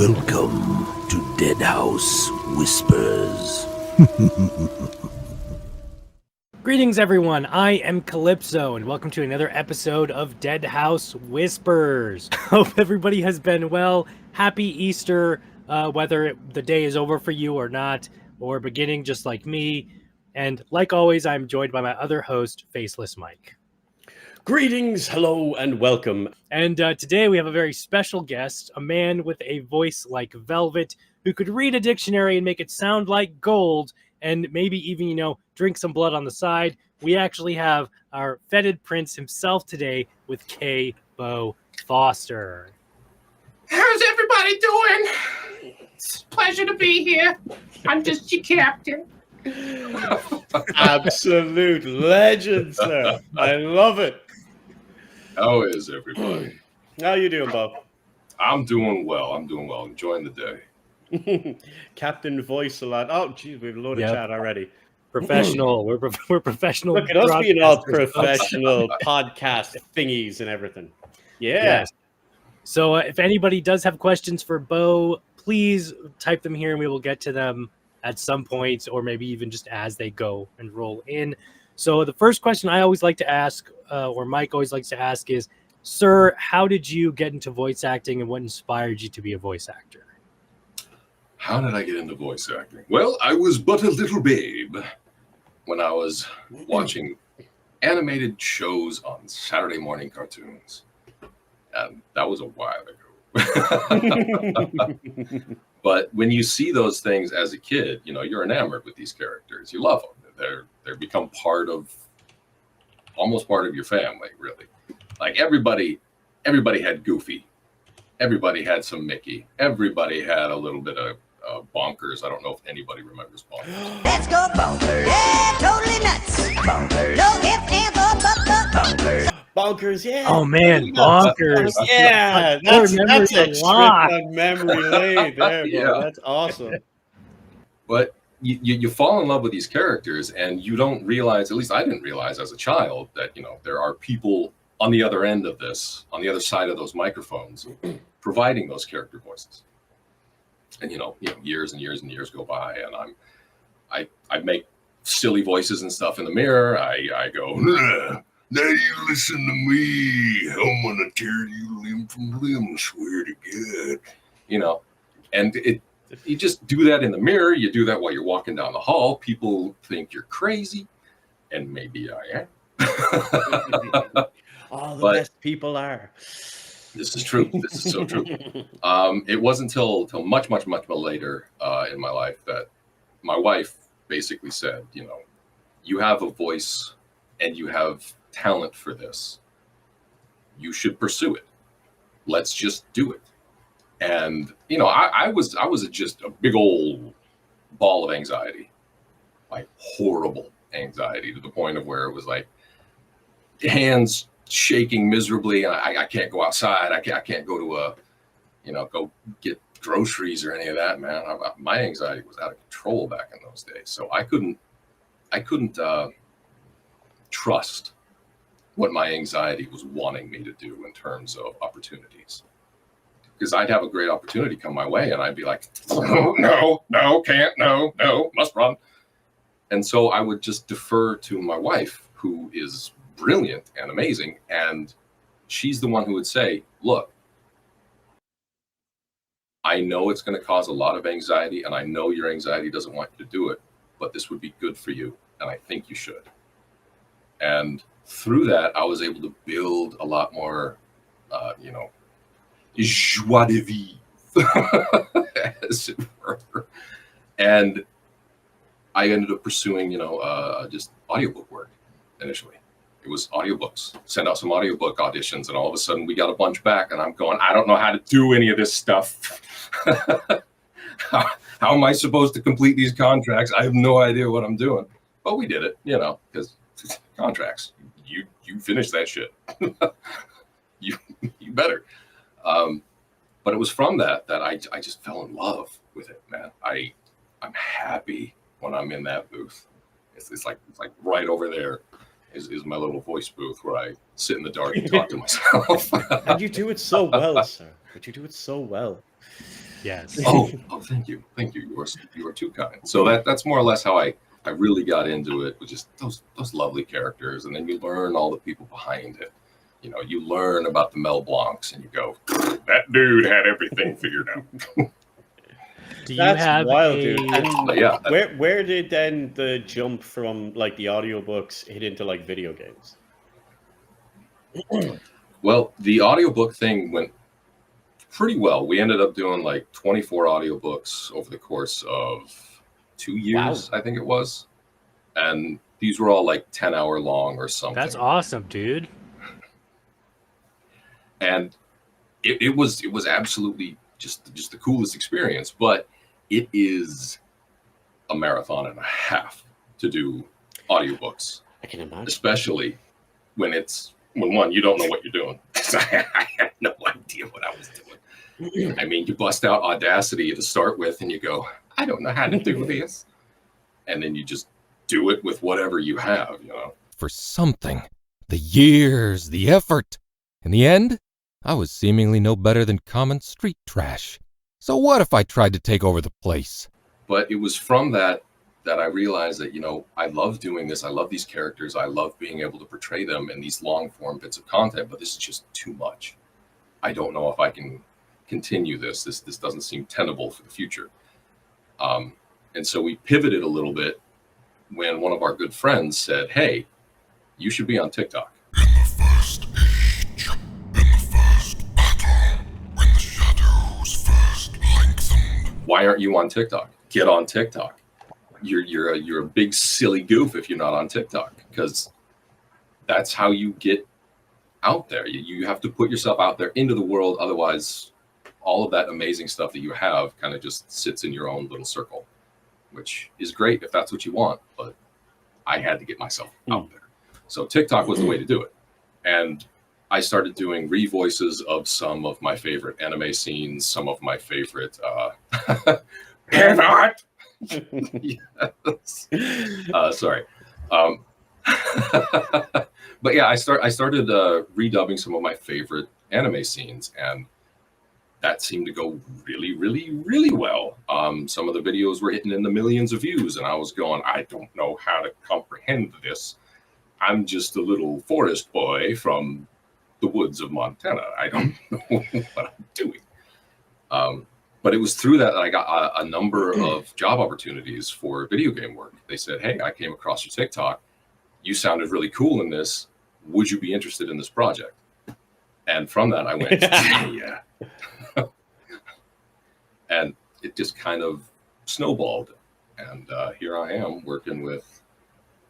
Welcome to Deadhaus Whispers. Greetings, everyone. I am Calypso, and welcome to another episode of Deadhaus Whispers. Hope everybody has been well. Happy Easter, whether the day is over for you or not, or beginning just like me. And like always, I'm joined by my other host, Faceless Mike. Greetings, hello, and welcome. And today we have a very special guest, a man with a voice like velvet, who could read a dictionary and make it sound like gold, and maybe even, drink some blood on the side. We actually have our Fetid Prince himself today with Beau Foster. How's everybody doing? It's a pleasure to be here. I'm just your captain. Absolute legend, sir. I love it. How is everybody? How you doing, Bob? I'm doing well. Enjoying the day. Captain Voice a lot. Oh, geez, we have a load of chat already. Professional. We're professional. Look at us being all professional podcast thingies and everything. Yeah. Yes. So if anybody does have questions for Beau, please type them here and we will get to them at some point, or maybe even just as they go and roll in. So the first question I always like to ask, or Mike always likes to ask, is, sir, how did you get into voice acting and what inspired you to be a voice actor? How did I get into voice acting? Well, I was but a little babe when I was watching animated shows on Saturday morning cartoons. And that was a while ago. But when you see those things as a kid, you're enamored with these characters. You love them. They're become almost part of your family, really. Like everybody had Goofy. Everybody had some Mickey. Everybody had a little bit of Bonkers. I don't know if anybody remembers Bonkers. Let's go bonkers. Yeah, totally nuts. Bonkers. No ifs, ands, or buts, bonkers. Bonkers, yeah. Oh man, Bonkers. Yeah, that's a trip on memory lane there, Yeah. bro. That's awesome. But you fall in love with these characters, and you don't realize, at least I didn't realize as a child, that there are people on the other end of this, on the other side of those microphones, providing those character voices. And years and years and years go by, and I make silly voices and stuff in the mirror. I go, now you listen to me. I'm gonna tear you limb from limb. Swear to God, and you just do that in the mirror. You do that while you're walking down the hall. People think you're crazy, and maybe I am. All the best people are. This is true. This is so true. It wasn't until much later in my life that my wife basically said, you have a voice and you have talent for this. You should pursue it. Let's just do it. And I was just a big old ball of anxiety, like horrible anxiety, to the point of where it was like hands shaking miserably. I can't go outside. I can't go to go get groceries or any of that, man. My anxiety was out of control back in those days. So I couldn't trust what my anxiety was wanting me to do in terms of opportunities. Because I'd have a great opportunity come my way, and I'd be like, no, can't, no, must run. And so I would just defer to my wife, who is brilliant and amazing, and she's the one who would say, look, I know it's going to cause a lot of anxiety, and I know your anxiety doesn't want you to do it, but this would be good for you, and I think you should. And through that, I was able to build a lot more, joie de vivre, as it were. And I ended up pursuing, just audiobook work initially. It was audiobooks. Send out some audiobook auditions, and all of a sudden we got a bunch back, and I'm going, I don't know how to do any of this stuff. How am I supposed to complete these contracts? I have no idea what I'm doing. But we did it, because contracts. You finish that shit. you better. But it was from that I just fell in love with it, man. I'm happy when I'm in that booth. It's like right over there is my little voice booth where I sit in the dark and talk to myself. And you do it so well, sir. But you do it so well. Yes. Oh, thank you. You are too kind. So that's more or less how I really got into it, with just those lovely characters, and then you learn all the people behind it. You know, you learn about the Mel Blancs, and you go, that dude had everything figured out. Do you That's have wild, a? dude. And But yeah, where did then the jump from like the audiobooks hit into like video games? well, the audiobook thing went pretty well. We ended up doing like 24 audiobooks over the course of 2 years, I think it was. And these were all like 10-hour long or something. That's awesome, dude. And it was absolutely just the coolest experience. But it is a marathon and a half to do audiobooks, I can imagine. especially when one, you don't know what you're doing. I had no idea what I was doing. I mean, you bust out Audacity to start with, and you go, I don't know how to do this, and then you just do it with whatever you have, you know. For something. The years, the effort. In the end, I was seemingly no better than common street trash. So what if I tried to take over the place? But it was from that I realized that, you know, I love doing this. I love these characters. I love being able to portray them in these long form bits of content, but this is just too much. I don't know if I can continue this. This doesn't seem tenable for the future. And so we pivoted a little bit when one of our good friends said, hey, you should be on TikTok. In the first age, in the first battle, when the shadows first lengthened. Why aren't you on TikTok? Get on TikTok. You're a big silly goof if you're not on TikTok, because that's how you get out there. You have to put yourself out there into the world. Otherwise, all of that amazing stuff that you have kind of just sits in your own little circle, which is great if that's what you want. But I had to get myself out there. So TikTok was the way to do it. And I started doing revoices of some of my favorite anime scenes, some of my favorite pivot. Yes. Sorry. But yeah, I started redubbing some of my favorite anime scenes, and that seemed to go really, really, really well. Some of the videos were hitting in the millions of views, and I was going, I don't know how to comprehend this. I'm just a little forest boy from the woods of Montana. I don't know what I'm doing. But it was through that I got a number of job opportunities for video game work. They said, hey, I came across your TikTok. You sounded really cool in this. Would you be interested in this project? And from that, I went, yeah. And it just kind of snowballed. And here I am working with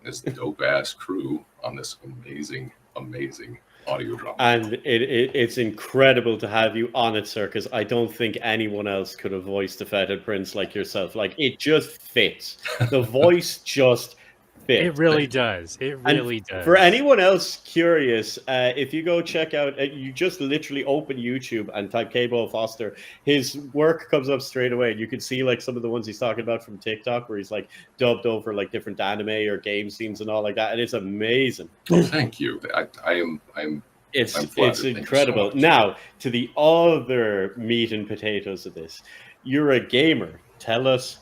this dope-ass crew on this amazing, amazing audio drama. And it's incredible to have you on it, sir, because I don't think anyone else could have voiced the Fetid Prince like yourself. Like, it just fits. The voice just fits. It really does. It really does. For anyone else curious, if you go check out, you just literally open YouTube and type Beau Foster, his work comes up straight away. And you can see like some of the ones he's talking about from TikTok, where he's like dubbed over like different anime or game scenes and all like that. And it's amazing. Oh, thank you. It's incredible. So now, to the other meat and potatoes of this, you're a gamer. Tell us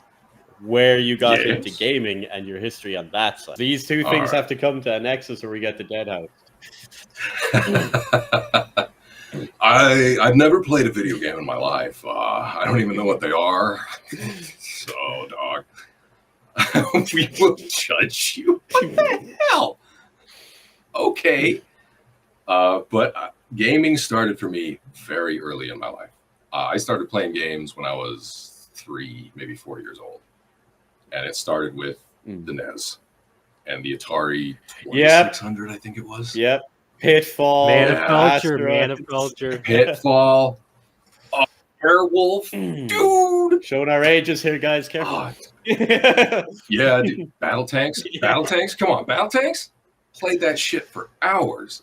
where you got into gaming and your history on that side. These two things have to come to a nexus, or we get the Deadhaus. I've never played a video game in my life. I don't even know what they are. So, dog, we will judge you. What the hell? Okay. But gaming started for me very early in my life. I started playing games when I was 3, maybe 4 years old. And it started with the NES and the Atari 2600, I think it was. Yep. Pitfall. Man of culture. Man of culture. Pitfall. Airwolf. Dude. Showing our ages here, guys. Careful. Yeah, dude. Battle tanks. Battle tanks. Come on, battle tanks. Played that shit for hours.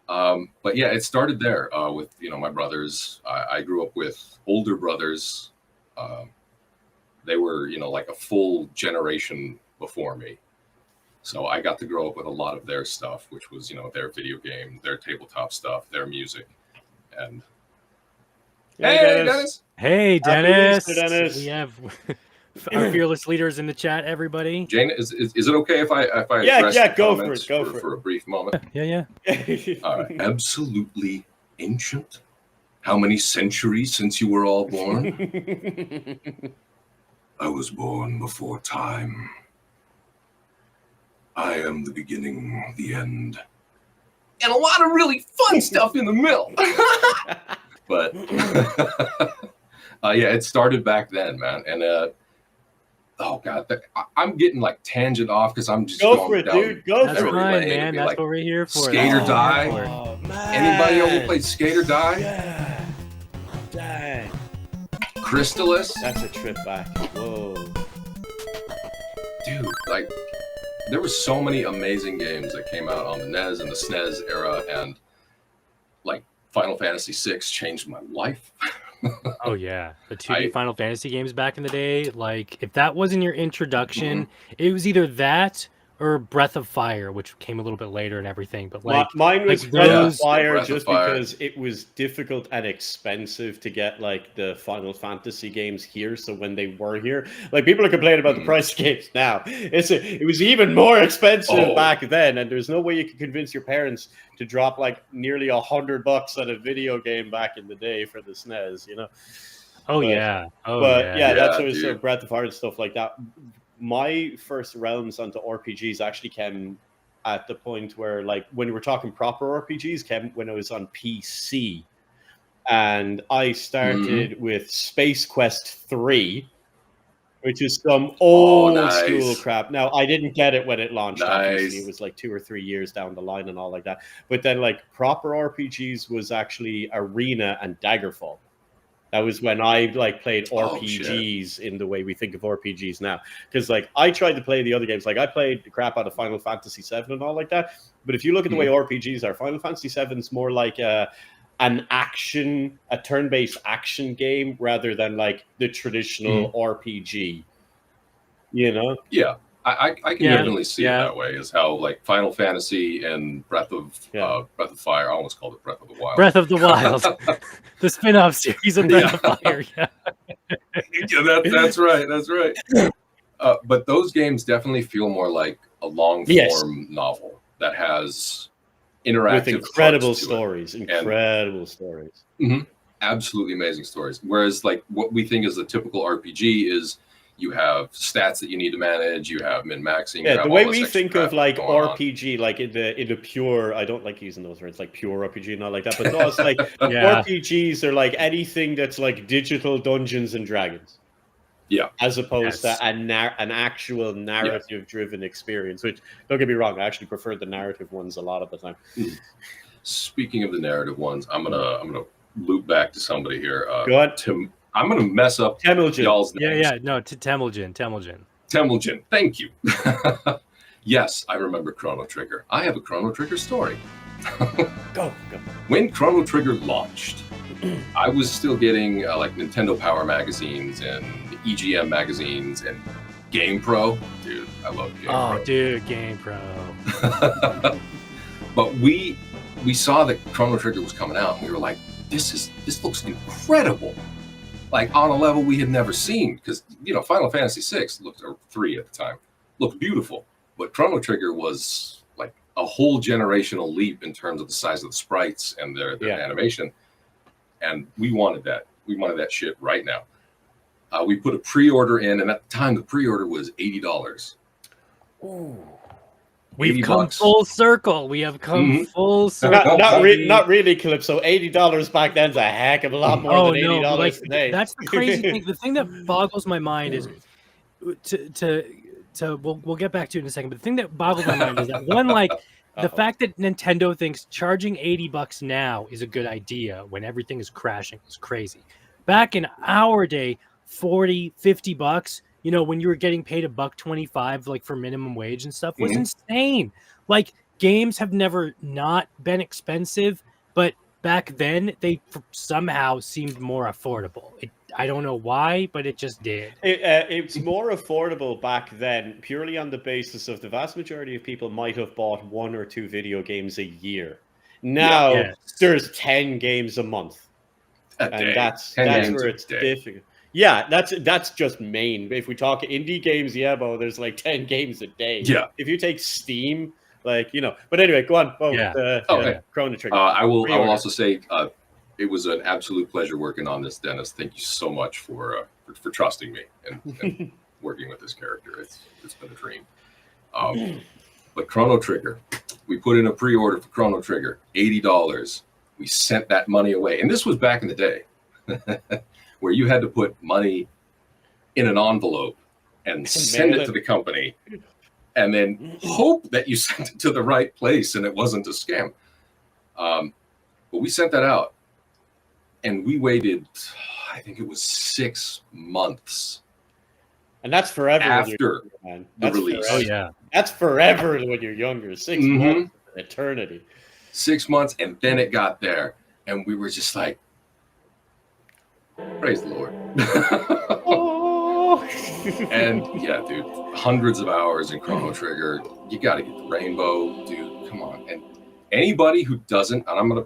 But yeah, it started there with my brothers. I grew up with older brothers. They were like a full generation before me, so I got to grow up with a lot of their stuff, which was their video game, their tabletop stuff, their music, and Hey, Dennis. Hey, Happy Dennis. Easter, Dennis. We have our fearless leaders in the chat. Everybody. Jane, is it okay if I Yeah, address yeah, the go for comments it, go for it. for a brief moment? Yeah. All right. Absolutely ancient. How many centuries since you were all born? I was born before time. I am the beginning, the end, and a lot of really fun stuff in the middle. But yeah, it started back then, man. And oh god, I'm getting like tangent off because I'm just Go going for it, down dude. Go That's for it. memory fine, lane. man. It'd be That's like what we're here for. Skate or That's what Die. we're here Oh, man. Anybody ever played Skate or Die? Yeah. Dang. Crystalis? That's a trip back. Whoa. Dude, like there were so many amazing games that came out on the NES and the SNES era, and like Final Fantasy VI changed my life. Oh yeah, the 2D Final Fantasy games back in the day. Like, if that wasn't your introduction, it was either that or Breath of Fire, which came a little bit later and everything. But like, mine was like Breath of those- Fire Breath of just Fire. because it was difficult and expensive to get like the Final Fantasy games here. So when they were here, like people are complaining about the price of games now. It was even more expensive back then, and there's no way you could convince your parents to drop like nearly $100 on a video game back in the day for the SNES. You know. oh But- yeah, But yeah, that's Yeah, what so dude. Breath of Fire and stuff like that. My first realms onto RPGs actually came at the point where, like, when we're talking proper RPGs, came when I was on PC, and I started with Space Quest 3, which is some old school nice. crap. Now, I didn't get it when it launched. Obviously, Nice. it was like 2 or 3 years down the line and all like that. But then, like, proper RPGs was actually Arena and Daggerfall. That was when I like played RPGs in the way we think of RPGs now. Because like I tried to play the other games, like I played the crap out of Final Fantasy VII and all like that. But if you look at the way RPGs are, Final Fantasy VII is more like a turn-based action game rather than like the traditional RPG. You know? Yeah, I can Yeah, definitely see yeah. it that way. Is how like Final Fantasy and Breath of Fire. I almost called it Breath of the Wild. Breath of the Wild, the spin-off series of Breath of Fire. Yeah. Yeah, that's right. That's right. But those games definitely feel more like a long-form novel that has interactive With incredible parts to it. stories. Incredible stories. Absolutely amazing stories. Whereas like what we think is the typical RPG is you have stats that you need to manage, you have min-maxing. you Yeah, have the all way this we extra think crap of like going on. RPG, like in the pure, I don't like using those words, like pure RPG and all like that. But no, it's like Yeah. RPGs are like anything that's like digital Dungeons and Dragons. Yeah. As opposed Yes. to an actual narrative-driven experience. Which, don't get me wrong, I actually prefer the narrative ones a lot of the time. Speaking of the narrative ones, I'm gonna loop back to somebody here. Go ahead. I'm gonna mess up Temujin. y'all's names. Yeah. No, to Temujin. Temujin. Thank you. Yes, I remember Chrono Trigger. I have a Chrono Trigger story. Go. When Chrono Trigger launched, I was still getting like Nintendo Power magazines and EGM magazines and Game Pro. Dude, I love Game Pro. Oh, dude, Game Pro. But we saw that Chrono Trigger was coming out, and we were like, this looks incredible. Like on a level we had never seen, because Final Fantasy VI or 3 at the time looked beautiful, but Chrono Trigger was like a whole generational leap in terms of the size of the sprites and their animation, and we wanted that. We wanted that shit right now. We put a pre-order in, and at the time the pre-order was $80. We've come $80. full circle. We have come full circle. Not really, Calypso. $80 back then's a heck of a lot more than $80 like, today. That's the crazy thing. The thing that boggles my mind is we'll get back to it in a second. But the thing that boggles my mind is that one, like the fact that Nintendo thinks charging $80 now is a good idea when everything is crashing is crazy. Back in our day, $40-$50, when you were getting paid $1.25 like for minimum wage and stuff was insane. Like games have never not been expensive, but back then they somehow seemed more affordable. I don't know why, but it just did. It's more affordable back then, purely on the basis of the vast majority of people might have bought 1 or 2 video games a year. Now there's 10 games a month. And that's 10 games where a it's day. difficult. Yeah, that's just main. If we talk indie games, yeah, Bo, there's like 10 games a day. Yeah. If you take Steam, like, you know. But anyway, go on. Bo, Yeah. Chrono Trigger. I will Pre-order. also say it was an absolute pleasure working on this, Dennis. Thank you so much for trusting me and working with this character. It's been a dream. But Chrono Trigger, we put in a pre-order for Chrono Trigger, $80. We sent that money away, and this was back in the day, where you had to put money in an envelope and send it to the company, and then hope that you sent it to the right place and it wasn't a scam. But we sent that out, and we waited, I think it was 6 months. And that's forever after man. the release. Oh yeah, That's forever when you're younger. 6 months, an eternity. 6 months, and then it got there, and we were just like, praise the Lord. And yeah, dude, hundreds of hours in Chrono Trigger. You got to get the rainbow, dude. Come on. And anybody who doesn't, and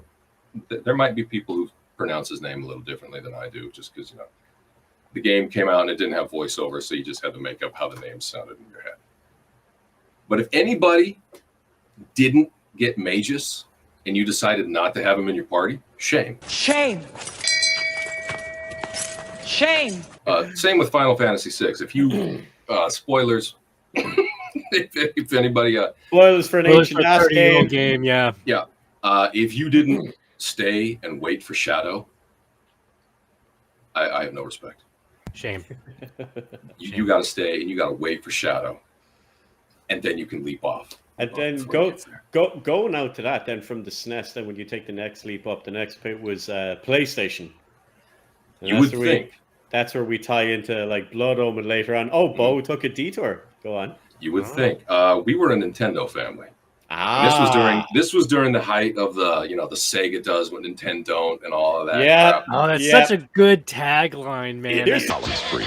there might be people who pronounce his name a little differently than I do, just because, you know, the game came out and it didn't have voiceover, so you just had to make up how the name sounded in your head. But if anybody didn't get Magus and you decided not to have him in your party, shame. Shame. Shame. Same with Final Fantasy VI. If you spoilers, if anybody spoilers for an ancient ass 30-year-old game, yeah. If you didn't stay and wait for Shadow, I have no respect. Shame. You got to stay and you got to wait for Shadow, and then you can leap off. And then going out to that, then from the SNES, then when you take the next leap up, the next bit was PlayStation. And you would think. That's where we tie into like Blood Omen later on. Oh, Bo took a detour. Go on. You would think. We were a Nintendo family. Ah. This was during the height of the Sega does what Nintendo don't and all of that. Yeah. Crap. Oh, that's such a good tagline, man. Dollars free.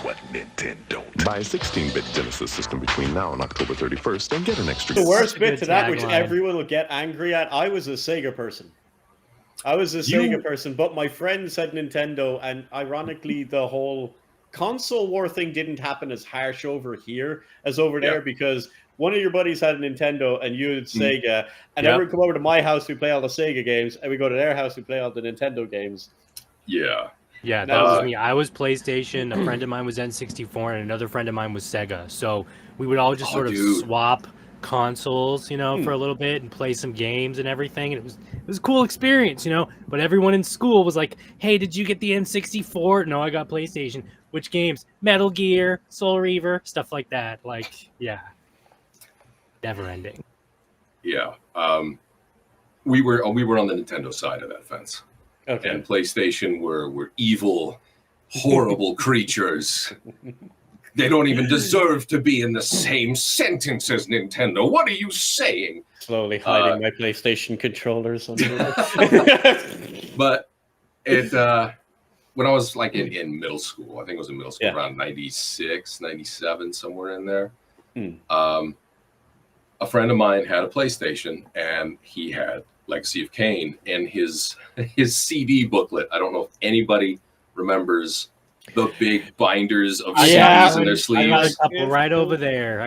What Nintendo don't. Buy a 16-bit Genesis system between now and October 31st and get an extra. The worst bit good to that, which tagline. everyone will get angry at. I was a Sega person. Sega person, but my friend said Nintendo, and ironically, the whole console war thing didn't happen as harsh over here as over there because one of your buddies had a Nintendo and you had Sega, and everyone come over to my house, we play all the Sega games, and we go to their house, we play all the Nintendo games. Yeah. Yeah, that was me. I was PlayStation, a friend of mine was N64, and another friend of mine was Sega. So we would all just sort of swap consoles, you know, for a little bit and play some games and everything. And it was a cool experience, you know. But everyone in school was like, "Hey, did you get the N64?" No, I got PlayStation. Which games? Metal Gear, Soul Reaver, stuff like that. Like, yeah, never ending. Yeah. We were on the Nintendo side of that fence. Okay. And PlayStation were evil, horrible creatures. They don't even deserve to be in the same sentence as Nintendo. What are you saying? Slowly hiding my PlayStation controllers. But when I was like in middle school, I think it was in middle school, around 96, 97, somewhere in there. A friend of mine had a PlayStation, and he had Legacy of Kain and his CD booklet. I don't know if anybody remembers the big binders of CDs in their sleeves. I got a couple right over there.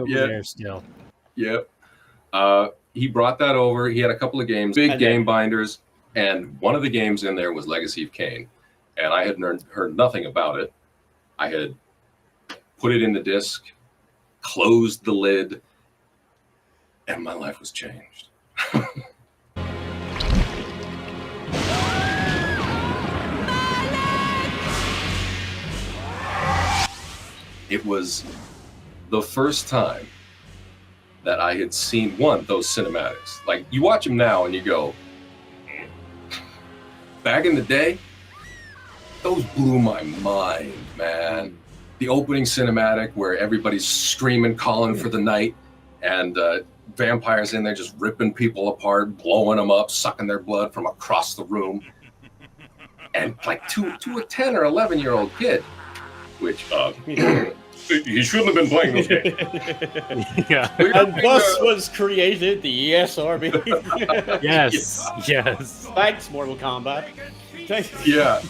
There still. Yep. He brought that over. He had a couple of games, big game binders, and one of the games in there was Legacy of Kain. And I had heard nothing about it. I had put it in the disc, closed the lid, and my life was changed. It was the first time that I had seen those cinematics. Like, you watch them now and you go, back in the day, those blew my mind, man. The opening cinematic where everybody's screaming, calling for the night, and vampires in there just ripping people apart, blowing them up, sucking their blood from across the room. And like to a 10 or 11-year-old kid, which He shouldn't have been playing those games. Yeah. And thus was created the ESRB. Yes. Thanks, Mortal Kombat. Yeah.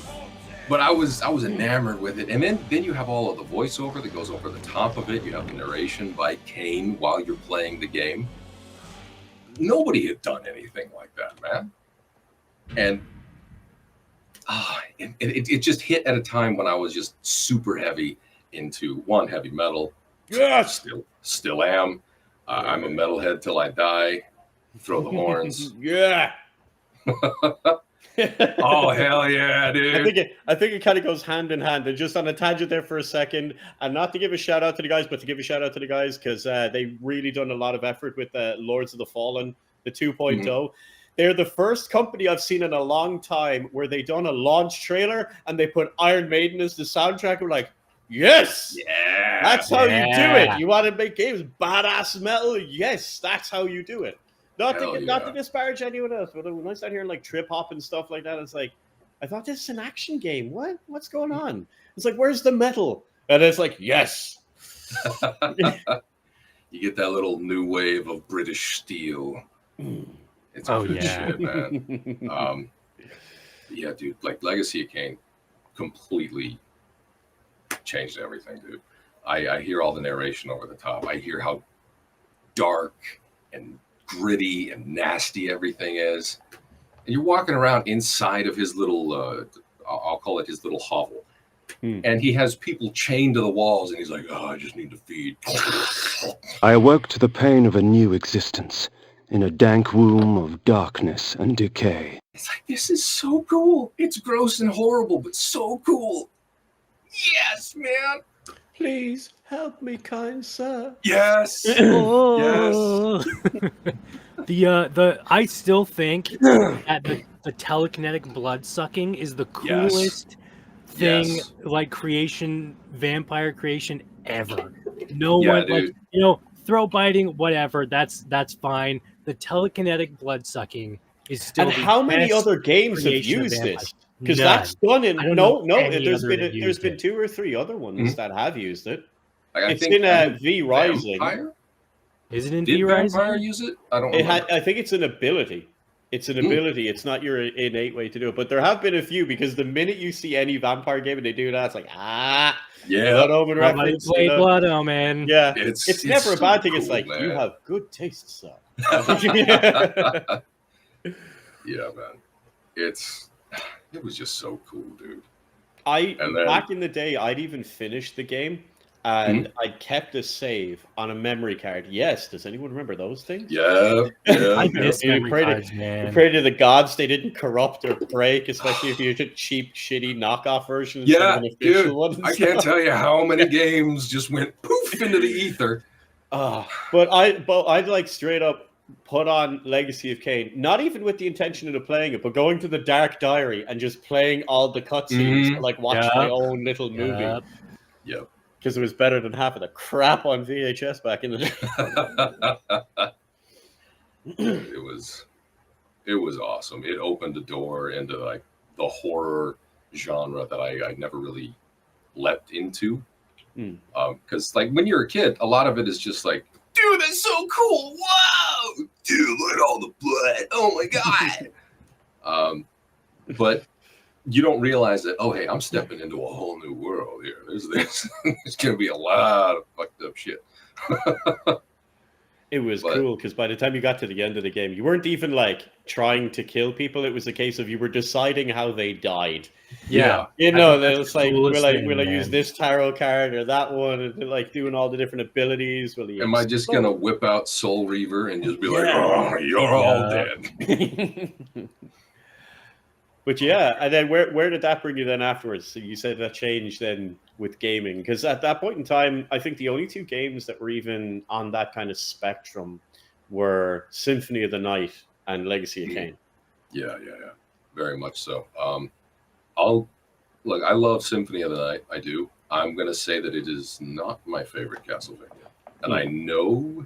But I was enamored with it. And then you have all of the voiceover that goes over the top of it. You have the narration by Kane while you're playing the game. Nobody had done anything like that, man. And it just hit at a time when I was just super heavy into heavy metal. Yes. Still am. I'm a metalhead till I die. Throw the horns. Yeah. Oh hell yeah, dude! I think it kind of goes hand in hand. And just on a tangent there for a second, and not to give a shout out to the guys, but to give a shout out to the guys because they really done a lot of effort with Lords of the Fallen, the 2.0. Mm-hmm. They're the first company I've seen in a long time where they done a launch trailer and they put Iron Maiden as the soundtrack. We're like, yes, yeah, that's how you do it. You want to make games badass metal? Yes, that's how you do it. Not to disparage anyone else, but when I start hearing like trip hop and stuff like that, it's like, I thought this is an action game. What's going on? It's like, where's the metal? And it's like, yes. You get that little new wave of British steel. It's good shit, man. Yeah, dude. Like Legacy of Kain completely changed everything, dude. I hear all the narration over the top. I hear how dark and gritty and nasty everything is. And you're walking around inside of his little, I'll call it his little hovel. And he has people chained to the walls and he's like, oh, I just need to feed. I awoke to the pain of a new existence in a dank womb of darkness and decay. It's like, this is so cool. It's gross and horrible, but so cool. Yes, man. Please help me, kind sir. Yes. Oh. Yes. I still think that the telekinetic blood sucking is the coolest thing, like vampire creation ever. No one, like, throat biting, whatever. That's fine. The telekinetic blood sucking is still. And how many other games have used this? Because that's done in there's been 2 or 3 other ones that have used it. It's in V Rising. Vampire? Is it in Did V Rising? Vampire use it? I don't know. I think it's an ability. It's an ability. It's not your innate way to do it. But there have been a few because the minute you see any vampire game and they do that, it's like Blood Omen reference. Play Blood Omen. Yeah, it's never a bad thing. It's like, man, you have good taste, sir. Yeah, man. It was just so cool, dude. Back in the day, I'd even finished the game and I kept a save on a memory card. Yes, does anyone remember those things? Yeah. I miss memory cards, man. You pray to the gods they didn't corrupt or break, especially if you used cheap, shitty knockoff versions. Yeah, of an official dude. ones. I can't tell you how many games just went poof into the ether. But I'd like straight up put on Legacy of Kain, not even with the intention of playing it, but going to the Dark Diary and just playing all the cutscenes, like watch my own little movie. Yep. Because it was better than half of the crap on VHS back in the day. It was awesome. It opened the door into like the horror genre that I never really leapt into. Because like when you're a kid, a lot of it is just like, dude, that's so cool. Wow. Dude, look at all the blood. Oh my God. But you don't realize that, oh, hey, I'm stepping into a whole new world here. There's going to be a lot of fucked up shit. It was cool because by the time you got to the end of the game, you weren't even like trying to kill people. It was a case of you were deciding how they died. Yeah. It's like, will I use this tarot card or that one? And like doing all the different abilities. Am I just going to whip out Soul Reaver and just be like, oh, you're all dead? But yeah, and then where did that bring you then afterwards? So you said that changed then with gaming, because at that point in time, I think the only 2 games that were even on that kind of spectrum were Symphony of the Night and Legacy of Kain. Yeah, very much so. I love Symphony of the Night. I do. I'm gonna say that it is not my favorite Castlevania, and I know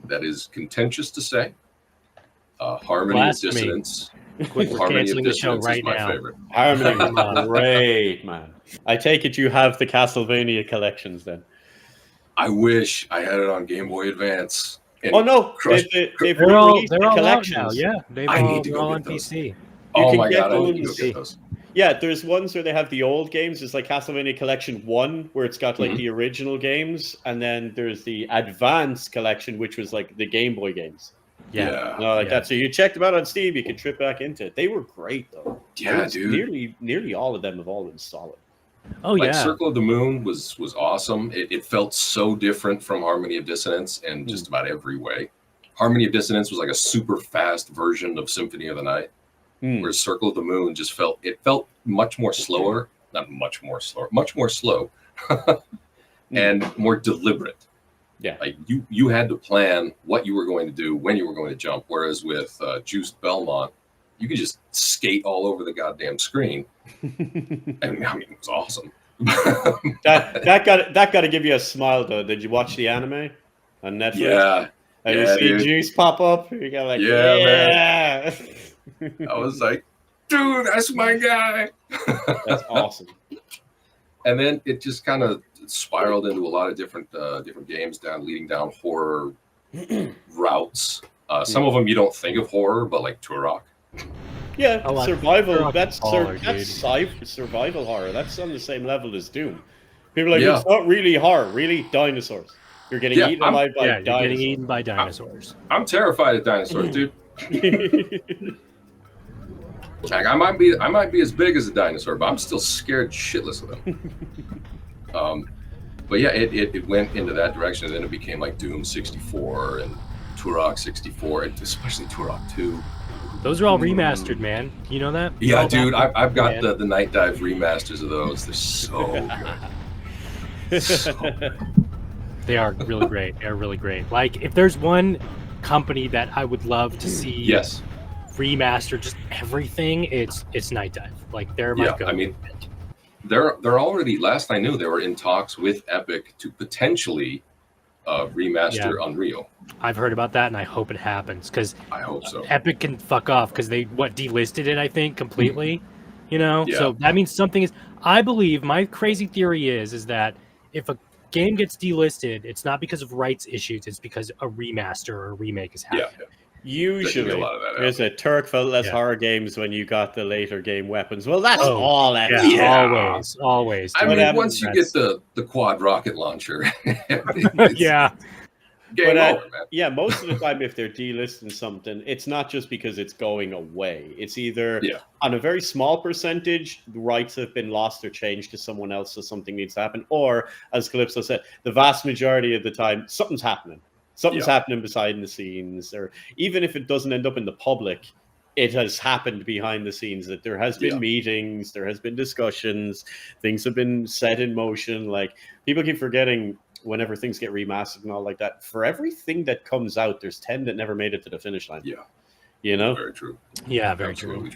that is contentious to say. Harmony of Dissonance. We're canceling the show right now. Harmony, great man. I take it you have the Castlevania collections then. I wish I had it on Game Boy Advance. And Oh no, crushed- they've They're all released the out now. collections. Yeah, they're I need all, to they're go all get on those. PC. Oh can my get god, I need to go those- get those. Yeah, there's ones where they have the old games. There's like Castlevania Collection 1, where it's got like the original games, and then there's the Advanced Collection, which was like the Game Boy games. Yeah. Like that. So you check them out on Steam, you can trip back into it. They were great though. Yeah, dude. Nearly all of them have all been solid. Oh Like yeah. Circle of the Moon was awesome. It felt so different from Harmony of Dissonance in just about every way. Harmony of Dissonance was like a super fast version of Symphony of the Night, whereas Circle of the Moon just felt much more slower, not much more slower, much more slow, and more deliberate. Yeah, like you had to plan what you were going to do when you were going to jump. Whereas with Juiced Belmont, you could just skate all over the goddamn screen. And I mean, it was awesome. that got to give you a smile though. Did you watch the anime on Netflix? Yeah. And you see Juice pop up. You got like, man. I was like, dude, that's my guy. That's awesome. And then it just kind of spiraled into a lot of different games leading down horror routes. Some of them you don't think of horror, but like Turok. Yeah, survival. That's baller, survival horror. That's on the same level as Doom. People are like, Yeah. it's not really horror, really dinosaurs. You're getting eaten alive by dinosaurs. You're getting eaten by dinosaurs. I'm terrified of dinosaurs, dude. Like I might be as big as a dinosaur, but I'm still scared shitless of them. But yeah, it went into that direction, and then it became like Doom 64 and Turok 64, and especially Turok 2. Those are all remastered, man. You know that? Yeah, dude, I've got the Night Dive remasters of those. They're so good. So good. They are really great. They're really great. Like, if there's one company that I would love to see remaster just everything, it's Night Dive. Like, they're my go. I mean, they're already. Last I knew, they were in talks with Epic to potentially remaster Unreal. I've heard about that, and I hope it happens because I hope so. Epic can fuck off because they delisted it, I think, completely. You know, Yeah. so that means something is. I believe my crazy theory is that if a game gets delisted, it's not because of rights issues; it's because a remaster or a remake is happening. Yeah. Usually, a lot of that there's a Turk felt less horror games when you got the later game weapons. Well, that's all that is. Always. I mean, once you get the quad rocket launcher, game over, man. Yeah, most of the time, if they're delisting something, it's not just because it's going away. It's either on a very small percentage, the rights have been lost or changed to someone else, so something needs to happen. Or, as Calypso said, the vast majority of the time, something's happening. Something's happening behind the scenes, or even if it doesn't end up in the public, it has happened behind the scenes. That there has been meetings, there has been discussions, things have been set in motion. Like people keep forgetting whenever things get remastered and all like that. For everything that comes out, there's 10 that never made it to the finish line. Yeah, you know, very true. Yeah, very true.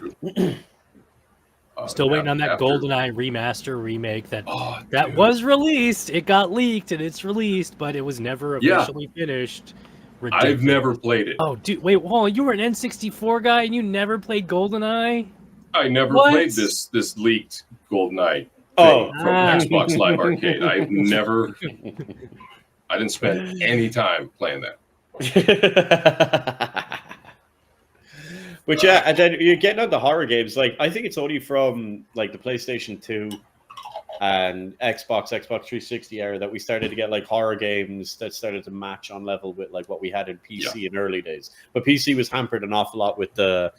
Still waiting on that GoldenEye remaster remake that dude. was released. It got leaked and it's released, but it was never officially finished. Ridiculous. I've never played it. Oh, dude, wait, Wall, you were an N64 guy and you never played GoldenEye? I never played this leaked GoldenEye from Xbox Live Arcade. I didn't spend any time playing that. But yeah, and then you're getting on the horror games. Like I think it's only from like the PlayStation 2 and Xbox 360 era that we started to get like horror games that started to match on level with like what we had in PC in early days. But PC was hampered an awful lot with the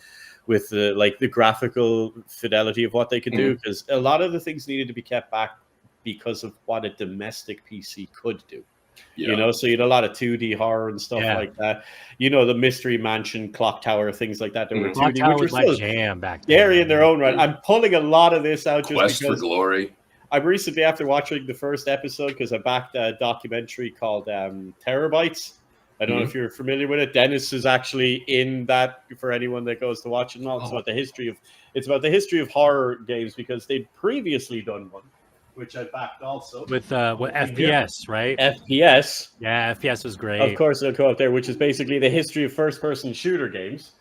like the graphical fidelity of what they could do, because a lot of the things needed to be kept back because of what a domestic PC could do. You know, so you had a lot of 2D horror and stuff like that. You know, the Mystery Mansion, Clock Tower, things like that. That were 2D, which were still jam back then. scary in their own right. I'm pulling a lot of this out just Quest because for Glory. I'm recently, after watching the first episode, because I backed a documentary called Terabytes. I don't know if you're familiar with it. Dennis is actually in that for anyone that goes to watch it. And all. It's about the history of horror games, because they'd previously done one, which I backed also. With what FPS, right? FPS. Yeah, FPS was great. Of course, they'll go up there, which is basically the history of first-person shooter games.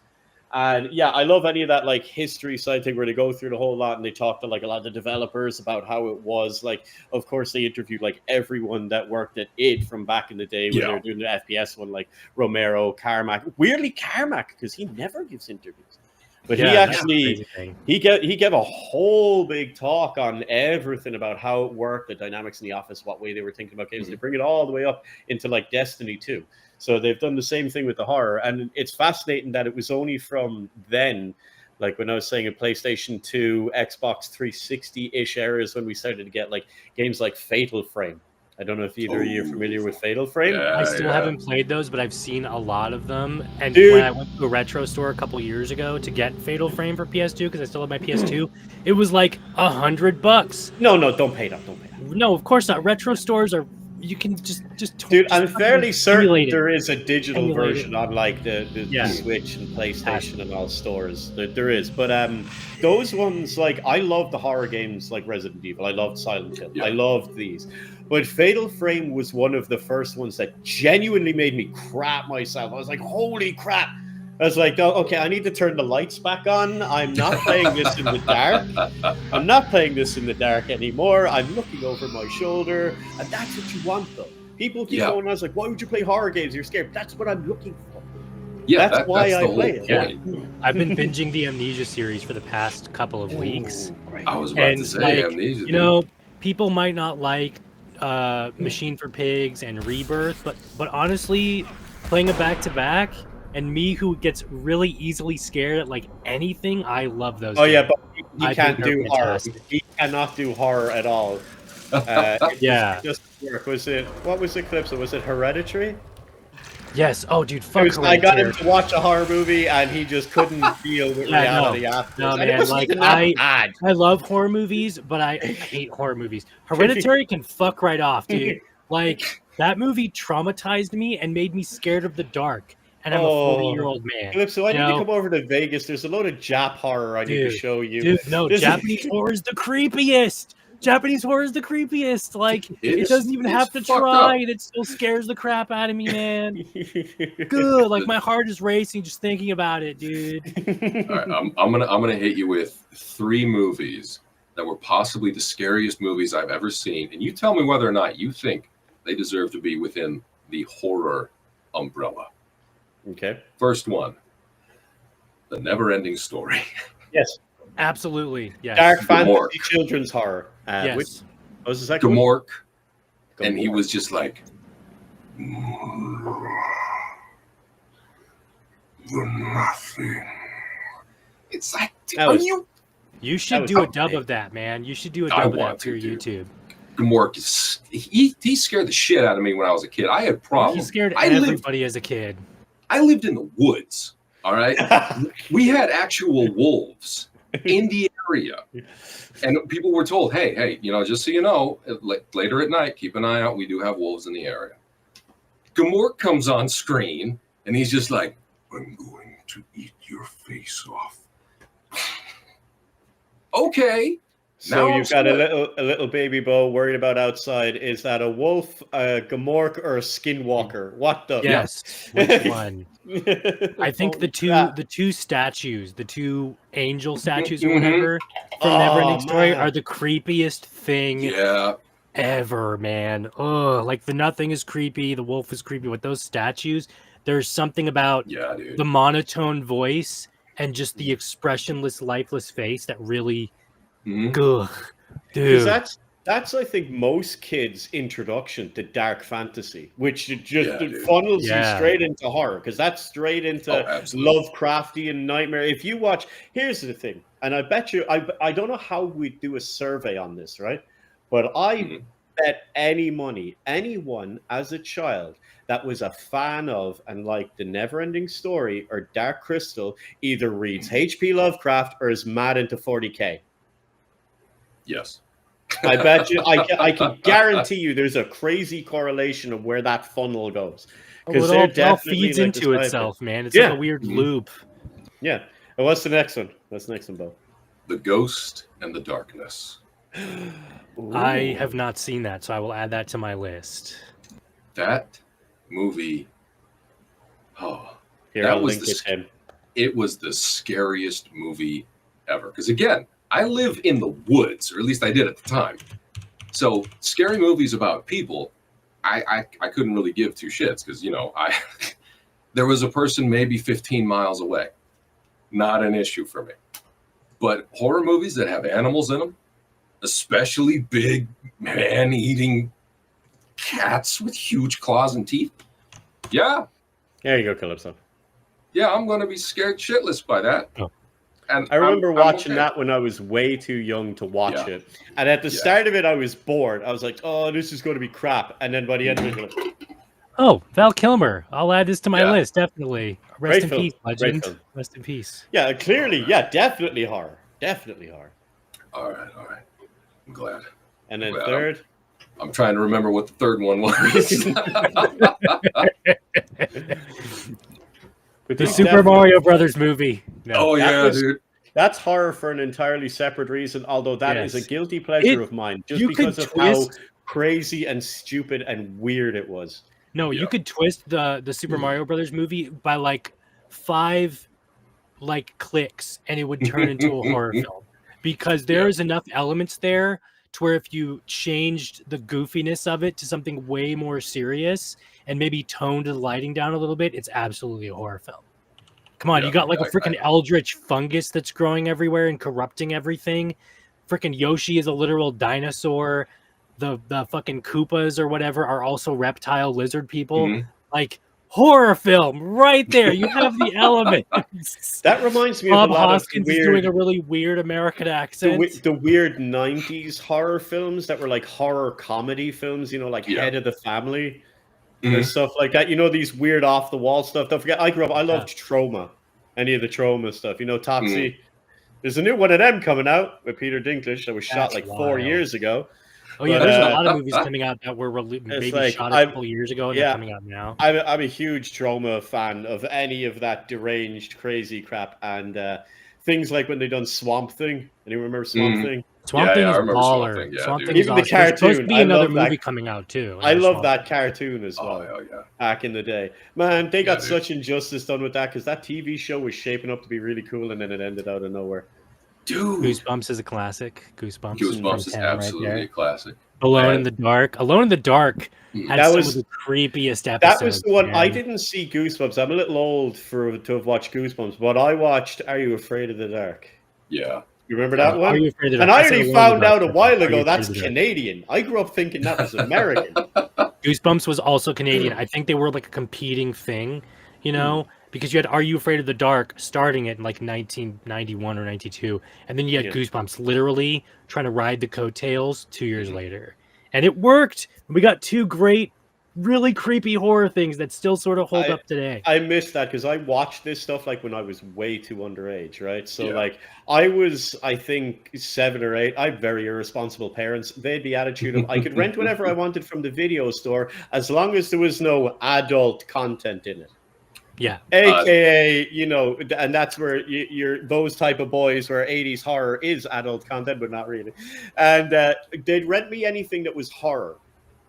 And yeah, I love any of that like history side thing where they go through the whole lot and they talk to like a lot of the developers about how it was. Like, of course, they interviewed like everyone that worked at id from back in the day when they were doing the FPS one, like Romero, Carmack. Weirdly, Carmack, because he never gives interviews. But he actually he gave a whole big talk on everything about how it worked, the dynamics in the office, what way they were thinking about games. They bring it all the way up into like Destiny 2. So they've done the same thing with the horror, and it's fascinating that it was only from then, like when I was saying in PlayStation 2, Xbox 360-ish eras, when we started to get like games like Fatal Frame. I don't know if either of you are familiar with Fatal Frame. I still haven't played those, but I've seen a lot of them. And when I went to a retro store a couple years ago to get Fatal Frame for PS2, because I still have my PS2, it was like $100. No, don't pay that. Don't pay that. No, of course not. Retro stores are. You can just dude. I'm fairly certain there is a digital emulate version on like the Switch and PlayStation and all stores. There is, but those ones, like I love the horror games like Resident Evil. I loved Silent Hill. I loved these. But Fatal Frame was one of the first ones that genuinely made me crap myself. I was like, holy crap. I was like, oh, okay, I need to turn the lights back on. I'm not playing this in the dark. I'm not playing this in the dark anymore. I'm looking over my shoulder. And that's what you want, though. People keep going, I was like, why would you play horror games? You're scared. That's what I'm looking for. Yeah, that's why I play it. Yeah. I've been binging the Amnesia series for the past couple of weeks. I was about to say Amnesia. You know, people might not like Machine for Pigs and Rebirth, but honestly, playing a back-to-back, and me who gets really easily scared at like anything, I love those games. Yeah, but he can't do horror. He cannot do horror at all. It just work. What was it, Calypso? Was it Hereditary? Yes. Oh, dude, fuck Hereditary. I got him to watch a horror movie, and he just couldn't deal with reality after. No, man, like I love horror movies, but I hate horror movies. Hereditary can fuck right off, dude. Like that movie traumatized me and made me scared of the dark. And I'm a 40-year-old man. Calypso, I need to come over to Vegas. There's a load of Jap horror I need to show you. Dude, no, Japanese horror is the creepiest. Japanese horror is the creepiest. Like, it doesn't even have to try, and it still scares the crap out of me, man. Good. Like, my heart is racing just thinking about it, dude. All right, I'm gonna hit you with 3 movies that were possibly the scariest movies I've ever seen, and you tell me whether or not you think they deserve to be within the horror umbrella. Okay. First one, The Never-Ending Story. Yes. Absolutely. Yes. Dark fantasy children's horror. Yes. What was the second one? And he was just like, the nothing. It's like, you should do a dub of that, man. You should do a dub of that for your YouTube. Gamork, he scared the shit out of me when I was a kid. I had problems. He scared everybody as a kid. I lived in the woods, all right? We had actual wolves in the area. And people were told, hey, you know, just so you know, later at night, keep an eye out. We do have wolves in the area. Gamork comes on screen, and he's just like, I'm going to eat your face off. Okay. So you've got a little baby Beau worried about outside. Is that a wolf, a Gamork, or a Skinwalker? What the? Yes. Which one? I think the two statues, the 2 angel statues or whatever from Neverending Story are the creepiest thing ever, man. Oh, like the nothing is creepy, the wolf is creepy. With those statues, there's something about the monotone voice and just the expressionless, lifeless face that really good, dude. That's I think most kids' introduction to dark fantasy, which just funnels you straight into horror, because that's straight into Lovecraftian nightmare. If you watch, here's the thing, and I bet you, I don't know how we'd do a survey on this, right? But I bet any money, anyone as a child that was a fan of and liked The Neverending Story or Dark Crystal either reads H.P. Lovecraft or is mad into 40K. Yes. I bet you, I can guarantee you there's a crazy correlation of where that funnel goes. Because it all feeds into itself, man. It's like a weird loop. Yeah. And what's the next one? What's the next one, Beau? The Ghost and the Darkness. I have not seen that, so I will add that to my list. That movie, Here, I'll link it to him. it was the scariest movie ever. Because again, I live in the woods, or at least I did at the time. So scary movies about people, I couldn't really give two shits because, you know, there was a person maybe 15 miles away. Not an issue for me. But horror movies that have animals in them, especially big man-eating cats with huge claws and teeth, yeah. There you go, Calypso. Yeah, I'm going to be scared shitless by that. Oh. And I remember watching okay. that when I was way too young to watch it. And at the start of it, I was bored. I was like, oh, this is going to be crap. And then by the end of it, like, oh, Val Kilmer. I'll add this to my list, definitely. Rest in peace, legend. Rest in peace. Yeah, clearly. Yeah, definitely horror. Definitely horror. All right. I'm glad. And then third? I'm trying to remember what the third one was. The Super Mario Brothers movie. No. Oh, yeah, dude. That's horror for an entirely separate reason, although that is a guilty pleasure of mine, just because of how crazy and stupid and weird it was. No, you could twist the Super Mario Brothers movie by like 5 clicks, and it would turn into a horror film because there's enough elements there to where if you changed the goofiness of it to something way more serious and maybe toned the lighting down a little bit, it's absolutely a horror film. Come on, you got like a freaking eldritch fungus that's growing everywhere and corrupting everything. Freaking Yoshi is a literal dinosaur. The fucking Koopas or whatever are also reptile lizard people. Like, horror film right there. You have the elements. That reminds me Bob of a lot Hoskins of weird, is doing a really weird American accent. The weird 90s horror films that were like horror comedy films, you know, like Head of the Family and stuff like that. You know, these weird off the wall stuff. Don't forget, I grew up, I loved Trauma. Any of the Trauma stuff. You know, Topsy. There's a new one of them coming out with Peter Dinklage that was shot like 4 years ago. Oh yeah, there's a lot of movies coming out that were maybe shot a couple years ago and they're coming out now. I'm a huge Trauma fan of any of that deranged, crazy crap, and things like when they done Swamp Thing. Anyone remember Swamp Thing? Swamp Thing is baller. Swamp Thing is awesome. The cartoon. There's supposed to be another movie coming out too. I love that cartoon as well. Oh yeah. Back in the day, man, they got such injustice done with that because that TV show was shaping up to be really cool, and then it ended out of nowhere. Dude, Goosebumps is a classic. Goosebumps is absolutely a classic. Alone in the Dark. Alone in the Dark. That was the creepiest episode. That was the one. I didn't see Goosebumps. I'm a little old to have watched Goosebumps, but I watched Are You Afraid of the Dark? Yeah. You remember that one? Are You Afraid of the And Dark? I already found out a while ago that's Canadian. I grew up thinking that was American. Goosebumps was also Canadian. I think they were like a competing thing, you know, because you had Are You Afraid of the Dark starting it in like 1991 or 92, and then you had Goosebumps literally trying to ride the coattails 2 years later. And it worked. We got two great, really creepy horror things that still sort of hold up today. I missed that because I watched this stuff like when I was way too underage, right? So like I was, I think 7 or 8. I have very irresponsible parents. They had the attitude of I could rent whatever I wanted from the video store as long as there was no adult content in it. Yeah. AKA, you know, and that's where you're those type of boys where 80s horror is adult content, but not really. And they'd rent me anything that was horror,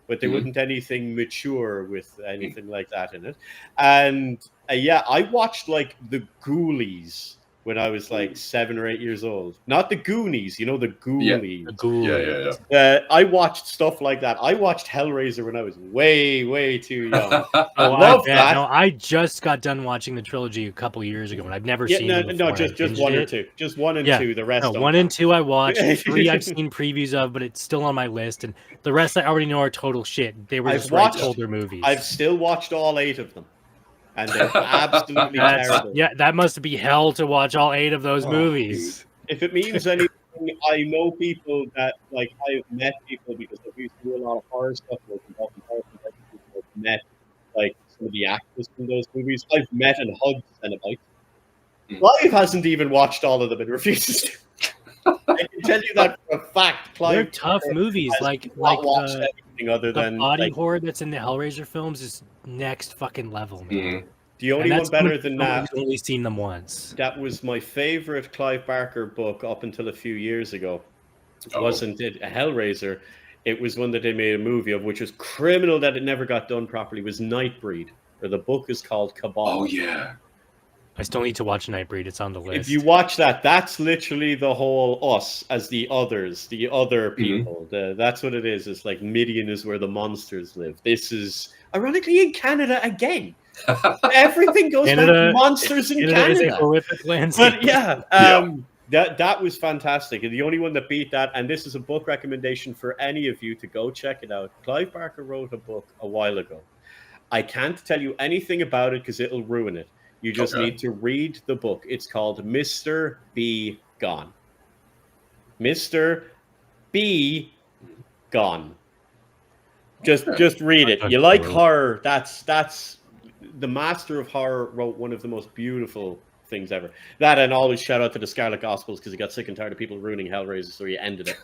but they wouldn't anything mature with anything like that in it. And I watched like the Ghoulies when I was like 7 or 8 years old. Not the Goonies, you know, the Ghoulies. The Ghoulies. I watched stuff like that. I watched Hellraiser when I was way too young. I love that. No, I just got done watching the trilogy a couple years ago, and I've never seen it before. No, just 1 or 2. Just 1 and 2. The rest. No, 1 and 2 I watched. 3 I've seen previews of, but it's still on my list. And the rest I already know are total shit. They were just older movies. I've still watched all 8 of them. And they're absolutely terrible. Yeah, that must be hell to watch all 8 of those movies. If it means anything, I know people that, like, I've met people because I used to do a lot of horror stuff. I've met, like, some of the actors from those movies. I've met and hugged Cenobite. Clive hasn't even watched all of them and refuses to. I can tell you that for a fact. Clive, they're tough movies. Like other than body horror that's in the Hellraiser films is next fucking level, man. The only one better than that. I've only seen them once. That was my favorite Clive Barker book up until a few years ago. Wasn't it a Hellraiser? It was one that they made a movie of, which was criminal that it never got done properly. It was Nightbreed, or the book is called Cabal. Oh yeah. I still need to watch Nightbreed. It's on the list. If you watch that, that's literally the whole us as the others, the other people. That's what it is. It's like Midian is where the monsters live. This is ironically in Canada again. Everything goes back to monsters in Canada. Is a horrific landscape. But yeah, that was fantastic. And the only one that beat that, and this is a book recommendation for any of you to go check it out. Clive Barker wrote a book a while ago. I can't tell you anything about it because it'll ruin it. You just need to read the book. It's called Mr. Be Gone. Mr. Be Gone. Just read it. You like horror? That's the master of horror wrote one of the most beautiful things ever. That, and always shout out to the Scarlet Gospels because he got sick and tired of people ruining Hellraiser, so he ended it.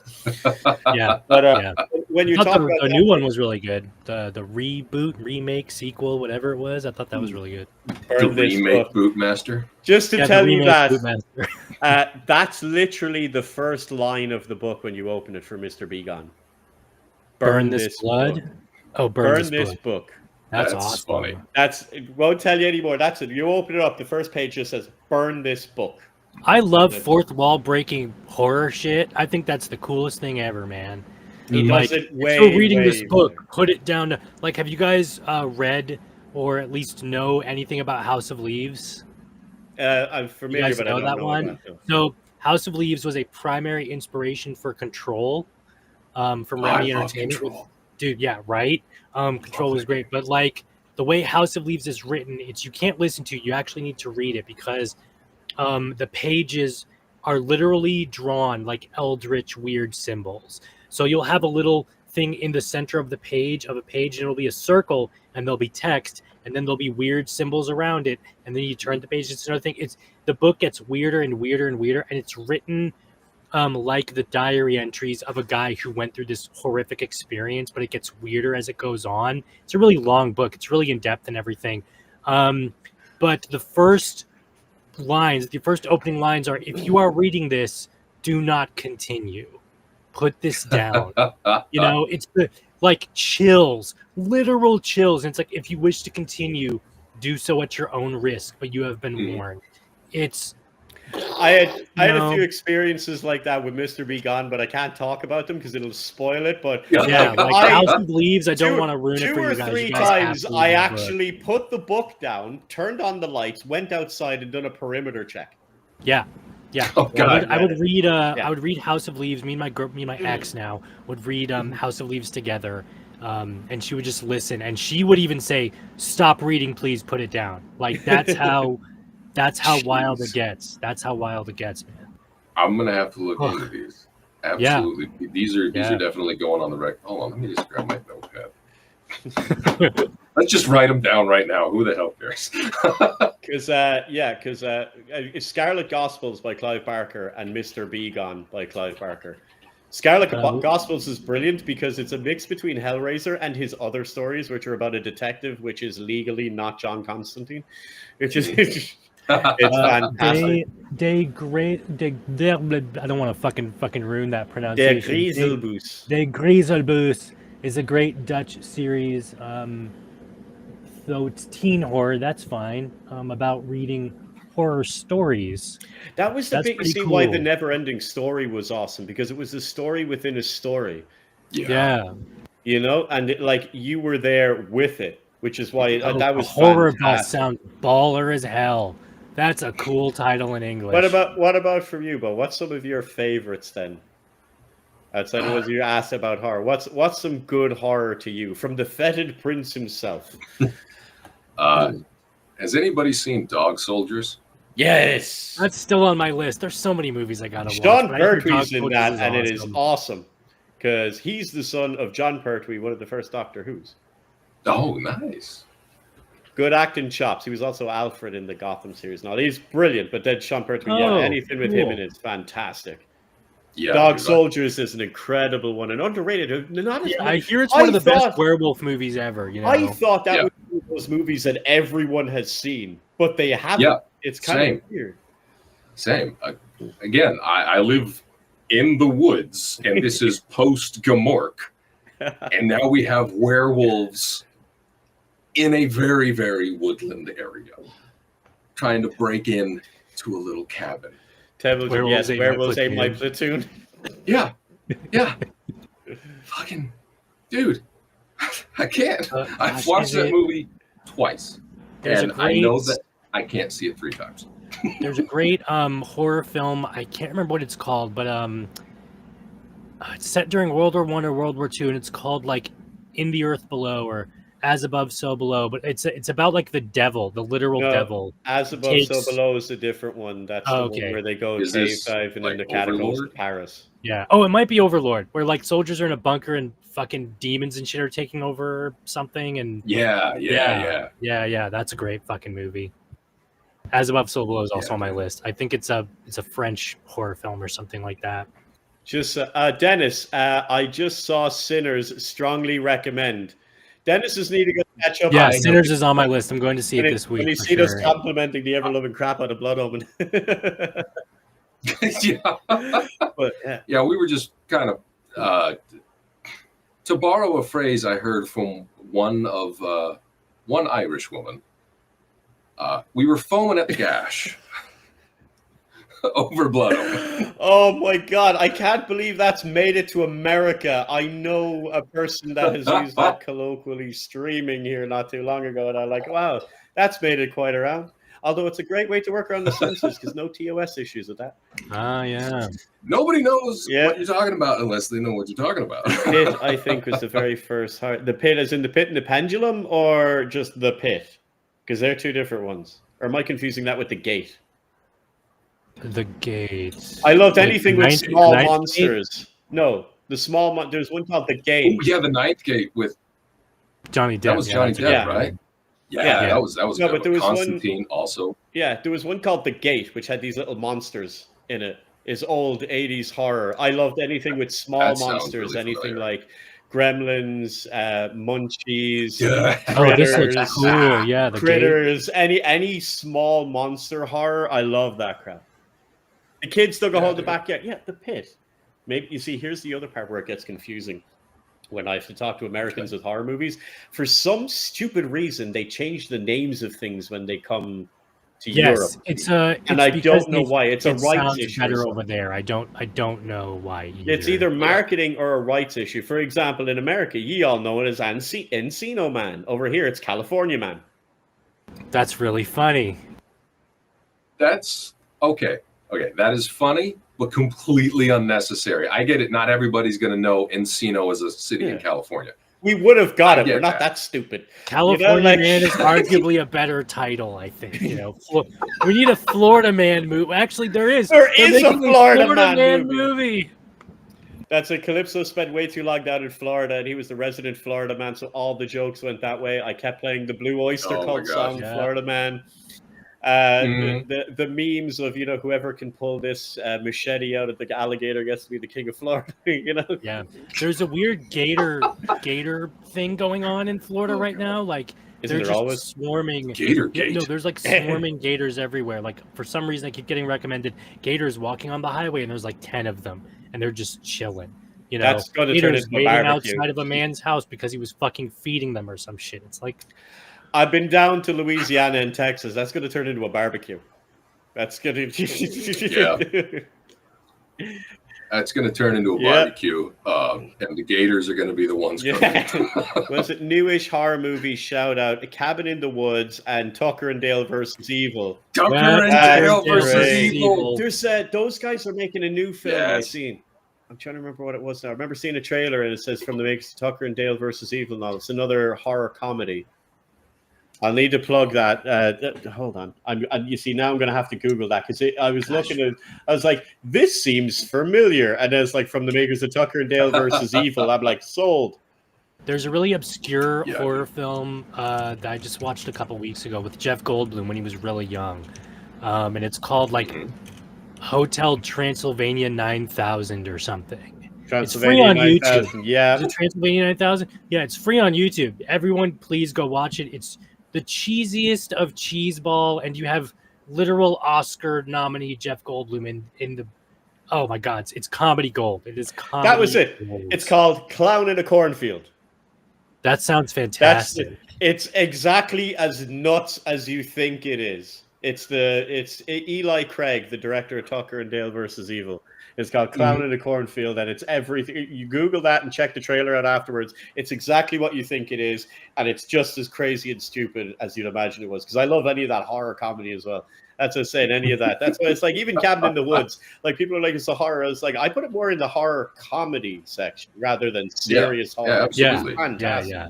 When you talk about the new one was really good. The reboot, remake, sequel, whatever it was, I thought that was really good. The remake Bootmaster. Just to tell you that, that's literally the first line of the book when you open it for Mr. Be Gone. Burn this blood. Book. Oh, burn this book. That's awesome. Funny. Won't tell you anymore. That's it. You open it up. The first page just says, "Burn this book." I love fourth wall breaking horror shit. I think that's the coolest thing ever, man. Like, if you're reading this book, put it down to, like, have you guys read or at least know anything about House of Leaves? I'm familiar, but I don't know that one. So House of Leaves was a primary inspiration for Control from Remedy Entertainment. Dude, yeah, right? Control was great, but like the way House of Leaves is written, you can't listen to it. You actually need to read it because the pages are literally drawn like eldritch weird symbols. So you'll have a little thing in the center of the page, and it'll be a circle, and there'll be text, and then there'll be weird symbols around it, and then you turn the page, it's another thing. The book gets weirder and weirder and weirder, and it's written like the diary entries of a guy who went through this horrific experience, but it gets weirder as it goes on. It's a really long book. It's really in depth and everything. But the first opening lines are, if you are reading this, do not continue. Put this down. It's like chills, literal chills. And it's like, if you wish to continue, do so at your own risk, but you have been warned. I had a few experiences like that with Mr. Be Gone, but I can't talk about them because it'll spoil it. But House of Leaves, I don't want to ruin it for you guys. 2 or 3 times I actually put the book down, turned on the lights, went outside, and done a perimeter check. Yeah. Oh, God. I would read. I would read House of Leaves. Me and my ex now would read House of Leaves together, and she would just listen, and she would even say, "Stop reading, please. Put it down." Like that's how. That's how wild it gets. That's how wild it gets, man. I'm gonna have to look into these. Absolutely, these are definitely going on the record. Hold on, let me just grab my notepad. Let's just write them down right now. Who the hell cares? Because it's Scarlet Gospels by Clive Barker and Mr. Be Gone by Clive Barker. Scarlet Gospels is brilliant because it's a mix between Hellraiser and his other stories, which are about a detective, which is legally not John Constantine, which is. It's fantastic. I don't want to fucking ruin that pronunciation. De Griezelboos. De Griezelboos is a great Dutch series. Though it's teen horror, that's fine. About reading horror stories. That was the big. See why the Never-Ending Story was awesome, because it was a story within a story. Yeah. And you were there with it, which is why that was horror. Fantastic. Sound baller as hell. That's a cool title in English. What about from you, Beau? What's some of your favorites then? Outside of what you asked about horror, what's some good horror to you from the Fetid Prince himself? Has anybody seen Dog Soldiers? Yes, that's still on my list. There's so many movies I gotta watch. John Pertwee's in that, and it is awesome because he's the son of John Pertwee, one of the first Doctor Who's. Oh, nice. Good acting chops. He was also Alfred in the Gotham series. Now he's brilliant, but then Sean Pertwee, anything with him in it's fantastic. Yeah, Dog Soldiers is an incredible one and underrated. I hear it's one of the best werewolf movies ever. I thought that was one of those movies that everyone has seen, but they haven't. Yeah, it's kind of weird. Same. Again, I live in the woods, and this is post Gmork, and now we have werewolves in a very, very woodland area. trying to break in to a little cabin. Werewolves ate my platoon. Yeah. Fucking dude, I can't. I've watched that movie twice, and I know that I can't see it 3 times. There's a great horror film. I can't remember what it's called, but it's set during World War I or World War II, and it's called like In the Earth Below or As Above, So Below. But it's about like the devil, the literal devil. As Above, So Below is a different one. That's the one where they go cave diving in the catacombs of Paris. Yeah. Oh, it might be Overlord, where like soldiers are in a bunker and fucking demons and shit are taking over something. And yeah. That's a great fucking movie. As Above, So Below is also on my list. I think it's a French horror film or something like that. Just Dennis, I just saw Sinners. Strongly recommend. Dennis is needing to catch up. Yeah, Sinners is on my list. I'm going to see it this week. When you see us complimenting the ever-loving crap out of Blood Omen. Yeah, we were just kind of to borrow a phrase I heard from one Irish woman. We were foaming at the gash over Blood Omen. Oh my God, I can't believe that's made it to America. I know a person that has used that colloquially streaming here not too long ago, and I'm like, wow, that's made it quite around. Although it's a great way to work around the censors because no TOS issues with that. Yeah. Nobody knows what you're talking about unless they know what you're talking about. Pit, I think, was the very first heart. The Pit is in the Pit and the Pendulum, or just the Pit? Because they're 2 different ones. Or am I confusing that with the Gate? The Gate. I loved anything with small monsters. No, the small. There's one called the Gate. Oh, yeah, the Ninth Gate with Johnny Depp. That was Johnny Depp, right? Yeah, that was. No, but there was Constantine also. Yeah, there was one called The Gate, which had these little monsters in it. Is old 80s horror. I loved anything with small monsters, really anything like Gremlins, Munchies, Critters, this looks cool. Yeah, the Critters, any small monster horror. I love that crap. The kids still go hold the backyard. Yeah, the Pit. Maybe you see. Here's the other part where it gets confusing. When I have to talk to Americans with horror movies, for some stupid reason, they change the names of things when they come to Europe. It's and I don't know why. It's a rights issue. Better over there. I don't know why. Either. It's either marketing or a rights issue. For example, in America, ye all know it as Encino Man. Over here, it's California Man. That's really funny. That's okay. Okay, that is funny, but completely unnecessary. I get it. Not everybody's going to know Encino is a city in California. We would have got it. We're not that stupid. California Man is arguably a better title, I think. We need a Florida Man movie. Actually, there is. There is a Florida Man movie. That's it. Calypso spent way too long down in Florida, and he was the resident Florida Man, so all the jokes went that way. I kept playing the Blue Oyster Cult song, Florida Man. The memes of whoever can pull this machete out of the alligator gets to be the king of Florida. Yeah, there's a weird gator thing going on in Florida right now. Like Isn't they're there just always swarming gator gate? No, there's like swarming gators everywhere. Like for some reason, I keep getting recommended gators walking on the highway, and there's like 10 of them, and they're just chilling. That's going to turn into waiting a barbecue outside of a man's house because he was fucking feeding them or some shit. It's like. I've been down to Louisiana and Texas. That's going to turn into a barbecue. That's going to... That's going to turn into a barbecue, and the gators are going to be the ones coming. Was it newish horror movie shout out, A Cabin in the Woods and Tucker and Dale versus Evil. Tucker and Dale versus Evil. There's those guys are making a new film I've seen. I'm trying to remember what it was now. I remember seeing a trailer and it says from the makers of Tucker and Dale versus Evil now. It's another horror comedy. I'll need to plug that. Hold on. You see, now I'm going to have to Google that because I was looking at. I was like, "This seems familiar," and it's like from the makers of Tucker and Dale versus Evil. I'm like, sold. There's a really obscure horror film that I just watched a couple weeks ago with Jeff Goldblum when he was really young, and it's called like Hotel Transylvania 9000 or something. It's free on YouTube. Yeah, is it Transylvania 9000? Yeah, it's free on YouTube. Everyone, please go watch it. It's the cheesiest of cheeseball, and you have literal Oscar nominee Jeff Goldblum in the. Oh my God, it's comedy gold. It is comedy. That was it. Gold. It's called Clown in a Cornfield. That sounds fantastic. It's exactly as nuts as you think it is. It's Eli Craig, the director of Tucker and Dale versus Evil. It's called Clown in a Cornfield, and it's everything. You Google that and check the trailer out afterwards. It's exactly what you think it is, and it's just as crazy and stupid as you'd imagine it was. Because I love any of that horror comedy as well. That's what I'm saying, any of that. That's why it's like even Cabin in the Woods. Like people are like, it's a horror. It's like I put it more in the horror comedy section rather than serious horror. Absolutely. Fantastic. Yeah.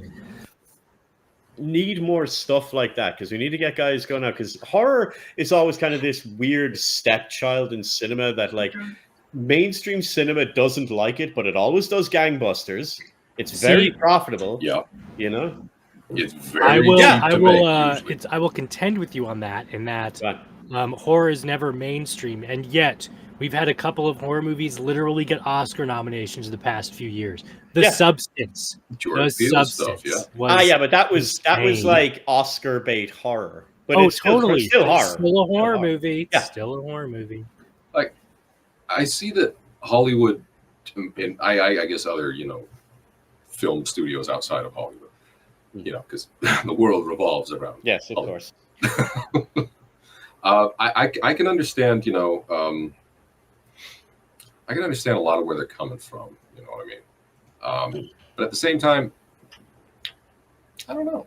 Need more stuff like that because we need to get guys going out because horror is always kind of this weird stepchild in cinema that like mainstream cinema doesn't like it, but it always does gangbusters. It's very profitable. Yeah, you know, it's very. I will contend with you on that. In that horror is never mainstream, and yet we've had a couple of horror movies literally get Oscar nominations the past few years. The Substance. Jordan Peele stuff, but that was like Oscar bait horror. But it's totally still horror. Still a horror movie. Yeah. Still a horror movie. Like I see that Hollywood and I guess other, film studios outside of Hollywood, because the world revolves around. Yes, of course. I can understand, I can understand a lot of where they're coming from. You know what I mean? But at the same time, I don't know.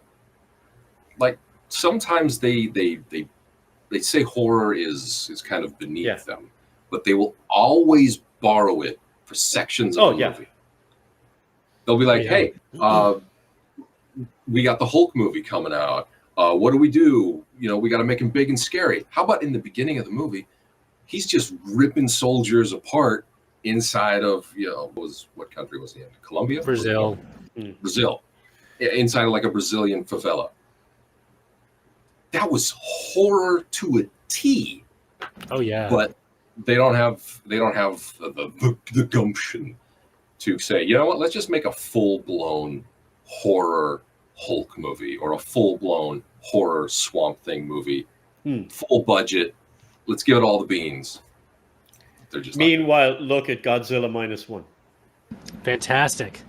Like sometimes they say horror is kind of beneath them, but they will always borrow it for sections of the movie. They'll be like, "Hey, we got the Hulk movie coming out. What do? We got to make him big and scary. How about in the beginning of the movie, he's just ripping soldiers apart." Inside of what country was he in? Colombia, Brazil. Brazil, inside of like a Brazilian favela. That was horror to a T. Oh yeah, but they don't have the gumption to say, you know what? Let's just make a full blown horror Hulk movie or a full blown horror Swamp Thing movie, full budget. Let's give it all the beans. Meanwhile, look at Godzilla -1. Fantastic.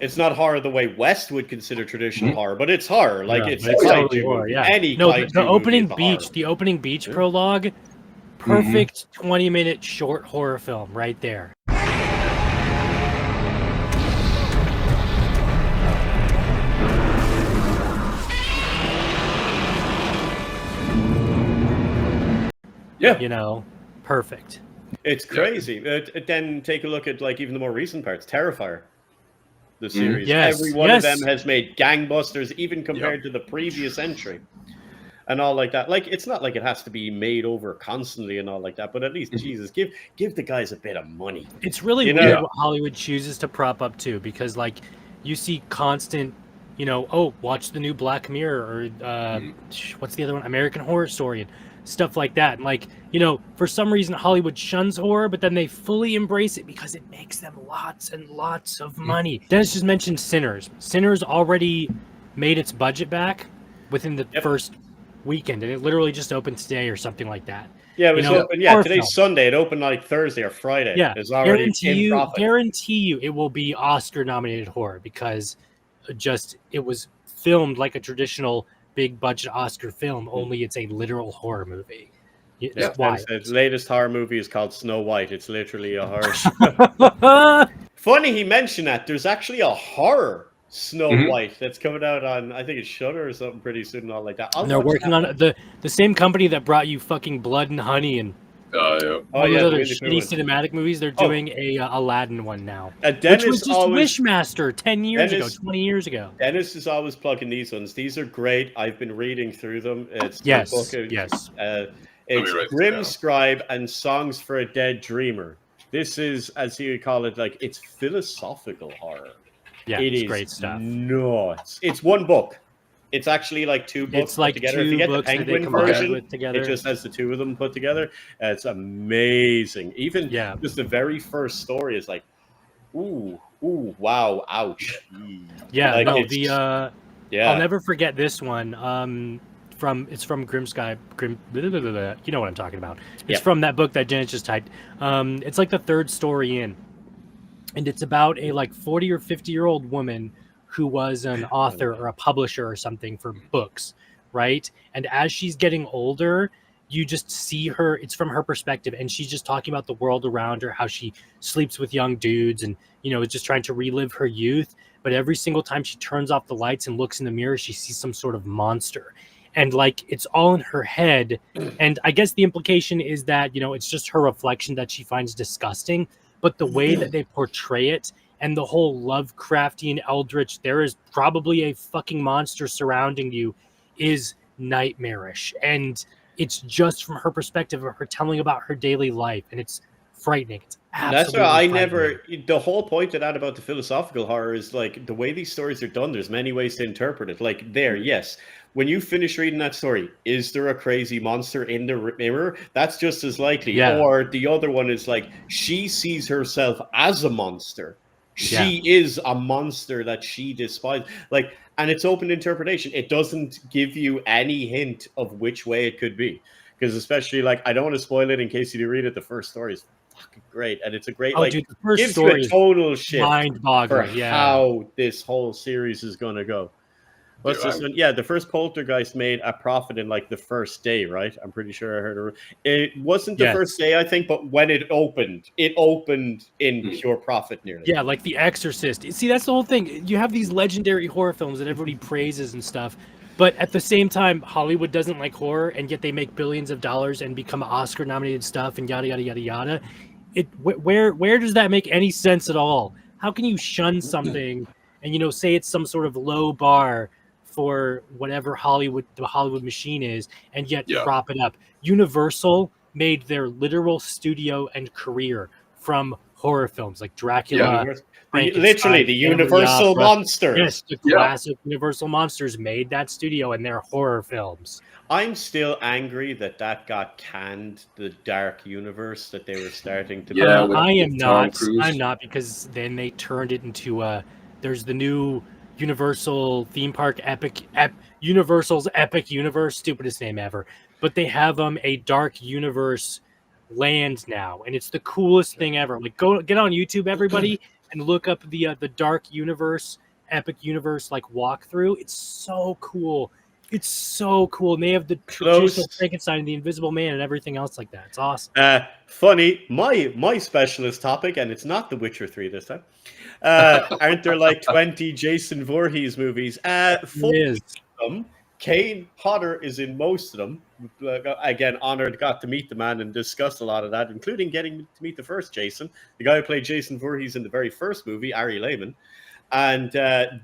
It's not horror the way West would consider traditional horror, but it's horror. Like it's totally horror. Yeah. The opening beach prologue, perfect 20-minute short horror film right there. Yeah. Perfect. It's crazy. Then take a look at like even the more recent parts. Terrifier, the series. Every one of them has made gangbusters, even compared to the previous entry, and all like that. Like it's not like it has to be made over constantly and all like that, but at least Jesus, give the guys a bit of money. It's really weird what Hollywood chooses to prop up too, because like you see constant, watch the new Black Mirror or what's the other one, American Horror Story and stuff like that. And like, for some reason Hollywood shuns horror, but then they fully embrace it because it makes them lots and lots of money. Dennis just mentioned Sinners. Sinners already made its budget back within the first weekend, and it literally just opened today or something like that. Yeah, it was open. Yeah, today's Sunday. It opened like Thursday or Friday. Yeah, it's already guarantee you it will be Oscar-nominated horror because it was filmed like a traditional big budget Oscar film, only it's a literal horror movie. The latest horror movie is called Snow White. It's literally a horror. Funny he mentioned that. There's actually a horror Snow White that's coming out on, I think it's Shudder or something pretty soon and all like that. And they're working on the same company that brought you fucking Blood and Honey and other shitty cinematic movies. They're doing a Aladdin one now, which was just Wishmaster 10 years ago, 20 years ago. Dennis is always plugging these ones. These are great. I've been reading through them. It's it's Grim Scribe and Songs for a Dead Dreamer. This is, as you call it, like it's philosophical horror. Yeah, it's great stuff. Nuts. It's one book. It's actually like two books it's like together. Two if you get the books Penguin version, it just has the two of them put together. It's amazing. Even just the very first story is like, ooh, wow, ouch. Yeah, like I'll never forget this one. It's from Grimsky. You know what I'm talking about. It's from that book that Janet just typed. It's like the third story in, and it's about a like 40 or 50-year-old woman who was an author or a publisher or something for books, right? And as she's getting older, you just see her, it's from her perspective, and she's just talking about the world around her, how she sleeps with young dudes and, you know, is just trying to relive her youth. But every single time she turns off the lights and looks in the mirror, she sees some sort of monster. And like, it's all in her head. And I guess the implication is that, you know, it's just her reflection that she finds disgusting. But the way that they portray it and the whole Lovecraftian eldritch, there is probably a fucking monster surrounding you, is nightmarish. And it's just from her perspective of her telling about her daily life. And it's frightening. It's That's absolutely why I frightening. never. The whole point of that about the philosophical horror is like the way these stories are done. There's many ways to interpret it. Like there, yes. When you finish reading that story, is there a crazy monster in the mirror? That's just as likely. Yeah. Or the other one is like she sees herself as a monster. She is a monster that she despises. Like, and it's open interpretation. It doesn't give you any hint of which way it could be. Because especially like, I don't want to spoil it in case you do read it. The first story is fucking great, and it's a great Dude, the first gives you story a is tonal shift for mind-boggling. how this whole series is going to go. What's this one? Yeah, the first Poltergeist made a profit in like the first day, right? I'm pretty sure I heard it. It wasn't the first day, I think, but when it opened in pure profit nearly. Yeah, like The Exorcist. See, that's the whole thing. You have these legendary horror films that everybody praises and stuff, but at the same time, Hollywood doesn't like horror, and yet they make billions of dollars and become Oscar-nominated stuff and yada yada yada yada. Where does that make any sense at all? How can you shun something and, you know, say it's some sort of low bar for whatever the Hollywood machine is, and yet prop it up? Universal made their literal studio and career from horror films like Dracula. Literally, the Universal monsters. Yes, the classic Universal monsters made that studio and their horror films. I'm still angry that got canned, the dark universe that they were starting to. I am not. I'm not, because then they turned it into there's the new Universal theme park, Universal's Epic Universe, stupidest name ever. But they have a dark universe land now, and it's the coolest thing ever. Like, go get on YouTube, everybody, and look up the Dark Universe, Epic Universe like walkthrough. It's so cool. It's so cool. And they have the traditional Frankenstein, the Invisible Man, and everything else like that. It's awesome. Funny, my specialist topic, and it's not The Witcher 3 this time. Aren't there like 20 Jason Voorhees movies? Kane Hodder is in most of them. Again, honored, got to meet the man and discussed a lot of that, including getting to meet the first Jason, the guy who played Jason Voorhees in the very first movie, Ari Lehman. And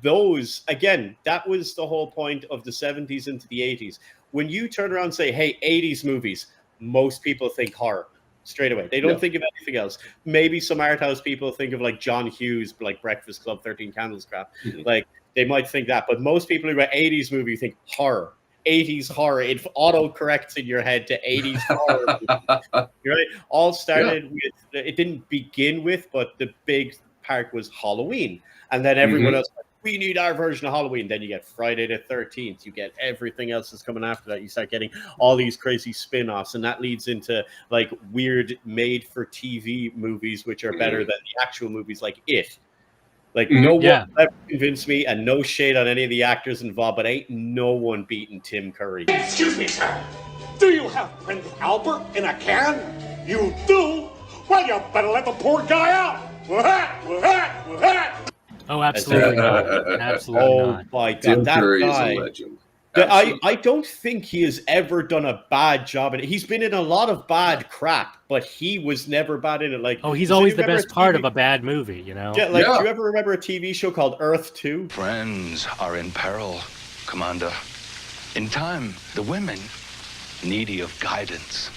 those, again, that was the whole point of the 70s into the 80s. When you turn around and say, hey, 80s movies, most people think horror straight away. They don't think of anything else. Maybe some art house people think of like John Hughes, like Breakfast Club, 13 Candles crap. Like, they might think that. But most people who go 80s movie think horror. 80s horror. It auto-corrects in your head to 80s horror. Right? All started with, it didn't begin with, but the big part was Halloween. And then everyone else, we need our version of Halloween. Then you get Friday the 13th. You get everything else that's coming after that. You start getting all these crazy spin-offs. And that leads into like weird made-for-TV movies, which are better than the actual movies like It. Like, no one ever convinced me, and no shade on any of the actors involved, but ain't no one beating Tim Curry. Excuse me, sir. Do you have Prince Albert in a can? You do? Well, you better let the poor guy out. Oh, absolutely not. Absolutely not. My God, Tim that Curry guy is a legend. I don't think he has ever done a bad job in it. He's been in a lot of bad crap, but he was never bad in it. Like, he's always the best part of a bad movie, you know? Yeah, like, do you ever remember a TV show called Earth 2? Friends are in peril, Commander. In time, the women, needy of guidance,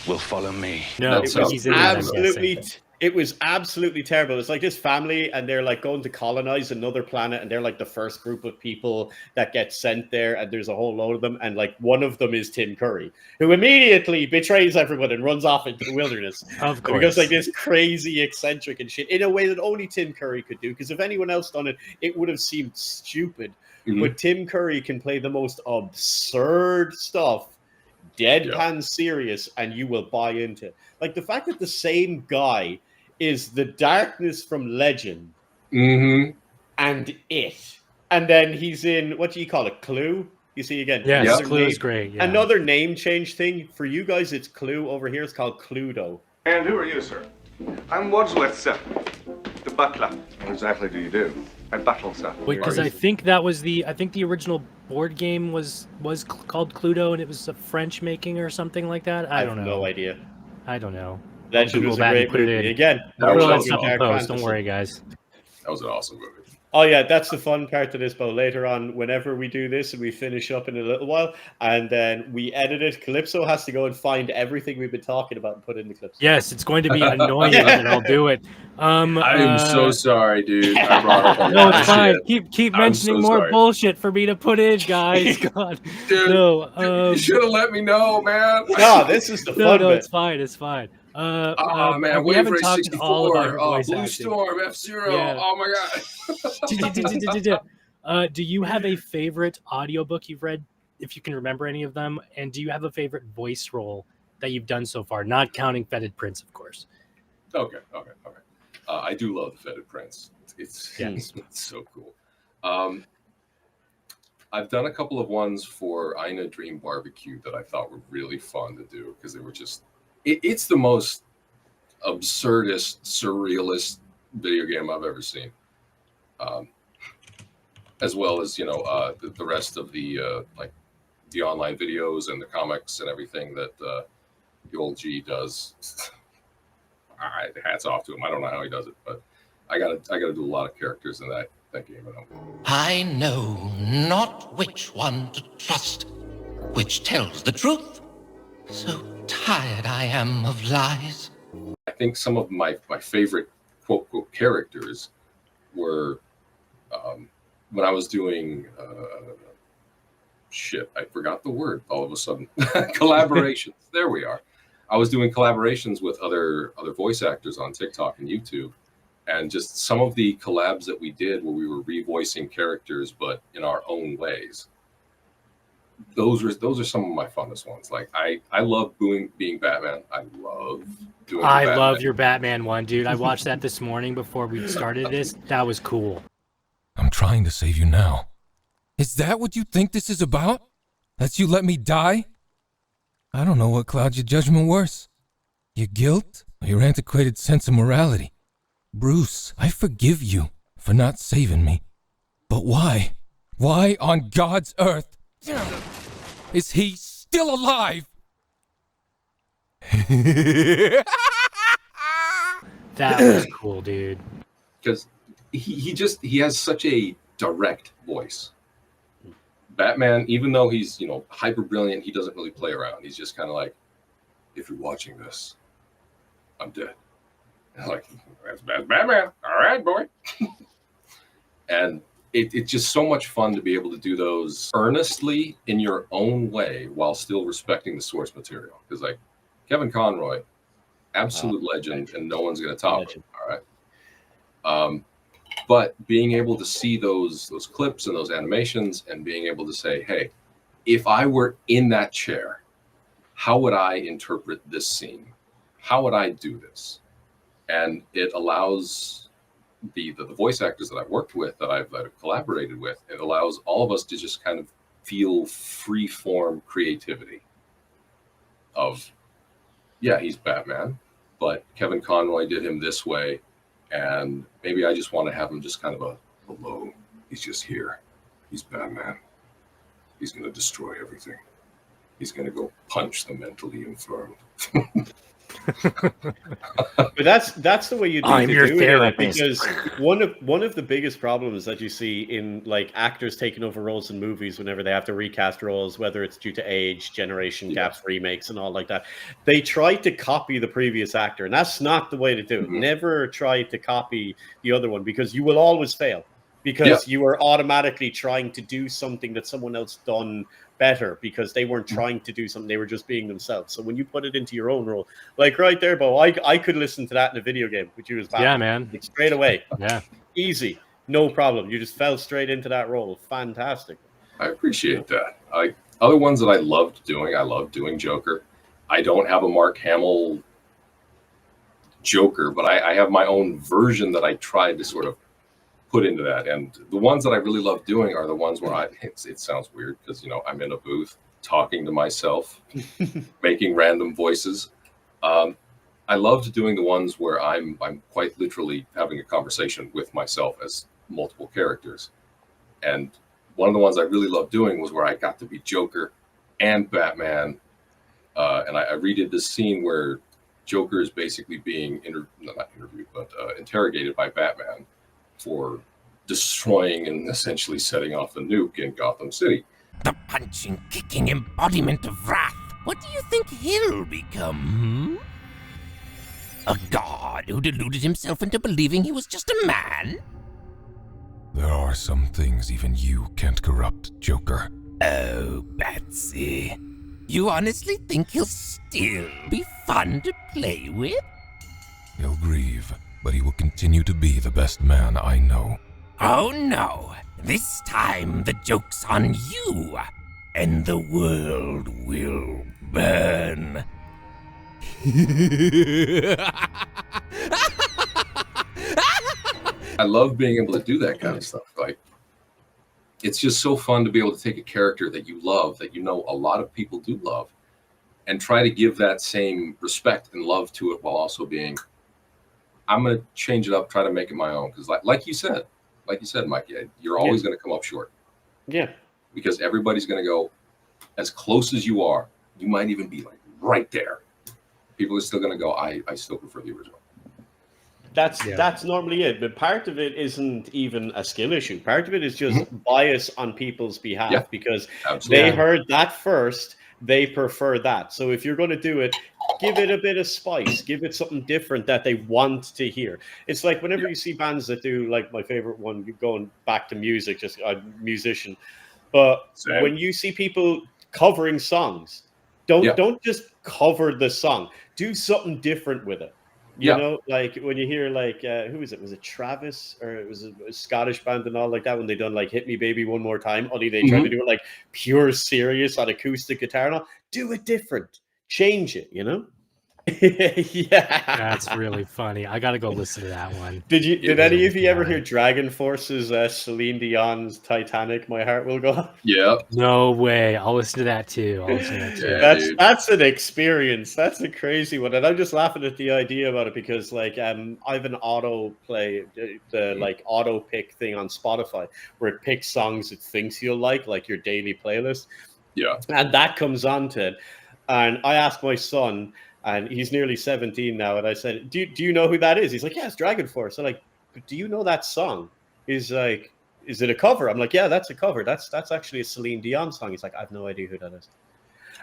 will follow me. No, he's in that, absolutely. It was absolutely terrible. It's like this family, and they're like going to colonize another planet, and they're like the first group of people that get sent there, and there's a whole load of them, and like one of them is Tim Curry, who immediately betrays everyone and runs off into the wilderness. Of course. Because like this crazy eccentric and shit in a way that only Tim Curry could do, because if anyone else done it, it would have seemed stupid. But Tim Curry can play the most absurd stuff, deadpan serious, and you will buy into it. Like the fact that the same guy is the darkness from Legend and It. And then he's in, what do you call it, Clue? You see again. Yes, another Clue is name- great. Yeah. Another name change thing for you guys. It's Clue over here. It's called Cluedo. And who are you, sir? I'm Wadsworth, sir. The butler. What exactly do you do? I battle, sir. Wait, because I think that was the original board game was called Cluedo, and it was a French making or something like that. I don't know. No idea. I don't know. Legend was a great put it movie. in. Again, I'll throw that Marvel stuff in Dark post. Don't Fantasy. worry, guys. That was an awesome movie. Oh yeah, that's the fun part of this, Bo. Later on, whenever we do this and we finish up in a little while, and then we edit it, Calypso has to go and find everything we've been talking about and put in the clips. Yes, it's going to be annoying, and I'll do it. I am so sorry, dude. I brought up a No, lot it's of fine. shit. Keep I'm mentioning so more sorry. bullshit for me to put in, guys. God, Dude, no. you should have let me know, man. No, this is the No, fun no, bit. it's fine. It's fine. Oh man, we Wave haven't Race talked 64, all about your voice Blue acting. Storm, F-Zero. Yeah. Oh my god. Do you have a favorite audiobook you've read, if you can remember any of them? And do you have a favorite voice role that you've done so far, not counting Fetid Prince, of course? Okay. I do love the Fetid Prince. It's so cool. I've done a couple of ones for Ina Dream Barbecue that I thought were really fun to do because they were just. It's the most absurdist, surrealist video game I've ever seen. As well as the rest of the like the online videos and the comics and everything that the old G does. Hats off to him. I don't know how he does it, but I gotta do a lot of characters in that game. I know not which one to trust, which tells the truth. So tired I am of lies. I think some of my favorite quote characters were when I was doing I forgot the word all of a sudden. Collaborations. There we are. I was doing collaborations with other voice actors on TikTok and YouTube, and just some of the collabs that we did where we were revoicing characters but in our own ways. Those are some of my funnest ones. Like I love being Batman. I love doing. I Batman. love your Batman one, dude. I watched that this morning before we started this. That was cool. I'm trying to save you now. Is that what you think this is about? That you let me die? I don't know what clouds your judgment worse. Your guilt or your antiquated sense of morality? Bruce, I forgive you for not saving me. But why? Why on God's earth is he still alive? That was cool, dude. Because he has such a direct voice. Batman, even though he's hyper brilliant, he doesn't really play around. He's just kind of like, if you're watching this, I'm dead. And like, that's Batman. All right, boy. And it's just so much fun to be able to do those earnestly in your own way while still respecting the source material. Because like Kevin Conroy, absolute legend, and no one's going to top him. All right. But being able to see those clips and those animations and being able to say, hey, if I were in that chair, how would I interpret this scene? How would I do this? And it allows the voice actors that I've worked with, that I've collaborated with, it allows all of us to just kind of feel free form creativity of, yeah, he's Batman, but Kevin Conroy did him this way. And maybe I just want to have him just kind of a hello. He's just here. He's Batman. He's going to destroy everything. He's going to go punch the mentally infirm. But that's the way you I'm need your to do it, therapist. because one of the biggest problems that you see in like actors taking over roles in movies whenever they have to recast roles, whether it's due to age, generation gaps, remakes, and all like that, they try to copy the previous actor, and that's not the way to do it. Never try to copy the other one, because you will always fail, because you are automatically trying to do something that someone else done better, because they weren't trying to do something, they were just being themselves. So when you put it into your own role, like right there, Beau, I could listen to that in a video game with you as Batman. Yeah, man. Like, straight away. Yeah. Easy. No problem. You just fell straight into that role. Fantastic. I appreciate that. Other ones that I loved doing Joker. I don't have a Mark Hamill Joker, but I have my own version that I tried to sort of put into that. And the ones that I really love doing are the ones where it sounds weird because, I'm in a booth talking to myself, making random voices. I loved doing the ones where I'm quite literally having a conversation with myself as multiple characters. And one of the ones I really loved doing was where I got to be Joker and Batman. And I redid this scene where Joker is basically being interrogated by Batman for destroying and essentially setting off a nuke in Gotham City. The punching, kicking embodiment of wrath. What do you think he'll become? A god who deluded himself into believing he was just a man? There are some things even you can't corrupt, Joker. Oh, Batsy. You honestly think he'll still be fun to play with? He'll grieve, but he will continue to be the best man I know. Oh no, this time the joke's on you, and the world will burn. I love being able to do that kind of stuff. Like, it's just so fun to be able to take a character that you love, that a lot of people do love, and try to give that same respect and love to it while also being, I'm going to change it up, try to make it my own. Because like you said, Mike, you're always going to come up short. Yeah. Because everybody's going to go as close as you are. You might even be like right there. People are still going to go, I still prefer the original. That's normally it. But part of it isn't even a skill issue. Part of it is just bias on people's behalf because they heard that first. They prefer that. So if you're going to do it, give it a bit of spice. Give it something different that they want to hear. It's like whenever you see bands that do, like my favorite one, going back to music, just a musician. But when you see people covering songs, don't just cover the song. Do something different with it. You know, like when you hear like who is it? Was it Travis or it was a Scottish band and all like that when they done like "Hit Me Baby One More Time"? Only they tried to do it like pure serious on acoustic guitar and all. Do it different. Change it. You know. Yeah, that's really funny. I gotta go listen to that one. Did any of you ever hear Dragon Force's Celine Dion's Titanic? My Heart Will Go On? Yeah. No way. I'll listen to that too. That's an experience. That's a crazy one, and I'm just laughing at the idea about it because like I have an auto play, the like auto pick thing on Spotify where it picks songs it thinks you'll like your daily playlist. Yeah, and that comes onto it, and I asked my son. And he's nearly 17 now. And I said, do you know who that is? He's like, yeah, it's Dragon Force. I'm like, but do you know that song? He's like, is it a cover? I'm like, yeah, that's a cover. That's actually a Celine Dion song. He's like, I have no idea who that is.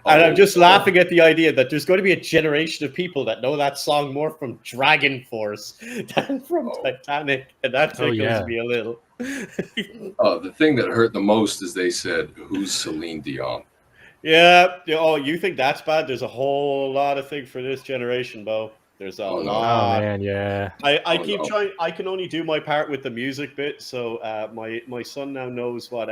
And I'm just laughing at the idea that there's going to be a generation of people that know that song more from Dragon Force than from Titanic. And that tickles me a little. The thing that hurt the most is they said, who's Celine Dion? Yeah. Oh, you think that's bad? There's a whole lot of things for this generation, Beau. There's a lot. Oh man, yeah. I keep trying. I can only do my part with the music bit. So my son now knows what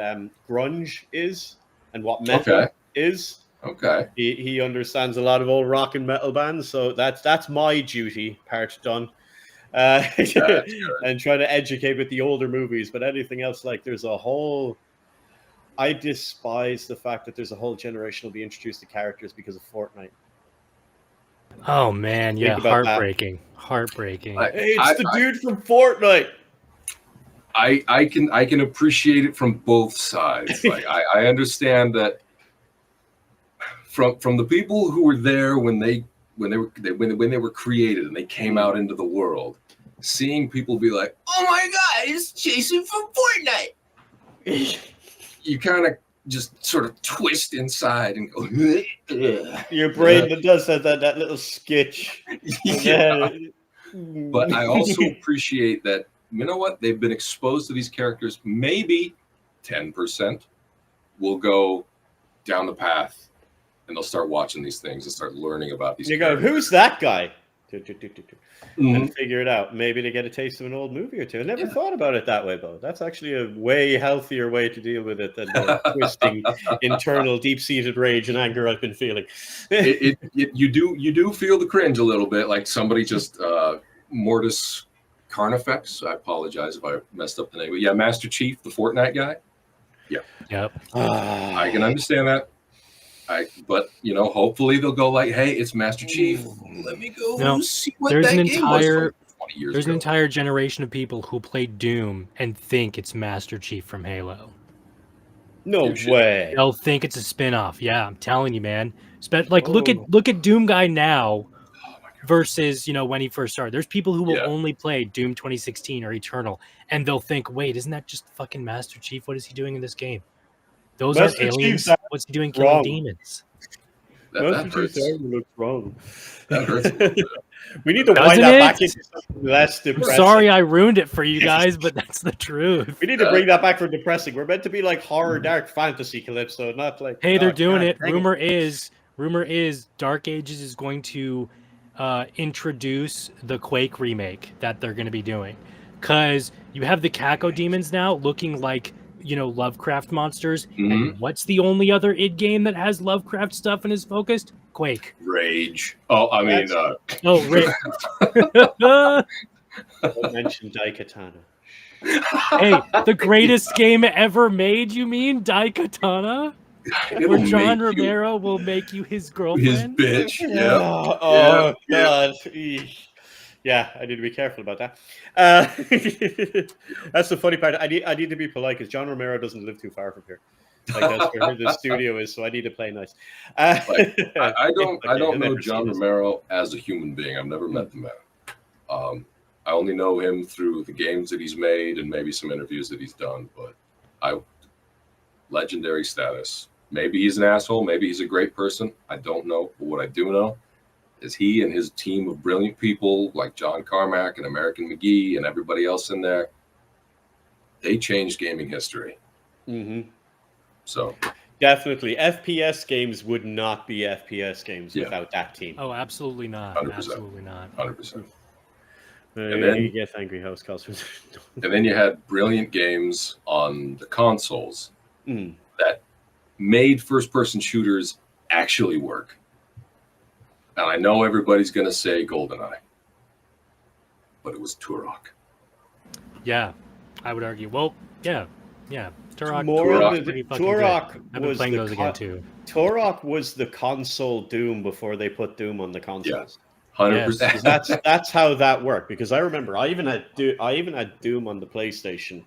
grunge is and what metal is. Okay. He understands a lot of old rock and metal bands. So that's my duty part done. And trying to educate with the older movies, but anything else like there's a whole. I despise the fact that there's a whole generation will be introduced to characters because of Fortnite. Oh man, yeah, heartbreaking. Heartbreaking. It's the dude from Fortnite. I can appreciate it from both sides. Like I understand that from the people who were there when they were created and they came out into the world, seeing people be like, "Oh my God, it's Jason from Fortnite." You kind of just sort of twist inside and go. Your brain that does that little skitch. Yeah. But I also appreciate that, you know what? They've been exposed to these characters. Maybe 10% will go down the path and they'll start watching these things and start learning about these characters. Go, who's that guy? And figure it out. Maybe to get a taste of an old movie or two. I never thought about it that way, Beau. That's actually a way healthier way to deal with it than the twisting internal deep-seated rage and anger I've been feeling. You do feel the cringe a little bit, like somebody just Mortis Carnifex. I apologize if I messed up the name. But yeah, Master Chief, the Fortnite guy. Yeah. Yep. I can understand that. But hopefully they'll go like, hey, it's Master Chief. Let me go see what there's that an game entire was from 20 years there's ago. an entire generation of people who play Doom and think it's Master Chief from Halo. No way. They'll think it's a spin-off. Yeah, I'm telling you, man. Look at Doom Guy now versus when he first started. There's people who will only play Doom 2016 or Eternal, and they'll think, wait, isn't that just fucking Master Chief? What is he doing in this game? Those aren't aliens. What's he doing killing demons? Master Chief's armor looks wrong. That hurts. We need to wind that back into something less I'm depressing. sorry I ruined it for you guys, but that's the truth. We need to bring that back from depressing. We're meant to be like horror, dark fantasy, Calypso, not like. Hey, they're doing God, it. Rumor is Dark Ages is going to introduce the Quake remake that they're going to be doing, because you have the Kako demons now looking like Lovecraft monsters. And what's the only other id game that has Lovecraft stuff and is focused? Quake. Rage. Oh, I mean, Rage. Don't mention Daikatana. Hey, the greatest game ever made, you mean? Daikatana? Where John Romero will make you his girlfriend? His bitch. Yeah. Oh, God. Eesh. Yeah, I need to be careful about that. That's the funny part. I need to be polite because John Romero doesn't live too far from here. Like that's where the studio is, so I need to play nice. I don't know John Romero as a human being. I've never met the man. I only know him through the games that he's made and maybe some interviews that he's done. But legendary status. Maybe he's an asshole. Maybe he's a great person. I don't know. But what I do know is he and his team of brilliant people like John Carmack and American McGee and everybody else in there, they changed gaming history. Mm-hmm. So definitely, FPS games would not be FPS games without that team. Oh, absolutely not. 100%. Absolutely not. 100%. And then you get Angry House Calls. And then you had brilliant games on the consoles that made first-person shooters actually work. And I know everybody's going to say GoldenEye, but it was Turok. Yeah, I would argue. Well, yeah. Turok Turok I've been playing those again too. Turok was the console Doom before they put Doom on the consoles. 100%. That's how that worked. Because I remember I even had Doom on the PlayStation.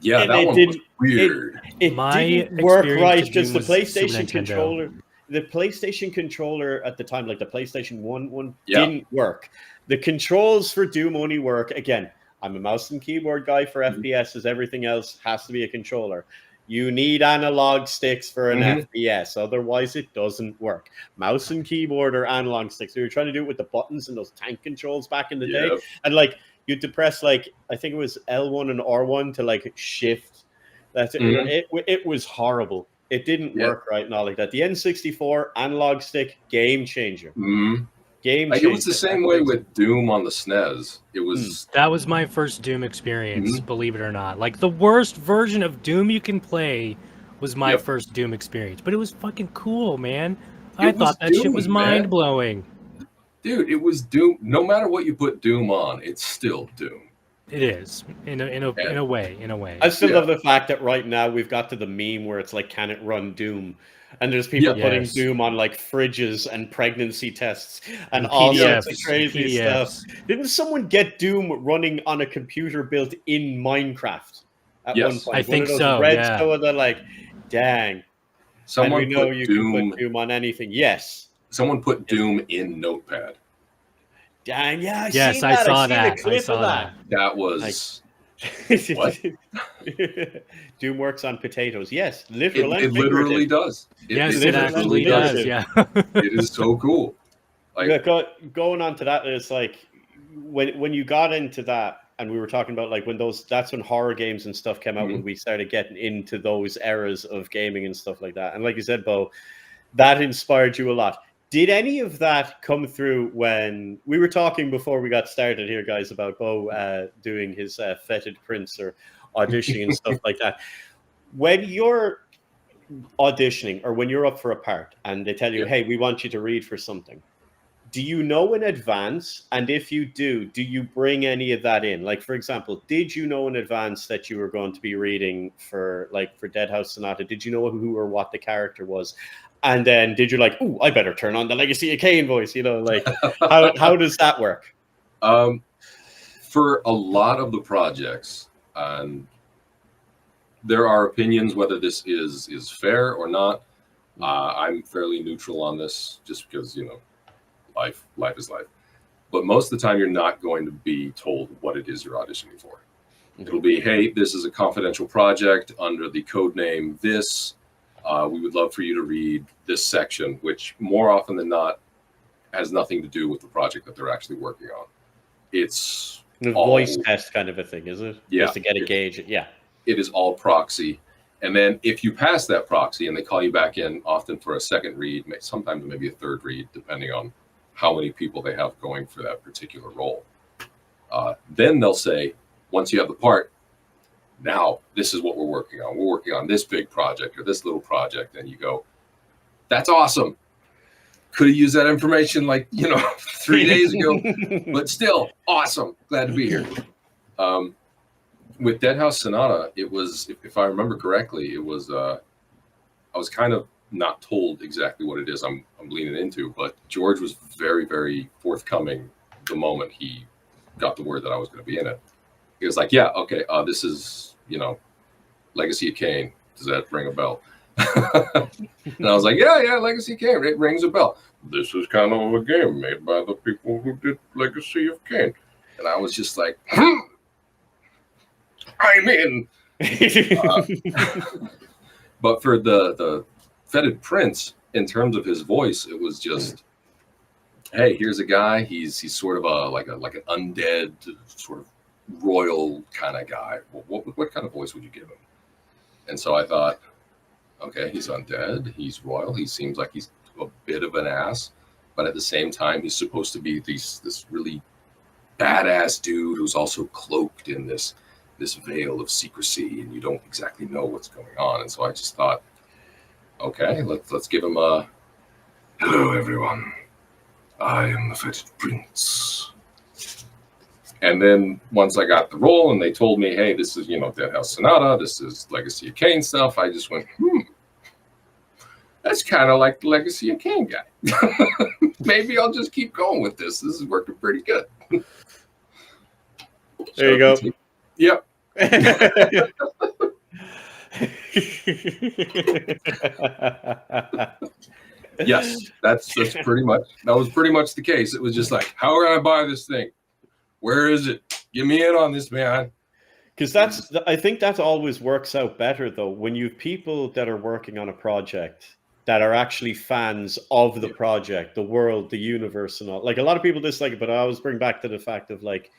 Yeah, and that one was weird. It didn't work right because the PlayStation controller. The PlayStation controller at the time, like the PlayStation 1 didn't work. The controls for Doom only work. Again, I'm a mouse and keyboard guy for FPS, as everything else has to be a controller. You need analog sticks for an FPS, otherwise it doesn't work. Mouse and keyboard or analog sticks. We were trying to do it with the buttons and those tank controls back in the day. And you'd depress I think it was L1 and R1 to shift. That's it was horrible. It didn't work right now like that. The N64 analog stick, game changer. Game changer. It was the same way with Doom on the SNES. It was that was my first Doom experience, believe it or not. Like the worst version of Doom you can play was my first Doom experience, but it was fucking cool, man. I thought that shit was mind blowing. Dude, it was Doom. No matter what you put Doom on, it's still Doom. It is in a way. I still love the fact that right now we've got to the meme where it's like, can it run Doom? And there's people putting Doom on fridges and pregnancy tests and all sorts of crazy stuff. Didn't someone get Doom running on a computer built in Minecraft at one point? I think so. They're dang. Someone and we know put you Doom, can put Doom on anything. Yes. Someone put Doom in Notepad. Dang, yeah, I saw that. That was what? Doom works on potatoes. Yes, literal. It literally does. It actually does. Yeah, it is so cool. Going on to that, it's when you got into that, and we were talking about that's when horror games and stuff came out, when we started getting into those eras of gaming and stuff like that. And like you said, Beau, that inspired you a lot. Did any of that come through when we were talking before we got started here, guys, about Beau doing his Fetid Prince or auditioning and stuff like that? When you're auditioning or when you're up for a part and they tell you, hey, we want you to read for something, do you know in advance? And if you do you bring any of that in? Like, for example, did you know in advance that you were going to be reading for Deadhaus Sonata? Did you know who or what the character was? And then did you like, ooh, I better turn on the Legacy of Kain voice? You know, like how does that work? For a lot of the projects, there are opinions whether this is fair or not. I'm fairly neutral on this, just because, you know, life is life. But most of the time, you're not going to be told what it is you're auditioning for. It'll be, hey, this is a confidential project under the code name this. We would love for you to read this section, which more often than not has nothing to do with the project that they're actually working on. It's a voice test kind of a thing, is it? Yeah. Just to get a gauge. Yeah. It is all proxy. And then if you pass that proxy and they call you back in, often for a second read, sometimes maybe a third read, depending on how many people they have going for that particular role. Then they'll say, once you have the part, now this is what we're working on. We're working on this big project or this little project. And you go, that's awesome. Could have used that information 3 days ago, but still awesome. Glad to be here. With Deadhaus Sonata, it was, if I remember correctly, it was, I was kind of not told exactly what it is I'm leaning into, but George was very, very forthcoming the moment he got the word that I was going to be in it. He was like, yeah, okay, this is, Legacy of Kain. Does that ring a bell? And I was like, yeah, Legacy of Kain. It rings a bell. This is kind of a game made by the people who did Legacy of Kain. And I was just like, I'm in. But for the Fetid Prince, in terms of his voice, it was just, hey, here's a guy. He's sort of like an undead, sort of royal kind of guy. What kind of voice would you give him? And so I thought, okay, he's undead. He's royal. He seems like he's a bit of an ass, but at the same time, he's supposed to be this really badass dude who's also cloaked in this veil of secrecy, and you don't exactly know what's going on. And so I just thought, okay, let's give him a hello, everyone. I am the Fetid Prince. And then once I got the role and they told me, hey, this is, Deadhaus Sonata, this is Legacy of Kain stuff, I just went, that's kind of like the Legacy of Kain guy. Maybe I'll just keep going with this. This is working pretty good. There you go. Yep. Yes, that's pretty much, that was pretty much the case. It was just like, how can I buy this thing? Where is it? Get me in on this, man. Because I think that always works out better, though, when you have people that are working on a project that are actually fans of the project, the world, the universe, and all. Like, a lot of people dislike it, but I always bring back to the fact of, like,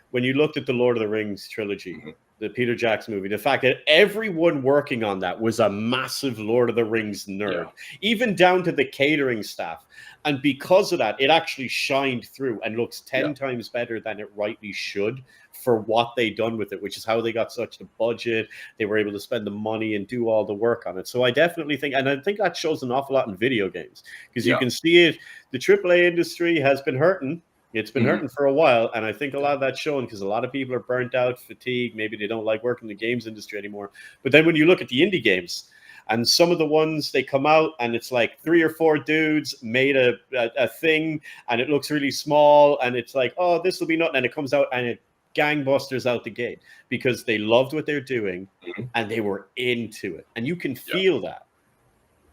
when you looked at the Lord of the Rings trilogy, the Peter Jackson movie, the fact that everyone working on that was a massive Lord of the Rings nerd, even down to the catering staff. And because of that, it actually shined through and looks 10 times better than it rightly should for what they done with it, which is how they got such a budget. They were able to spend the money and do all the work on it. So I definitely think, and I think that shows an awful lot in video games, because you can see it. The AAA industry has been hurting. It's been hurting for a while, and I think a lot of that's shown because a lot of people are burnt out, fatigued. Maybe they don't like working in the games industry anymore. But then when you look at the indie games, and some of the ones, they come out and it's like 3 or 4 dudes made a thing, and it looks really small, and it's like, oh, this will be nothing. And it comes out and it gangbusters out the gate because they loved what they're doing and they were into it. And you can feel that.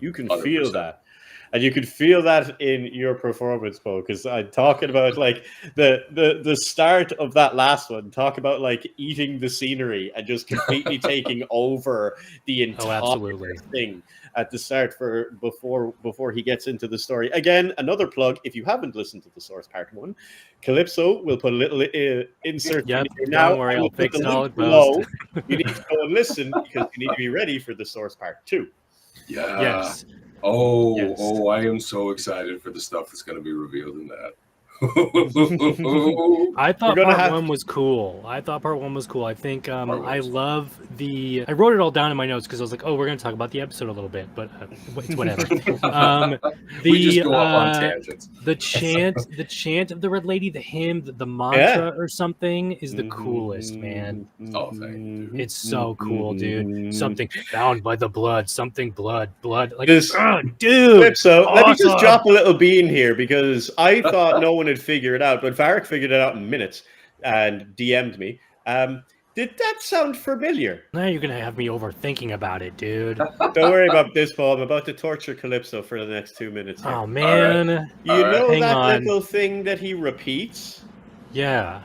You can 100%. Feel that. And you could feel that in your performance, Beau, because I'm talking about like the start of that last one. Talk about like eating the scenery and just completely taking over the entire thing at the start before he gets into the story. Again, another plug. If you haven't listened to the Source Part 1, Calypso will put a little insert in here now. Don't worry, I'll fix it all below. You need to go and listen because you need to be ready for the Source Part 2. Yeah. Yes. Oh, I am so excited for the stuff that's going to be revealed in that. I thought gonna part have- one was cool. I think I love the. I wrote it all down in my notes because I was like, oh, we're going to talk about the episode a little bit, but it's whatever. We just go off on tangents. The chant of the red lady, the hymn, the mantra or something is the coolest, man. Oh, thank you. It's so cool, dude. Something bound by the blood, something blood. Like, This- dude. So let me just awesome. drop a little bean here because I thought no one had figured it out, but Varric figured it out in minutes and DM'd me. Did that sound familiar? Now you're gonna have me overthinking about it, dude. Don't worry about this, Paul. I'm about to torture Calypso for the next 2 minutes. Here. Oh man. You know Hang that on. little thing that he repeats? Yeah.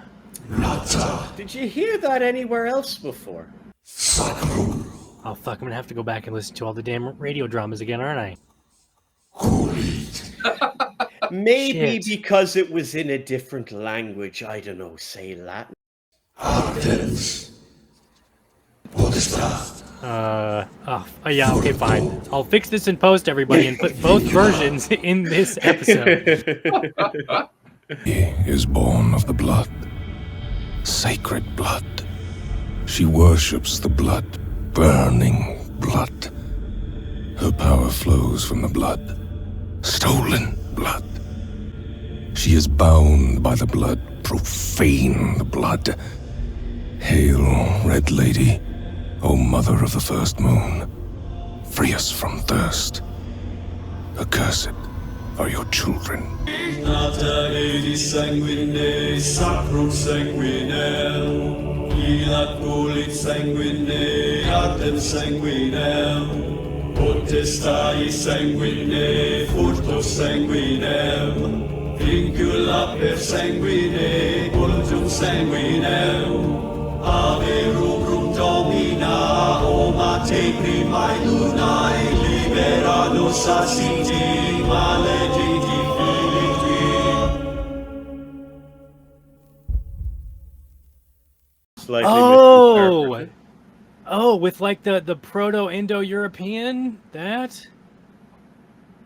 Did you hear that anywhere else before? Oh fuck! I'm gonna have to go back and listen to all the damn radio dramas again, aren't I? Maybe Shit. because it was in a different language. I don't know, say Latin. Yeah, okay, fine. I'll fix this in post, everybody, and put both versions in this episode. He is born of the blood, sacred blood. She worships the blood, burning blood. Her power flows from the blood, stolen blood. She is bound by the blood, profane the blood. Hail, Red Lady, O Mother of the First Moon, free us from thirst. Accursed are your children. Nata Lady Sanguine, Sacrum Sanguinem, Ilat Golit Sanguine, Atem Sanguinem, Potestai Sanguine, Furtus Sanguinem, Vincula per Sanguine, Voltum Sanguinem, Ave Rubrum Domina, Oma Te Primae Lunae, Libera nos Asiti, Malediti Slightly Oh, misinterpreted. with like the Proto-Indo-European that.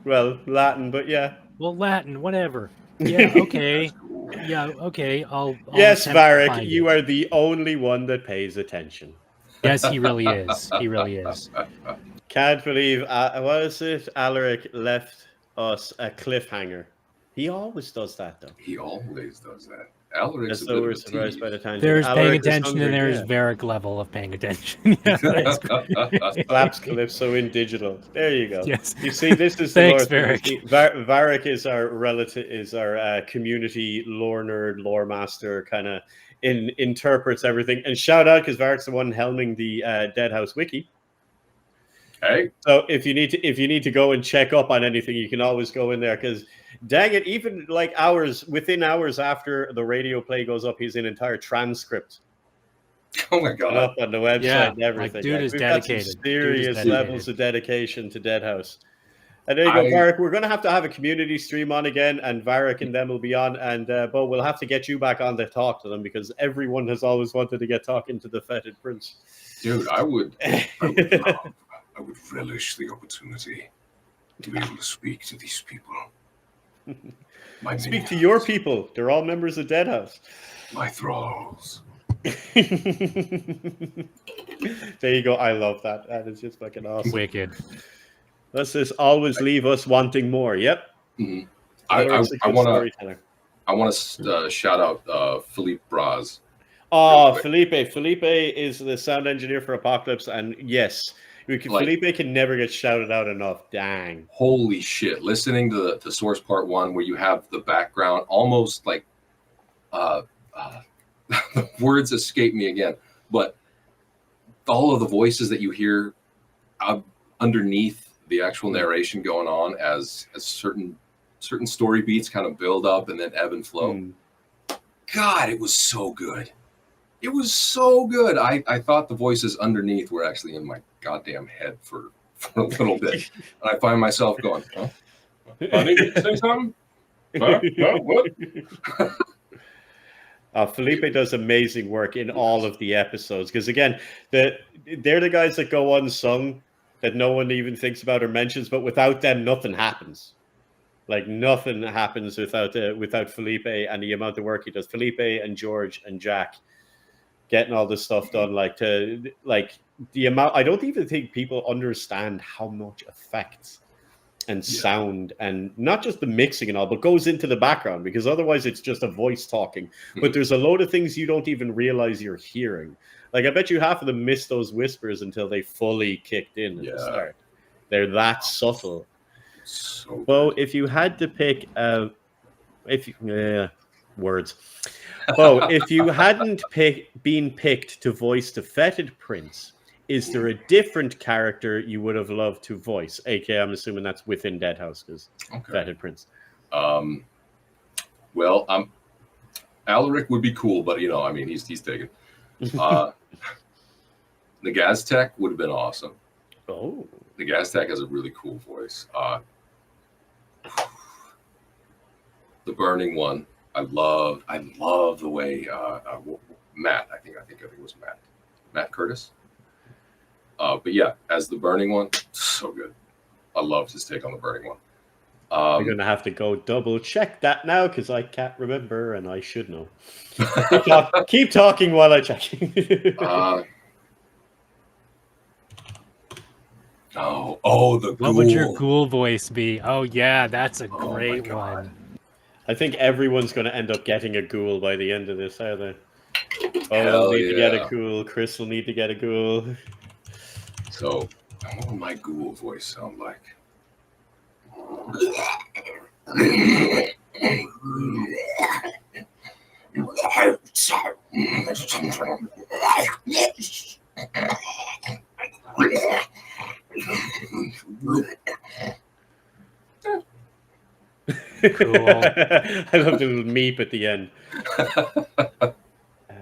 Well, Latin, but yeah. Well, Latin, whatever. Yeah, okay. Yeah, okay. I'll Yes, attempt to Varric, find you it. are the only one that pays attention. Yes, he really is. He really is. Can't believe, what is it? Alaric left us a cliffhanger. He always does that, though. He always does that. Alaric's As a though bit we're of a surprised tease. by the tangent. There's paying Alaric is attention and hungry, there's yeah. Varric level of paying attention. Yeah, that's great. Slaps Calypso in digital. There you go. Yes. You see, this is Thanks, the lore. Varric. Varric is our relative, is our community lore nerd, lore master, kind of interprets everything. And shout out because Varric's the one helming the Deadhaus wiki. Hey. So if you need to go and check up on anything, you can always go in there because dang it, even like within hours after the radio play goes up, he's an entire transcript. Oh my god! Up on the website Yeah, and everything. like, dude is we've got some dedicated. serious Dude is dedicated. levels of dedication to Deadhaus. And there you go, Varric. We're going to have a community stream on again, and Varric and them will be on. And Beau, we'll have to get you back on to talk to them because everyone has always wanted to get talking to the Fetid Prince. Dude, I would relish the opportunity to be able to speak to these people. Speak to your people. They're all members of Deadhaus. My thralls. There you go. I love that. That is just fucking awesome. Wicked. Let's just always leave us wanting more. Yep. Mm-hmm. Allaric's a good storyteller. I want to shout out Philippe Braz. Oh, Felipe. Felipe is the sound engineer for Apocalypse, and yes, Felipe can never get shouted out enough. Dang. Holy shit. Listening to the Source Part 1 where you have the background almost like the words escape me again, but all of the voices that you hear underneath the actual narration going on as certain story beats kind of build up and then ebb and flow. God, it was so good. It was so good. I thought the voices underneath were actually in my goddamn head for a little bit. And I find myself going, huh? Honey, did you say something? Huh? Huh? What? Felipe does amazing work in all of the episodes because, again, they're the guys that go unsung that no one even thinks about or mentions, but without them, nothing happens. Like nothing happens without Felipe and the amount of work he does. Felipe and George and Jack getting all this stuff done, like the amount. I don't even think people understand how much effects and sound and not just the mixing and all, but goes into the background, because otherwise it's just a voice talking. But there's a load of things you don't even realize you're hearing. Like I bet you half of them miss those whispers until they fully kicked in at the start. They're that subtle. So Beau, if you had to pick words. Beau, if you hadn't been picked to voice the Fetid Prince, is there a different character you would have loved to voice? AK, I'm assuming that's within Deadhaus, because Fetid Prince. Well, Alaric would be cool, but you know, I mean, he's taken. The Gaztec would have been awesome. Oh, the Gaztec has a really cool voice. The Burning One, I love the way Matt. I think it was Matt Curtis. But yeah, as the Burning One, so good. I loved his take on the Burning One. I'm gonna have to go double check that now because I can't remember and I should know. Keep talking while I check. The ghoul. What would your ghoul voice be? Oh yeah, that's a great one. I think everyone's going to end up getting a ghoul by the end of this, are they? Hell I'll need to get a yeah. ghoul. Chris will need to get a ghoul. So, what would my ghoul voice sound like? Cool. I love the little meep at the end.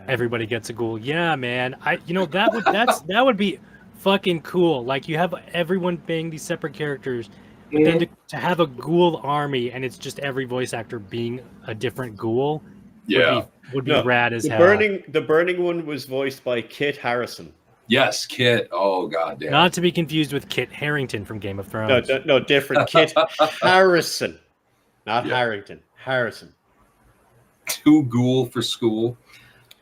Everybody gets a ghoul. Yeah, man. That would be fucking cool. Like you have everyone being these separate characters, but then to have a ghoul army and it's just every voice actor being a different ghoul. Would be rad as hell. The Burning One was voiced by Kit Harrison. Yes, Kit. Oh god damn. Not to be confused with Kit Harington from Game of Thrones. No, different. Kit Harrison. Not Harrington. Harrison. Too ghoul for school.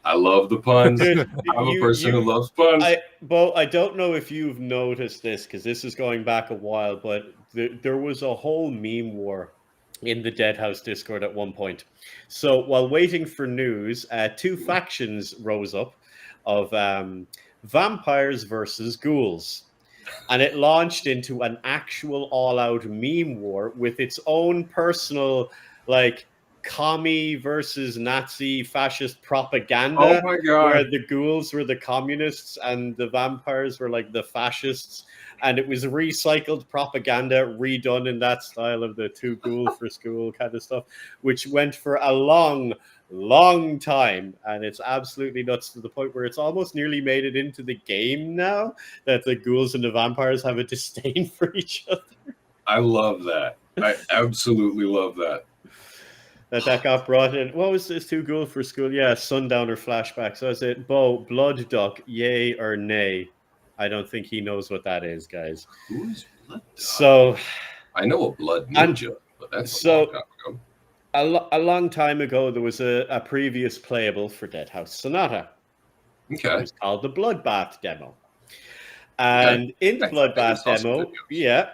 I love the puns. I'm a person who loves puns. Beau, I don't know if you've noticed this because this is going back a while, but there was a whole meme war in the Deadhaus Discord at one point. So while waiting for news, two factions rose up of vampires versus ghouls. And it launched into an actual all-out meme war with its own personal, like, commie versus Nazi fascist propaganda. Oh my god! Where the ghouls were the communists and the vampires were like the fascists, and it was recycled propaganda redone in that style of the two ghoul for school kind of stuff, which went for a long time, and it's absolutely nuts to the point where it's almost nearly made it into the game now that the ghouls and the vampires have a disdain for each other. I love that. I absolutely love that. That got brought in. What was this two ghoul for school? Yeah, Sundowner flashback. So I said, Beau, Blood Duck, yay or nay? I don't think he knows what that is, guys. Who is Blood Duck? So I know a Blood Ninja, but that's a long time ago. A long time ago, there was a previous playable for Deadhaus Sonata. Okay. It was called the Bloodbath demo. And in the Bloodbath demo,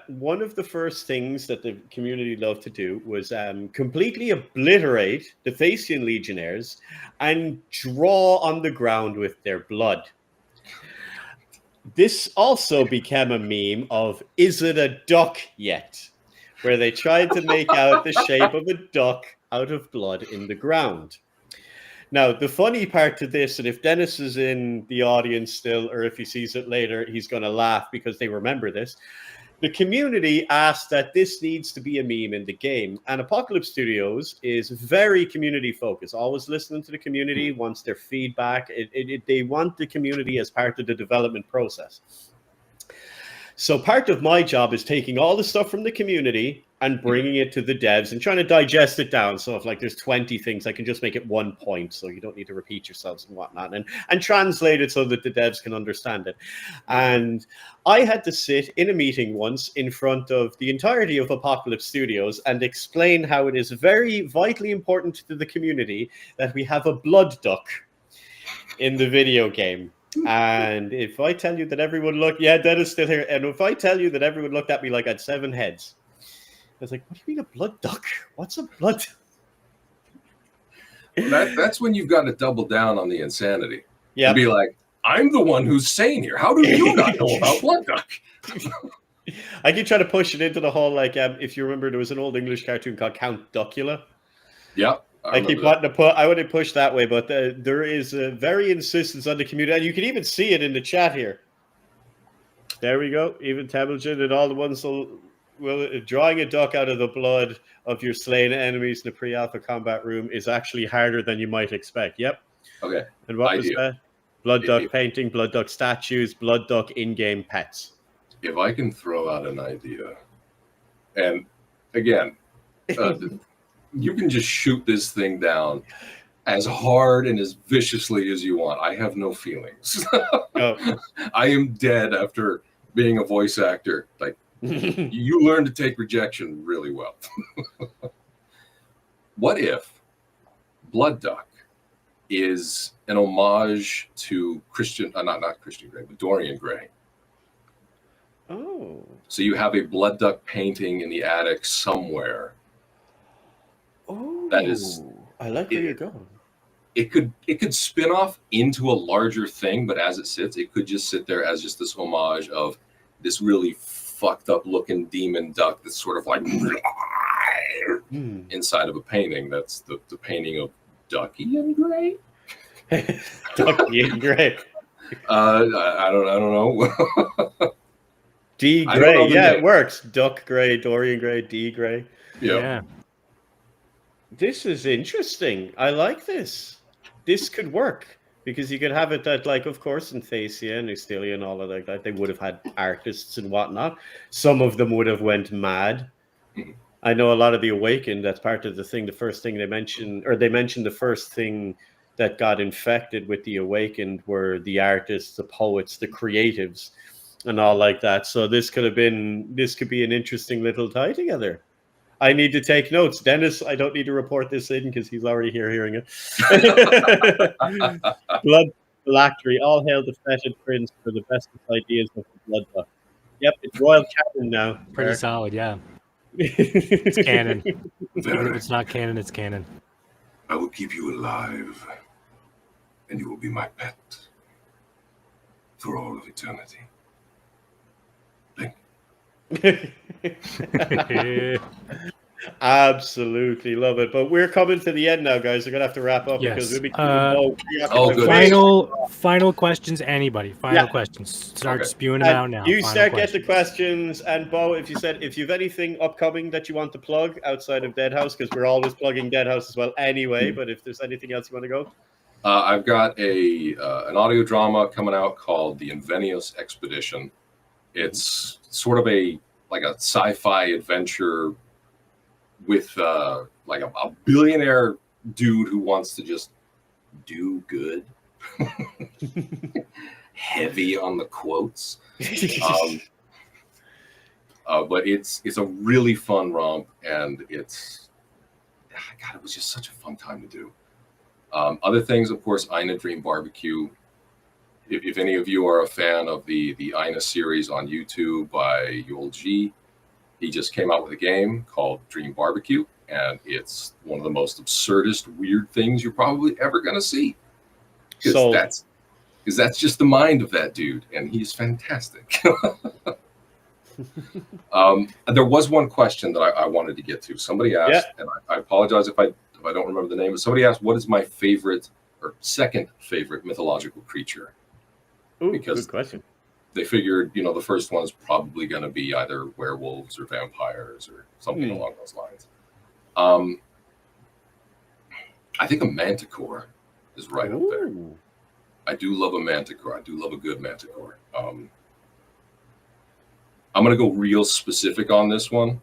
one of the first things that the community loved to do was completely obliterate the Thasian legionnaires and draw on the ground with their blood. This also became a meme of, is it a duck yet? Where they tried to make out the shape of a duck out of blood in the ground. Now, the funny part to this, and if Dennis is in the audience still, or if he sees it later, he's going to laugh because they remember this. The community asked that this needs to be a meme in the game, and Apocalypse Studios is very community-focused, always listening to the community, wants their feedback. They want the community as part of the development process. So part of my job is taking all the stuff from the community and bringing it to the devs and trying to digest it down. So if like there's 20 things, I can just make it 1 point, so you don't need to repeat yourselves and whatnot, and translate it so that the devs can understand it. And I had to sit in a meeting once in front of the entirety of Apocalypse Studios and explain how it is very vitally important to the community that we have a blood duck in the video game. And if I tell you that everyone looked, yeah, Dennis still here. And if I tell you that everyone looked at me like I had 7 heads, I was like, what do you mean a blood duck? What's a blood? That's when you've got to double down on the insanity. Yeah. And be like, I'm the one who's sane here. How do you not know about blood duck? I keep trying to push it into the whole, like, if you remember, there was an old English cartoon called Count Duckula. Yeah. I keep wanting to put, I want to push that way, but there is a very insistence on the community, and you can even see it in the chat here. There we go. Even Temujin and all the ones drawing a duck out of the blood of your slain enemies in the pre-alpha combat room is actually harder than you might expect. Yep. Okay. And what was that? Blood duck painting, blood duck statues, blood duck in-game pets. If I can throw out an idea, and again, you can just shoot this thing down as hard and as viciously as you want. I have no feelings. I am dead after being a voice actor. Like, you learn to take rejection really well. What if Blood Duck is an homage to Christian, not Christian Grey, but Dorian Gray? Oh. So you have a blood duck painting in the attic somewhere. Oh, that is. I like where you're going. It could spin off into a larger thing, but as it sits, it could just sit there as just this homage of this really fucked up looking demon duck that's sort of like inside of a painting. That's the painting of Ducky and Gray. Ducky and Gray. I don't know. D Gray, yeah, it works. Duck Gray, Dorian Gray, D Gray. Yeah. This is interesting. I like this. This could work because you could have it that, like, of course, in Thacia and Eustelia and all of that, they would have had artists and whatnot. Some of them would have went mad. I know a lot of the Awakened, that's part of the thing. The first thing they mentioned the first thing that got infected with the Awakened were the artists, the poets, the creatives, and all like that. So this could be an interesting little tie together. I need to take notes. Dennis, I don't need to report this in because he's already here hearing it. Blood Phylactery. All hail the Fetid Prince for the best ideas of the blood duck. Yep, it's royal canon now. Pretty solid, yeah. It's canon. Even if it's not canon, it's canon. I will keep you alive, and you will be my pet for all of eternity. Absolutely love it. But we're coming to the end now, guys. We're gonna have to wrap up because we'll be final questions. Anybody? Final questions. Start spewing them out now. You get the questions, and Beau, if you have anything upcoming that you want to plug outside of Deadhaus, because we're always plugging Deadhaus as well anyway. But if there's anything else you want to go. I've got an audio drama coming out called The Invenius Expedition. It's sort of a sci-fi adventure with like a billionaire dude who wants to just do good. Heavy on the quotes. But it's a really fun romp, and it was just such a fun time to do. Other things, of course, Ina Dream Barbecue. If any of you are a fan of the Highness series on YouTube by Yul G, he just came out with a game called Dream Barbecue, and it's one of the most absurdist, weird things you're probably ever going to see. Because that's just the mind of that dude, and he's fantastic. There was one question that I wanted to get to. Somebody asked, and I apologize if I don't remember the name, but somebody asked, what is my favorite or second favorite mythological creature? Ooh, because good question. They figured, the first one is probably going to be either werewolves or vampires or something along those lines. I think a manticore is right up there. I do love a manticore. I do love a good manticore. I'm gonna go real specific on this one.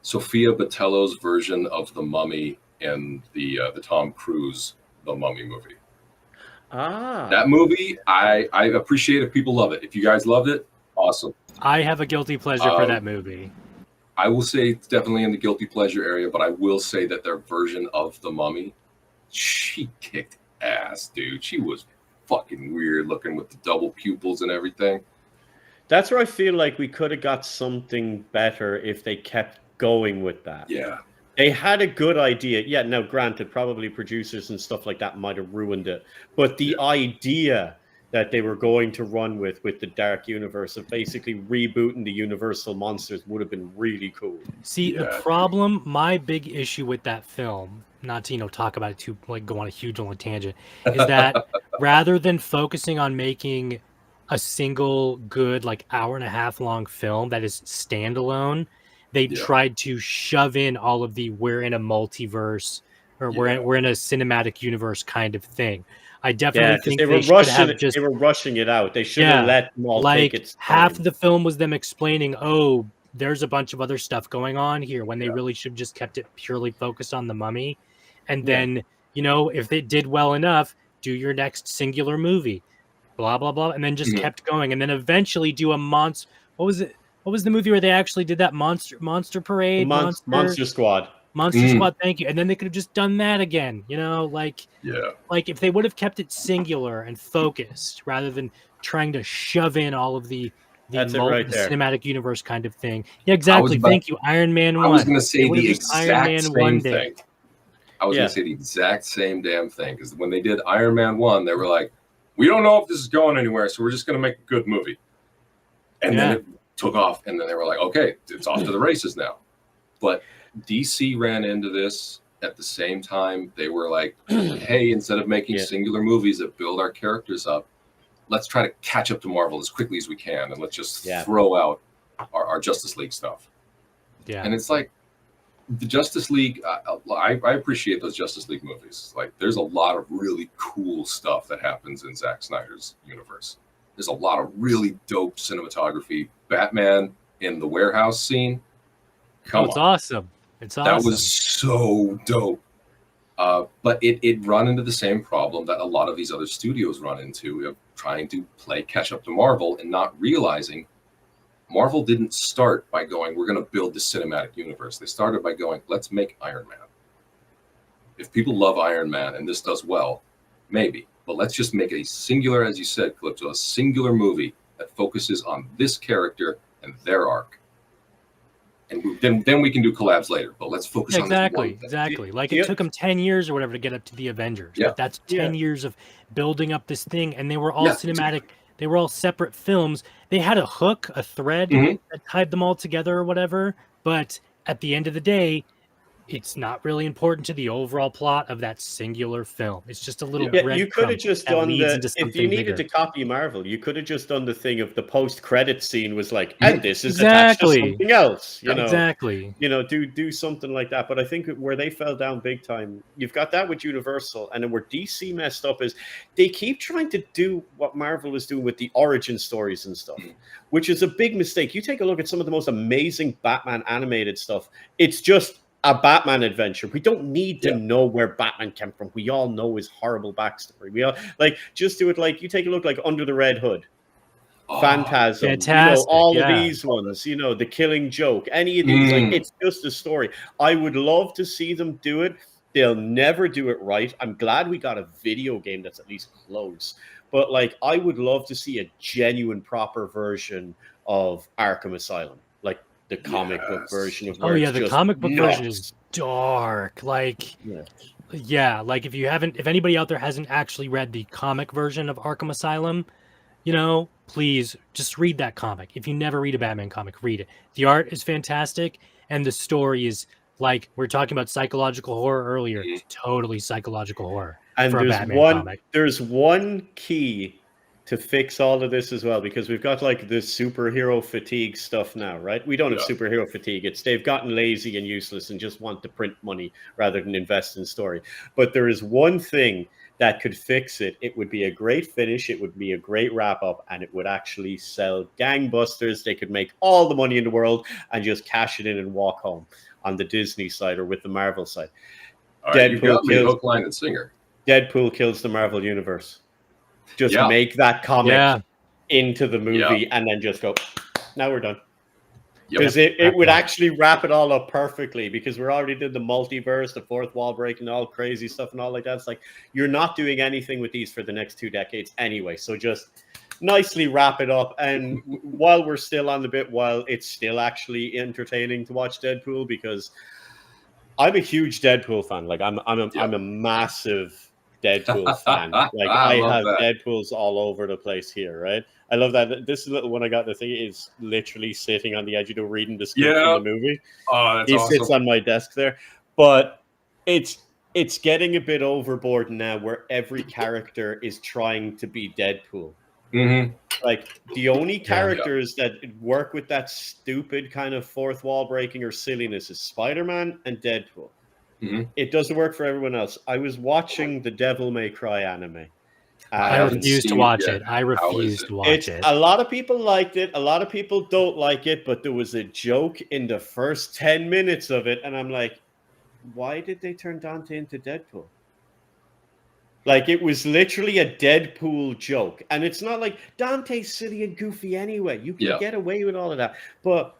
Sofia Bottella's version of the Mummy in the Tom Cruise The Mummy movie. That movie, I appreciate if people love it. If you guys loved it, awesome. I have a guilty pleasure for that movie. I will say it's definitely in the guilty pleasure area, but I will say that their version of the Mummy, she kicked ass, dude. She was fucking weird looking with the double pupils and everything. That's where I feel like we could have got something better if they kept going with that. Yeah. They had a good idea. Yeah, now granted, probably producers and stuff like that might have ruined it. But the idea that they were going to run with the Dark Universe of basically rebooting the Universal monsters would have been really cool. See, the problem, my big issue with that film, not to, talk about it too, like go on a huge long tangent, is that rather than focusing on making a single good, like hour and a half long film that is standalone, they tried to shove in all of the we're in a multiverse or we're in a cinematic universe kind of thing. I definitely think they were rushing it out. They should have let them all take its time. Half of the film was them explaining, oh, there's a bunch of other stuff going on here, when they really should have just kept it purely focused on the Mummy. And then, if they did well enough, do your next singular movie, blah, blah, blah. And then just kept going. And then eventually do a monster. What was it? What was the movie where they actually did that monster parade? Monster Squad. Monster Squad, thank you. And then they could have just done that again, like if they would have kept it singular and focused rather than trying to shove in all of the cinematic universe kind of thing. Yeah, exactly. Thank you. Iron Man 1. I was going to say the exact same thing. I was going to say the exact same damn thing, because when they did Iron Man 1, they were like, we don't know if this is going anywhere, so we're just going to make a good movie. And then it took off, and then they were like, okay, it's off to the races now. But DC ran into this at the same time. They were like, hey, instead of making singular movies that build our characters up, let's try to catch up to Marvel as quickly as we can, and let's just throw out our Justice League stuff. Yeah. And it's like, the Justice League, I appreciate those Justice League movies. Like, there's a lot of really cool stuff that happens in Zack Snyder's universe. There's a lot of really dope cinematography. Batman in the warehouse scene. It's awesome. It's awesome. That was so dope. But it run into the same problem that a lot of these other studios run into, of trying to play catch up to Marvel and not realizing Marvel didn't start by going, we're going to build the cinematic universe. They started by going, let's make Iron Man. If people love Iron Man and this does well, maybe. But let's just make a singular, as you said, Calypso, a singular movie that focuses on this character and their arc. And then we can do collabs later. But let's focus on this one thing. Exactly. Like, it took them 10 years or whatever to get up to the Avengers. Yeah. But that's 10 years of building up this thing. And they were all cinematic. They were all separate films. They had a hook, a thread that tied them all together or whatever. But at the end of the day, it's not really important to the overall plot of that singular film. It's just a little you could have just done if you needed to copy Marvel, you could have just done the thing of the post-credit scene was like, and this is attached to something else. Do something like that. But I think where they fell down big time, you've got that with Universal, and then where DC messed up is they keep trying to do what Marvel is doing with the origin stories and stuff, which is a big mistake. You take a look at some of the most amazing Batman animated stuff. It's just a Batman adventure. We don't need to know where Batman came from. We all know his horrible backstory. We all just do it like, you take a look like Under the Red Hood, Phantasm, fantastic, all of these ones, The Killing Joke, any of these, it's just a story. I would love to see them do it. They'll never do it right. I'm glad we got a video game that's at least close. But I would love to see a genuine, proper version of Arkham Asylum. The comic book version of the comic book version is dark. If anybody out there hasn't actually read the comic version of Arkham Asylum, please just read that comic. If you never read a Batman comic, read it. The art is fantastic, and the story is we were talking about psychological horror earlier. It's totally psychological horror. And for a Batman comic. There's one key to fix all of this as well, because we've got like this superhero fatigue stuff now, right? We don't have superhero fatigue. It's they've gotten lazy and useless and just want to print money rather than invest in story. But there is one thing that could fix it. It would be a great finish. It would be a great wrap up, and it would actually sell gangbusters. They could make all the money in the world and just cash it in and walk home on the Disney side or with the Marvel side. All right, you got me hook, line, and singer. Deadpool kills the Marvel universe. Just make that comic into the movie and then just go, now we're done. Because it would actually wrap it all up perfectly, because we're already did the multiverse, the fourth wall breaking, all crazy stuff and all like that. It's like, you're not doing anything with these for the next 2 decades anyway. So just nicely wrap it up. And while we're still on the bit, while it's still actually entertaining to watch Deadpool, because I'm a huge Deadpool fan. Like I'm a massive Deadpool fan. Like I have Deadpools all over the place here, right? I love that. This little one I got, the thing is literally sitting on the edge of the reading the script in the movie. Oh, that's he awesome. sits on my desk there. But it's getting a bit overboard now, where every character is trying to be Deadpool. Mm-hmm. Like the only characters that work with that stupid kind of fourth wall breaking or silliness is Spider-Man and Deadpool. Mm-hmm. It doesn't work for everyone else. I was watching the Devil May Cry anime. I refuse to watch it. I refuse to watch it. A lot of people liked it. A lot of people don't like it. But there was a joke in the first 10 minutes of it. And I'm like, why did they turn Dante into Deadpool? Like, it was literally a Deadpool joke. And it's not like Dante's silly and goofy anyway. You can get away with all of that. But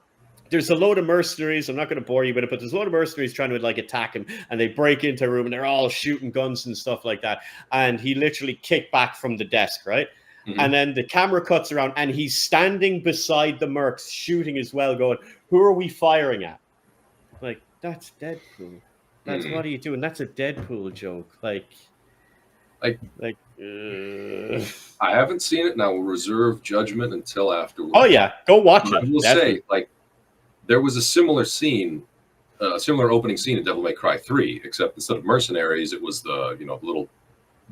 there's a load of mercenaries. I'm not going to bore you with it, but there's a load of mercenaries trying to like attack him, and they break into a room and they're all shooting guns and stuff like that. And he literally kicked back from the desk, right? Mm-hmm. And then the camera cuts around and he's standing beside the mercs shooting as well, going, who are we firing at? Like, that's Deadpool. That's what are you doing? That's a Deadpool joke. I haven't seen it, and I will reserve judgment until afterwards. Oh yeah, go watch it. I will say, like, there was a similar scene, similar opening scene in Devil May Cry 3, except instead of mercenaries, it was the little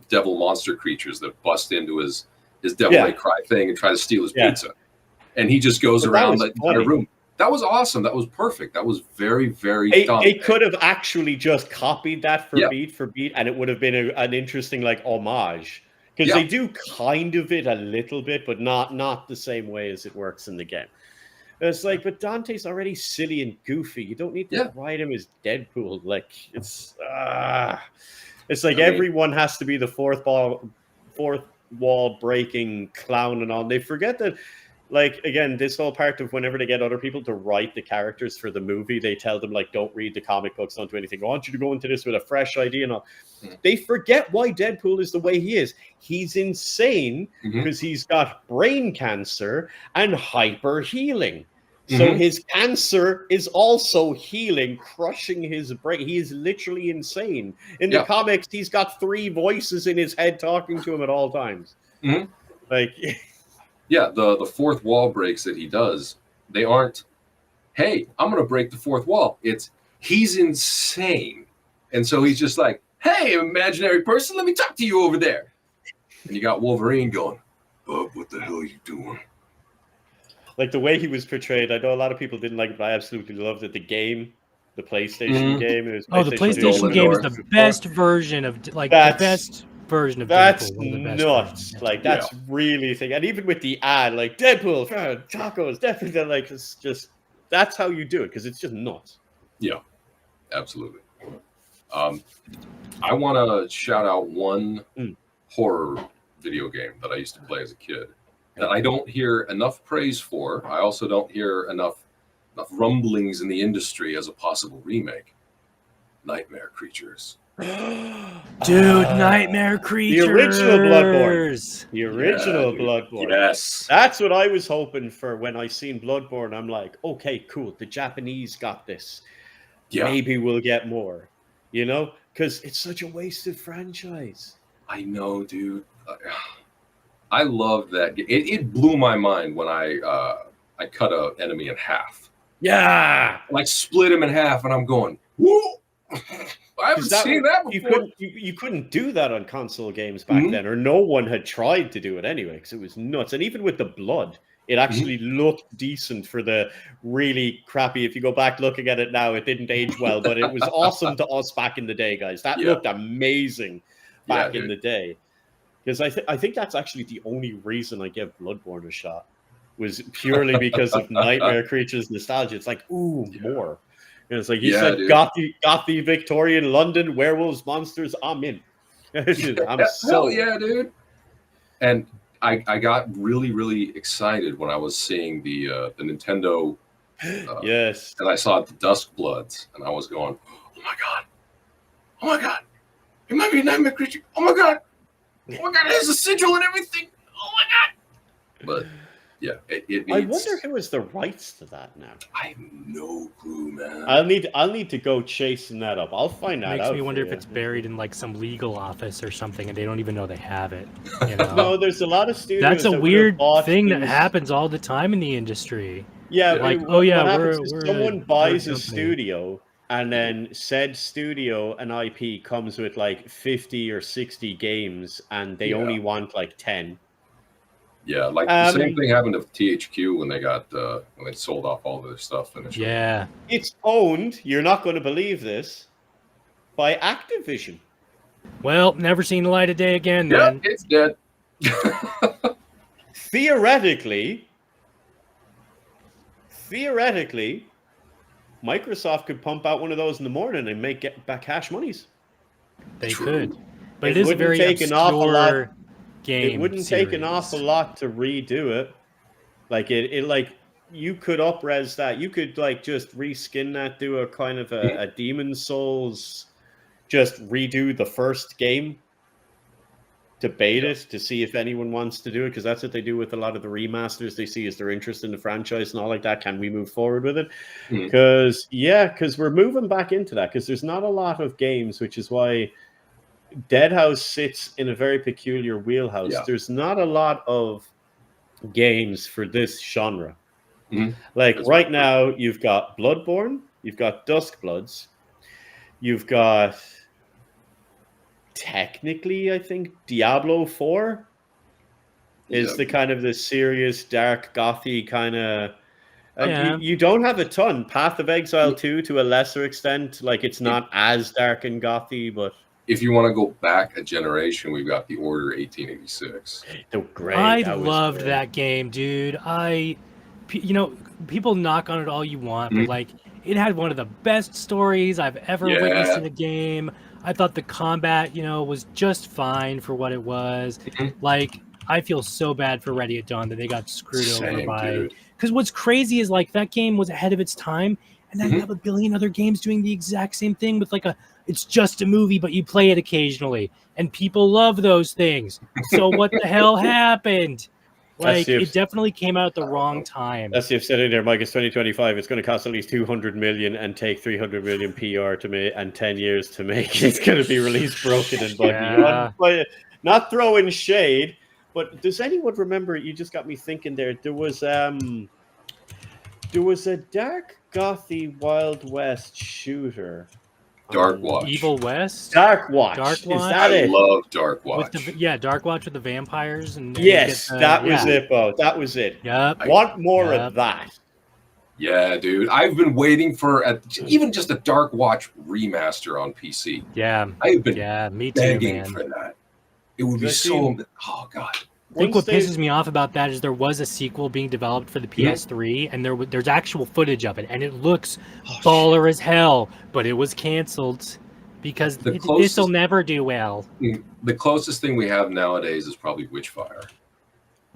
devil monster creatures that bust into his Devil May Cry thing and try to steal his pizza, and he just goes around the entire room. That was awesome. That was perfect. That was very, very done. They could have actually just copied that for beat, and it would have been an interesting like homage, because they do kind of it a little bit, but not the same way as it works in the game. It's like, but Dante's already silly and goofy. You don't need to write him as Deadpool. Like it's like everyone has to be the fourth wall breaking clown and all. They forget that. Like, again, this whole part of whenever they get other people to write the characters for the movie, they tell them, like, don't read the comic books, don't do anything. I want you to go into this with a fresh idea and all. They forget why Deadpool is the way he is. He's insane because he's got brain cancer and hyper healing. So his cancer is also healing, crushing his brain. He is literally insane. In the comics, he's got 3 voices in his head talking to him at all times. Like... Yeah, the fourth wall breaks that he does, they aren't, hey, I'm going to break the fourth wall. It's, he's insane. And so he's just like, hey, imaginary person, let me talk to you over there. And you got Wolverine going, Bub, what the hell are you doing? Like the way he was portrayed, I know a lot of people didn't like it, but I absolutely loved it. The game, the PlayStation game. It was the PlayStation game is the best version of, like, the best version of that's Deadpool. Nuts. Like, that's really thing. And even with the ad, like, Deadpool, tacos, definitely, like, it's just, that's how you do it, because it's just nuts. Yeah, absolutely. I want to shout out one horror video game that I used to play as a kid that I don't hear enough praise for. I also don't hear enough rumblings in the industry as a possible remake. Nightmare Creatures. Dude, Nightmare Creatures. The original Bloodborne. The original Bloodborne. Yes. That's what I was hoping for when I seen Bloodborne. I'm like, okay, cool. The Japanese got this. Yeah. Maybe we'll get more. You know? Because it's such a wasted franchise. I know, dude. I love that game. It blew my mind when I cut an enemy in half. Yeah. Like, split him in half, and I'm going, whoa! I haven't seen that before. You couldn't do that on console games back then, or no one had tried to do it anyway, because it was nuts. And even with the blood, it actually looked decent for the really crappy. If you go back looking at it now, it didn't age well, but it was awesome to us back in the day, guys. That looked amazing back in the day. Because I think that's actually the only reason I gave Bloodborne a shot, was purely because of Nightmare Creatures nostalgia. It's like, ooh, more. And it's like you said, gothy Victorian London, werewolves, monsters. I'm in. I'm Hell yeah, dude. And I got really, really excited when I was seeing the Nintendo. Yes. And I saw the Dusk Bloods, and I was going, oh my god, oh my god, it might be a Nightmare Creature. Oh my god, it has a sigil and everything. Oh my god. But yeah, it needs... I wonder who has the rights to that now. I have no clue, man. I'll need to go chasing that up. I'll find that out. Makes me wonder if it's buried in like some legal office or something, and they don't even know they have it. You know? No, there's a lot of studios. That's a weird thing that happens all the time in the industry. Yeah, like someone buys a studio, and then said studio and IP comes with like 50 or 60 games, and they only want like 10. Yeah, like the same thing happened to THQ when they got when they sold off all their stuff. Yeah, it's owned. You're not going to believe this, by Activision. Well, never seen the light of day again. Yeah, Then it's dead. Theoretically, Microsoft could pump out one of those in the morning and get back cash monies. They could, but it is a very obscure game. It wouldn't take an awful lot to redo it. Like it like you could up-res that. You could like just reskin that, do a kind of a Demon Souls, just redo the first game, debate it to see if anyone wants to do it, because that's what they do with a lot of the remasters. They see is their interest in the franchise and all like that. Can we move forward with it? Because we're moving back into that, because there's not a lot of games, which is why Deadhaus sits in a very peculiar wheelhouse. There's not a lot of games for this genre. Like right now, you've got Bloodborne, you've got Dusk Bloods, you've got technically, I think Diablo 4 is the kind of the serious, dark, gothy kind of. You don't have a ton. Path of Exile 2 to a lesser extent, like it's not as dark and gothy, but. If you want to go back a generation, we've got the Order 1886. I loved that game, dude. You know, people knock on it all you want, but like it had one of the best stories I've ever witnessed in a game. I thought the combat, you know, was just fine for what it was. Like, I feel so bad for Ready at Dawn that they got screwed over by. Because what's crazy is like that game was ahead of its time, and then you have a billion other games doing the exact same thing with like it's just a movie, but you play it occasionally, and people love those things. So what the hell happened? Like, it definitely came out at the wrong time. That's if said in there, Mike. It's 2025. It's going to cost at least 200 million and take 300 million PR to make, and 10 years to make. It's going to be released broken and buggy. Not throwing shade, but does anyone remember? You just got me thinking. There was a dark gothy Wild West shooter. Dark Watch. Evil West? Dark Watch. Dark Watch? Is that it? I love Dark Watch. Dark Watch with the vampires. And yes, that was it, Bo. That was it. Yep. Want more of that. Yeah, dude. I've been waiting for even just a Dark Watch remaster on PC. Yeah. I've been me too, begging man. for that. It would be so... Oh, God. I think what pisses me off about that is there was a sequel being developed for the PS3, and there's actual footage of it, and it looks baller as hell, but it was canceled because this will never do well. The closest thing we have nowadays is probably Witchfire.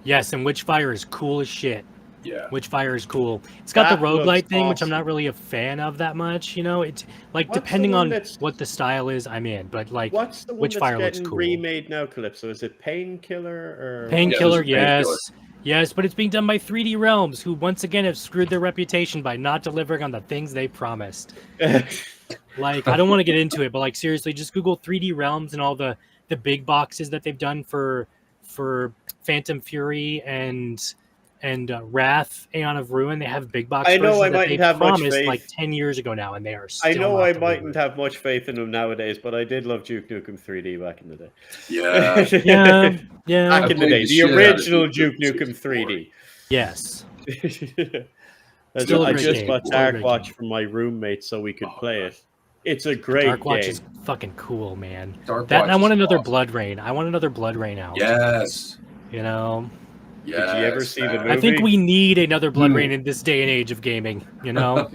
Yes, and Witchfire is cool as shit. Yeah. Witchfire is cool. It's got the roguelite thing, which I'm not really a fan of that much. You know, it's like depending on what the style is, I'm in. But like, what's the one Witchfire that's looks cool. remade now, Calypso? Is it Painkiller or Painkiller? Yes, but it's being done by 3D Realms, who once again have screwed their reputation by not delivering on the things they promised. Like, I don't want to get into it, but like seriously, just Google 3D Realms and all the big boxes that they've done for Phantom Fury and Wrath, Aeon of Ruin, they have big box I know versions I that they mightn't have much promised faith. like 10 years ago now, and they are still I know not I delivered. mightn't have much faith in them nowadays, but I did love Duke Nukem 3D back in the day. Yeah. Yeah. Back I in the played day, the the shit out of original Duke Duke Nukem Nukem 3D. Yes. I great just game. bought Still a great Dark Watch from my roommate so we could play it. It's a great Dark Watch game. is fucking cool, man. Dark That Watch and I want is another awesome. Blood Rain. I want another Blood Rain out. Yes. You know? Did you ever see the movie? I think we need another Blood Rain in this day and age of gaming, you know?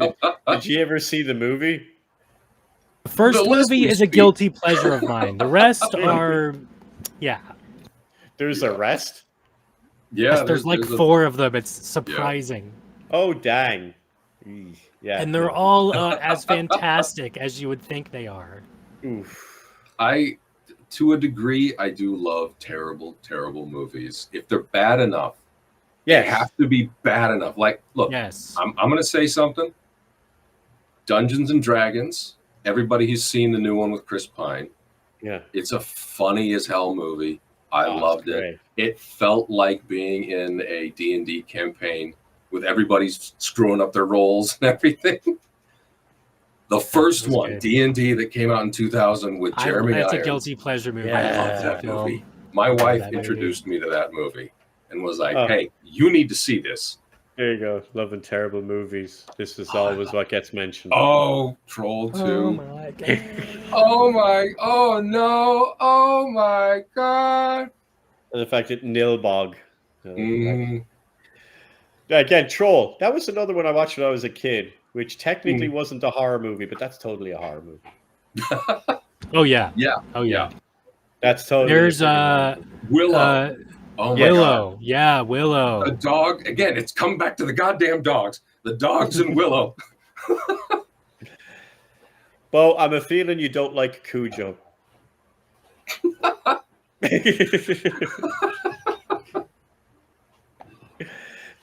Did you ever see the movie? The first The less movie we is a speak. guilty pleasure of mine. The rest are, yeah. There's a rest? Yeah. There's like 4 of them. It's surprising. Oh, dang. Yeah. And they're all as fantastic as you would think they are. Oof. To a degree, I do love terrible, terrible movies. If they're bad enough, they have to be bad enough. Like, look, I'm going to say something. Dungeons and Dragons. Everybody who's seen the new one with Chris Pine. Yeah. It's a funny as hell movie. I loved it. It felt like being in a D&D campaign with everybody's screwing up their rolls and everything. The first one, D&D, that came out in 2000 with Jeremy It's Irons. a guilty pleasure movie. I love that movie. My wife introduced me to that movie and was like, hey, you need to see this. There you go. Loving terrible movies. This is always what gets mentioned. Oh, Troll 2. Oh my god. Oh no. Oh my god. And the fact that Nilbog. Again, Troll. That was another one I watched when I was a kid, which technically wasn't a horror movie, but that's totally a horror movie. Oh yeah. Yeah. Oh yeah. That's totally. There's Willow. Oh my Willow. God. Yeah, Willow. The dog. Again, it's come back to the goddamn dogs. The dogs and Willow. Bo, I'm a feeling you don't like Cujo.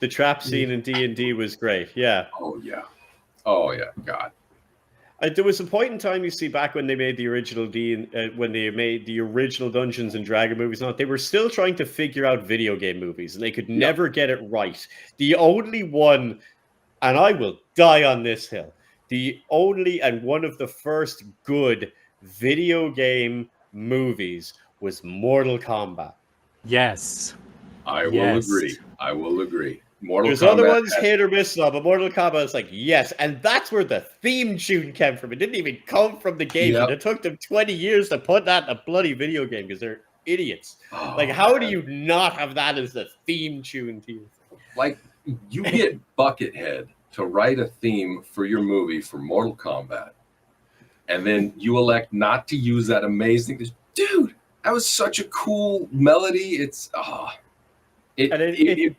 The trap scene in D&D was great. Yeah. Oh yeah. Oh yeah. God. There was a point in time you see back when they made the original when they made the original Dungeons and Dragon movies. They were still trying to figure out video game movies, and they could never get it right. The only one, and I will die on this hill, the only and one of the first good video game movies was Mortal Kombat. Yes. I will agree. I will agree. There's other ones hit or miss now, but Mortal Kombat is like, yes. And that's where the theme tune came from. It didn't even come from the game. Yep. It took them 20 years to put that in a bloody video game because they're idiots. Like, how do you not have that as the theme tune to you? Like, you get Buckethead to write a theme for your movie for Mortal Kombat, and then you elect not to use that amazing... Dude, that was such a cool melody. It's... It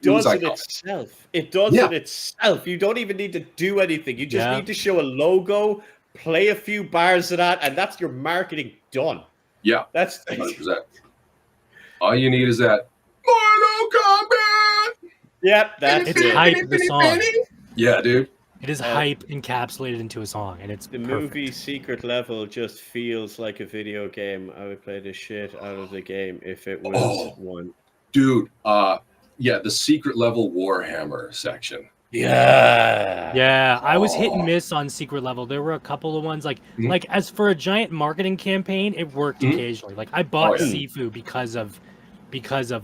does it iconic. itself. It does it itself. You don't even need to do anything. You just need to show a logo, play a few bars of that, and that's your marketing done. Yeah. That's 100%. All you need is that Mortal Kombat. Yep, that's it's hype, the song. Yeah, dude. It is hype encapsulated into a song, and it's the perfect. movie Secret Level just feels like a video game. I would play the shit out of the game if it was one. Dude, yeah, the Secret Level Warhammer section. Yeah, I was hit and miss on Secret Level. There were a couple of ones like as for a giant marketing campaign, it worked occasionally. Like I bought Sifu because of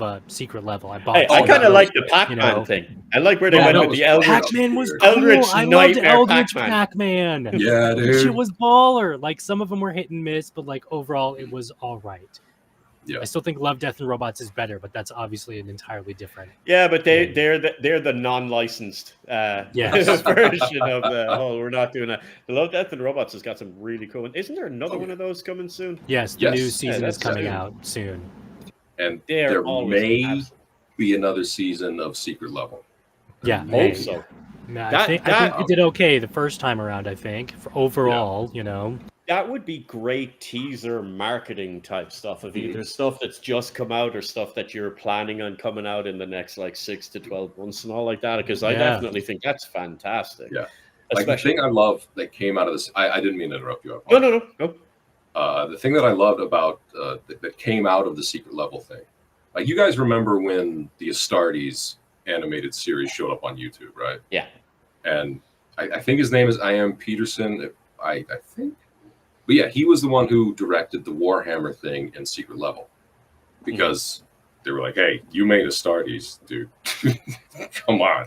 a Secret Level. I bought. I kind of like the Pac-Man thing. I like where they went with the Eldritch. Pac-Man was cool. Eldritch I loved Nightmare Eldritch Pac-Man. Pac-Man. Yeah, dude. Shit was baller. Like some of them were hit and miss, but like overall, it was all right. Yeah. I still think Love, Death, and Robots is better, but that's obviously an entirely different. Yeah, but they're the non-licensed version of the whole. We're not doing that. The Love, Death, and Robots has got some really cool. Isn't there another one of those coming soon? Yes, the new season is coming out soon. And there may be another season of Secret Level. Yeah, hope so. I think it did okay the first time around. I think for overall, you know. That would be great teaser marketing type stuff of either stuff that's just come out or stuff that you're planning on coming out in the next like 6 to 12 months and all like that. Because I definitely think that's fantastic. Yeah. Like the thing I love that came out of this, I didn't mean to interrupt you. No. The thing that I loved about that came out of the Secret Level thing, like you guys remember when the Astartes animated series showed up on YouTube, right? Yeah. And I think his name is I.M. Peterson. I think. But yeah, he was the one who directed the Warhammer thing in Secret Level. Because they were like, hey, you made Astartes, dude. Come on,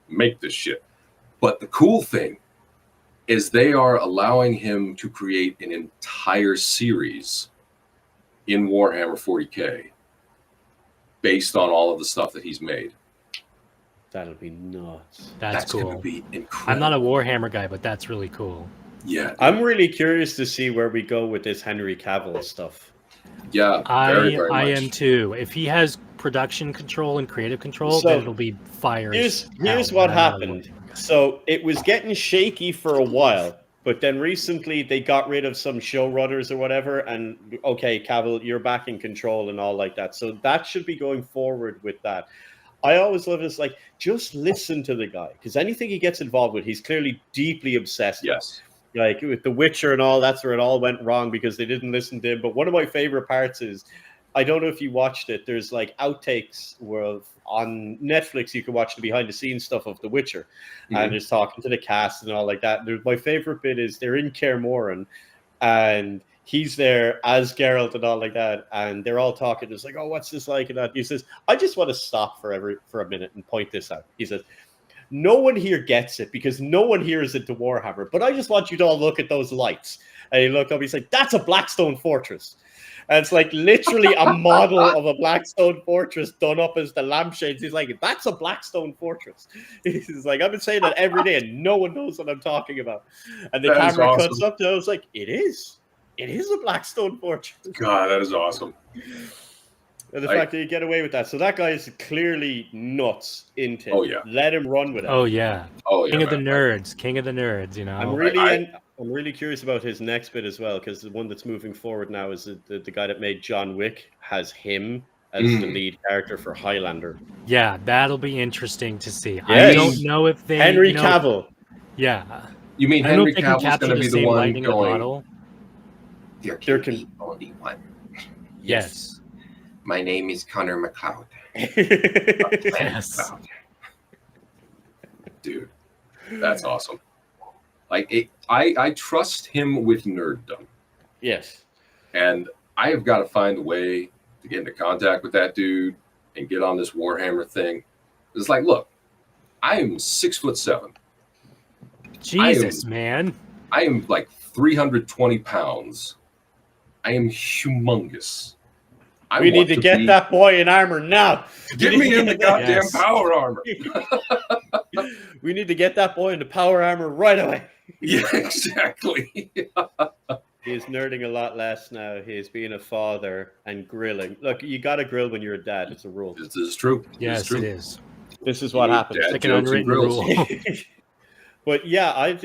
make this shit. But the cool thing is they are allowing him to create an entire series in Warhammer 40K based on all of the stuff that he's made. That'll be nuts. That's cool. Gonna be incredible. I'm not a Warhammer guy, but that's really cool. Yeah. I'm really curious to see where we go with this Henry Cavill stuff. Yeah, very much. I am too. If he has production control and creative control, So, then it'll be fire. Here's what happened. So it was getting shaky for a while, but then recently they got rid of some showrunners or whatever, and okay, Cavill, you're back in control and all like that. So that should be going forward with that. I always love this, like, just listen to the guy, because anything he gets involved with, he's clearly deeply obsessed. Yes. Like with The Witcher and all, that's where it all went wrong because they didn't listen to him. But one of my favorite parts is, I don't know if you watched it, there's like outtakes where on Netflix you can watch the behind the scenes stuff of The Witcher. And there's talking to the cast and all like that. My favorite bit is they're in Kaer Morhen and he's there as Geralt and all like that. And they're all talking. It's like, oh, what's this like? And that. He says, I just want to stop for a minute and point this out. He says, no one here gets it because no one here is into Warhammer. But I just want you to all look at those lights. And he looked up, he's like, that's a Blackstone Fortress. And it's like literally a model of a Blackstone Fortress done up as the lampshades. He's like, that's a Blackstone Fortress. He's like, I've been saying that every day and no one knows what I'm talking about. And the camera cuts up and I was like, it is. It is a Blackstone Fortress. God, that is awesome. And the fact that you get away with that. So that guy is clearly nuts into it. Oh, yeah. Let him run with it. Oh, yeah. Oh, yeah. King of the nerds. King of the nerds, you know. I'm really curious about his next bit as well, because the one that's moving forward now is the guy that made John Wick has him as the lead character for Highlander. Yeah, that'll be interesting to see. Yes. I don't know if they... Henry Cavill. Yeah. You mean Henry Cavill's going to be the one going... There can be only one. Yes. My name is Connor McLeod. Yes. Dude, that's awesome. Like, I trust him with nerddom. Yes. And I have got to find a way to get into contact with that dude and get on this Warhammer thing. It's like, look, I am 6'7". Jesus, man. I am like 320 pounds. I am humongous. We need to get that boy in armor now. Get me in the goddamn power armor. We need to get that boy into power armor right away. Yeah, exactly. He is nerding a lot less now. He is being a father and grilling. Look, you got to grill when you're a dad. It's a rule. This is true. Yes, it is. This is what happens. It's like an unwritten rule. But yeah,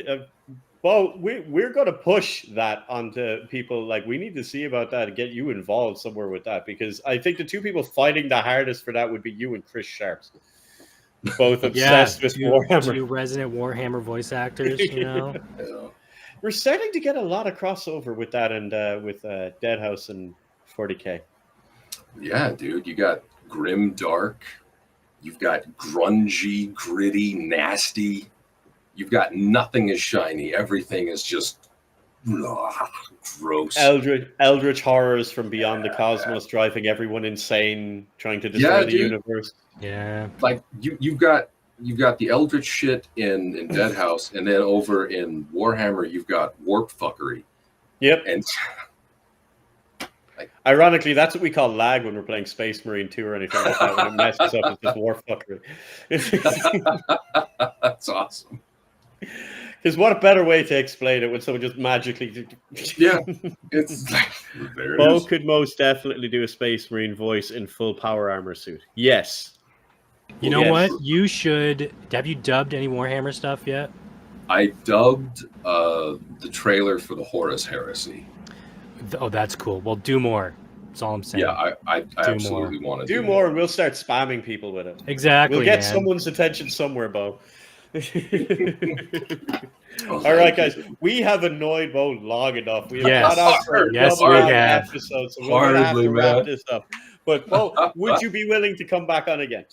well, we're going to push that onto people. Like, we need to see about that and get you involved somewhere with that, because I think the two people fighting the hardest for that would be you and Chris Sharps. Both obsessed with Warhammer. Two resident Warhammer voice actors, you know. We're starting to get a lot of crossover with that and with Deadhaus and 40K. Yeah, dude. You got grim dark. You've got grungy, gritty, nasty. You've got nothing is shiny. Everything is just gross. Eldritch horrors from beyond the cosmos, driving everyone insane, trying to destroy the universe. Yeah, like you've got the Eldritch shit in Deadhaus, and then over in Warhammer you've got warp fuckery. Yep. And ironically, that's what we call lag when we're playing Space Marine 2 or anything like that. When it messes up, it's just warp fuckery. That's awesome. Because what a better way to explain it when someone just magically... Yeah. It's Beau could most definitely do a Space Marine voice in full power armor suit. Yes. You know what? You should... Have you dubbed any Warhammer stuff yet? I dubbed the trailer for the Horus Heresy. Oh, that's cool. Well, do more. That's all I'm saying. Yeah, I absolutely want to do more, and we'll start spamming people with it. Exactly. We'll get someone's attention somewhere, Beau. All right, guys. We have annoyed Beau long enough. We have gone out for episodes, so we're going to have to wrap this up. But Beau, would you be willing to come back on again?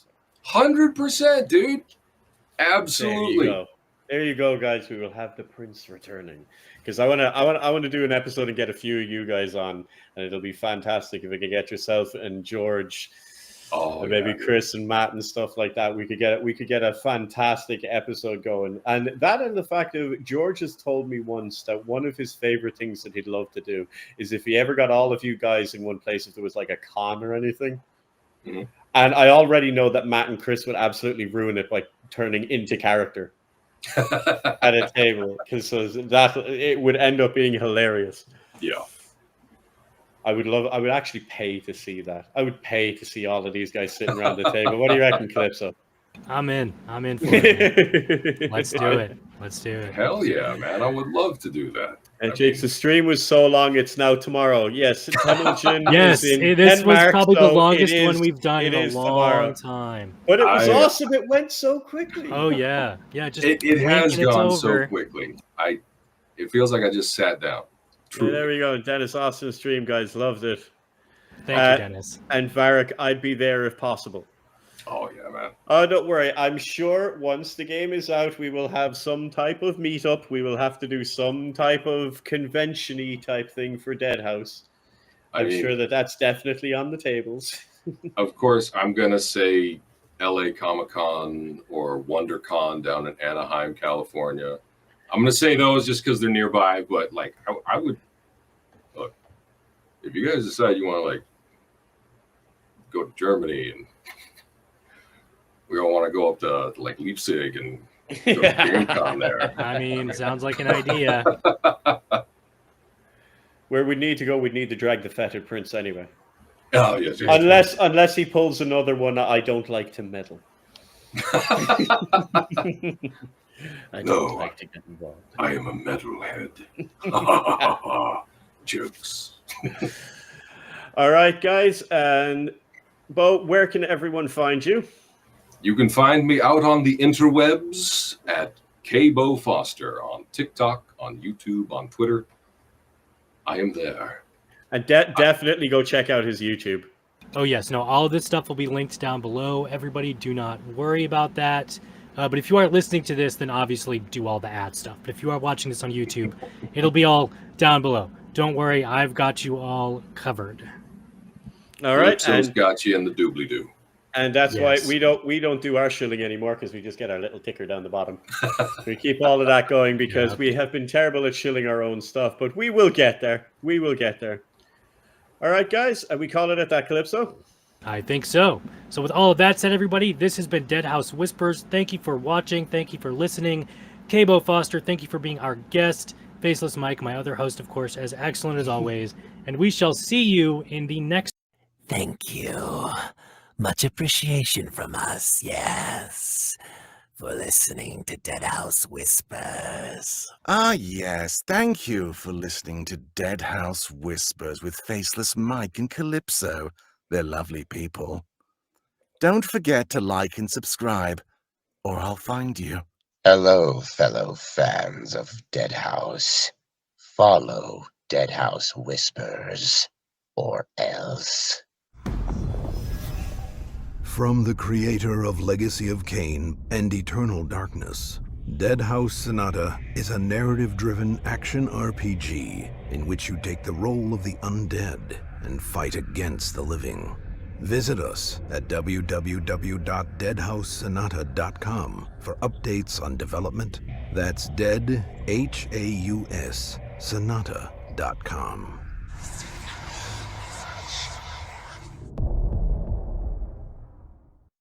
100%, dude. Absolutely. There you go, guys. We will have the prince returning, because I want to do an episode and get a few of you guys on, and it'll be fantastic if we can get yourself and George, and maybe Chris and Matt and stuff like that. We could get a fantastic episode going, and the fact of George has told me once that one of his favorite things that he'd love to do is if he ever got all of you guys in one place, if there was like a con or anything. Mm-hmm. And I already know that Matt and Chris would absolutely ruin it by turning into character at a table, because it would end up being hilarious. Yeah. I would actually pay to see that. I would pay to see all of these guys sitting around the table. What do you reckon, Calypso? I'm in for it. Let's do it. Let's do it. Hell yeah, man. I would love to do that. And Jakes, the stream was so long, it's now tomorrow. Yes, Hamilton. Yes, is in this Denmark, was probably the so longest one we've done in a long time. But it was awesome. It went so quickly. Oh yeah, just it has gone so quickly. It feels like I just sat down. Yeah, there we go. Dennis, awesome stream, guys. Loved it. Thank you, Dennis. And Varric, I'd be there if possible. Oh, yeah, man. Oh, don't worry. I'm sure once the game is out, we will have some type of meetup. We will have to do some type of convention-y type thing for Deadhaus. I'm sure that's definitely on the tables. Of course, I'm going to say LA Comic-Con or WonderCon down in Anaheim, California. I'm going to say those just because they're nearby, but like I would look, if you guys decide you want to like go to Germany and we all want to go up to like Leipzig and go to GameCon there. I mean, sounds like an idea. Where we need to go, we'd need to drag the Fetid Prince anyway. Oh yes. Unless he pulls another one, I don't like to meddle. I don't like to get involved. I am a metalhead. Jokes. All right, guys. And Beau, where can everyone find you? You can find me out on the interwebs at Beau Foster on TikTok, on YouTube, on Twitter. I am there. And definitely go check out his YouTube. Oh, yes. No, all of this stuff will be linked down below. Everybody, do not worry about that. But if you are listening to this, then obviously do all the ad stuff. But if you are watching this on YouTube, it'll be all down below. Don't worry. I've got you all covered. All right. Calypso's got you in the doobly-doo. And that's why we don't do our shilling anymore, because we just get our little ticker down the bottom. We keep all of that going because we have been terrible at shilling our own stuff, but we will get there. We will get there. All right, guys, and we call it at that, Calypso? I think so. So with all of that said, everybody, this has been Deadhaus Whispers. Thank you for watching. Thank you for listening. Beau Foster, thank you for being our guest. Faceless Mike, my other host, of course, as excellent as always. And we shall see you in the next... Thank you. Much appreciation from us, yes, for listening to Deadhaus Whispers. Ah, yes, thank you for listening to Deadhaus Whispers with Faceless Mike and Calypso. They're lovely people. Don't forget to like and subscribe, or I'll find you. Hello, fellow fans of Deadhaus. Follow Deadhaus Whispers, or else. From the creator of Legacy of Kain and Eternal Darkness, Deadhaus Sonata is a narrative-driven action RPG in which you take the role of the undead and fight against the living. Visit us at www.deadhaussonata.com for updates on development. That's Deadhaus Sonata.com.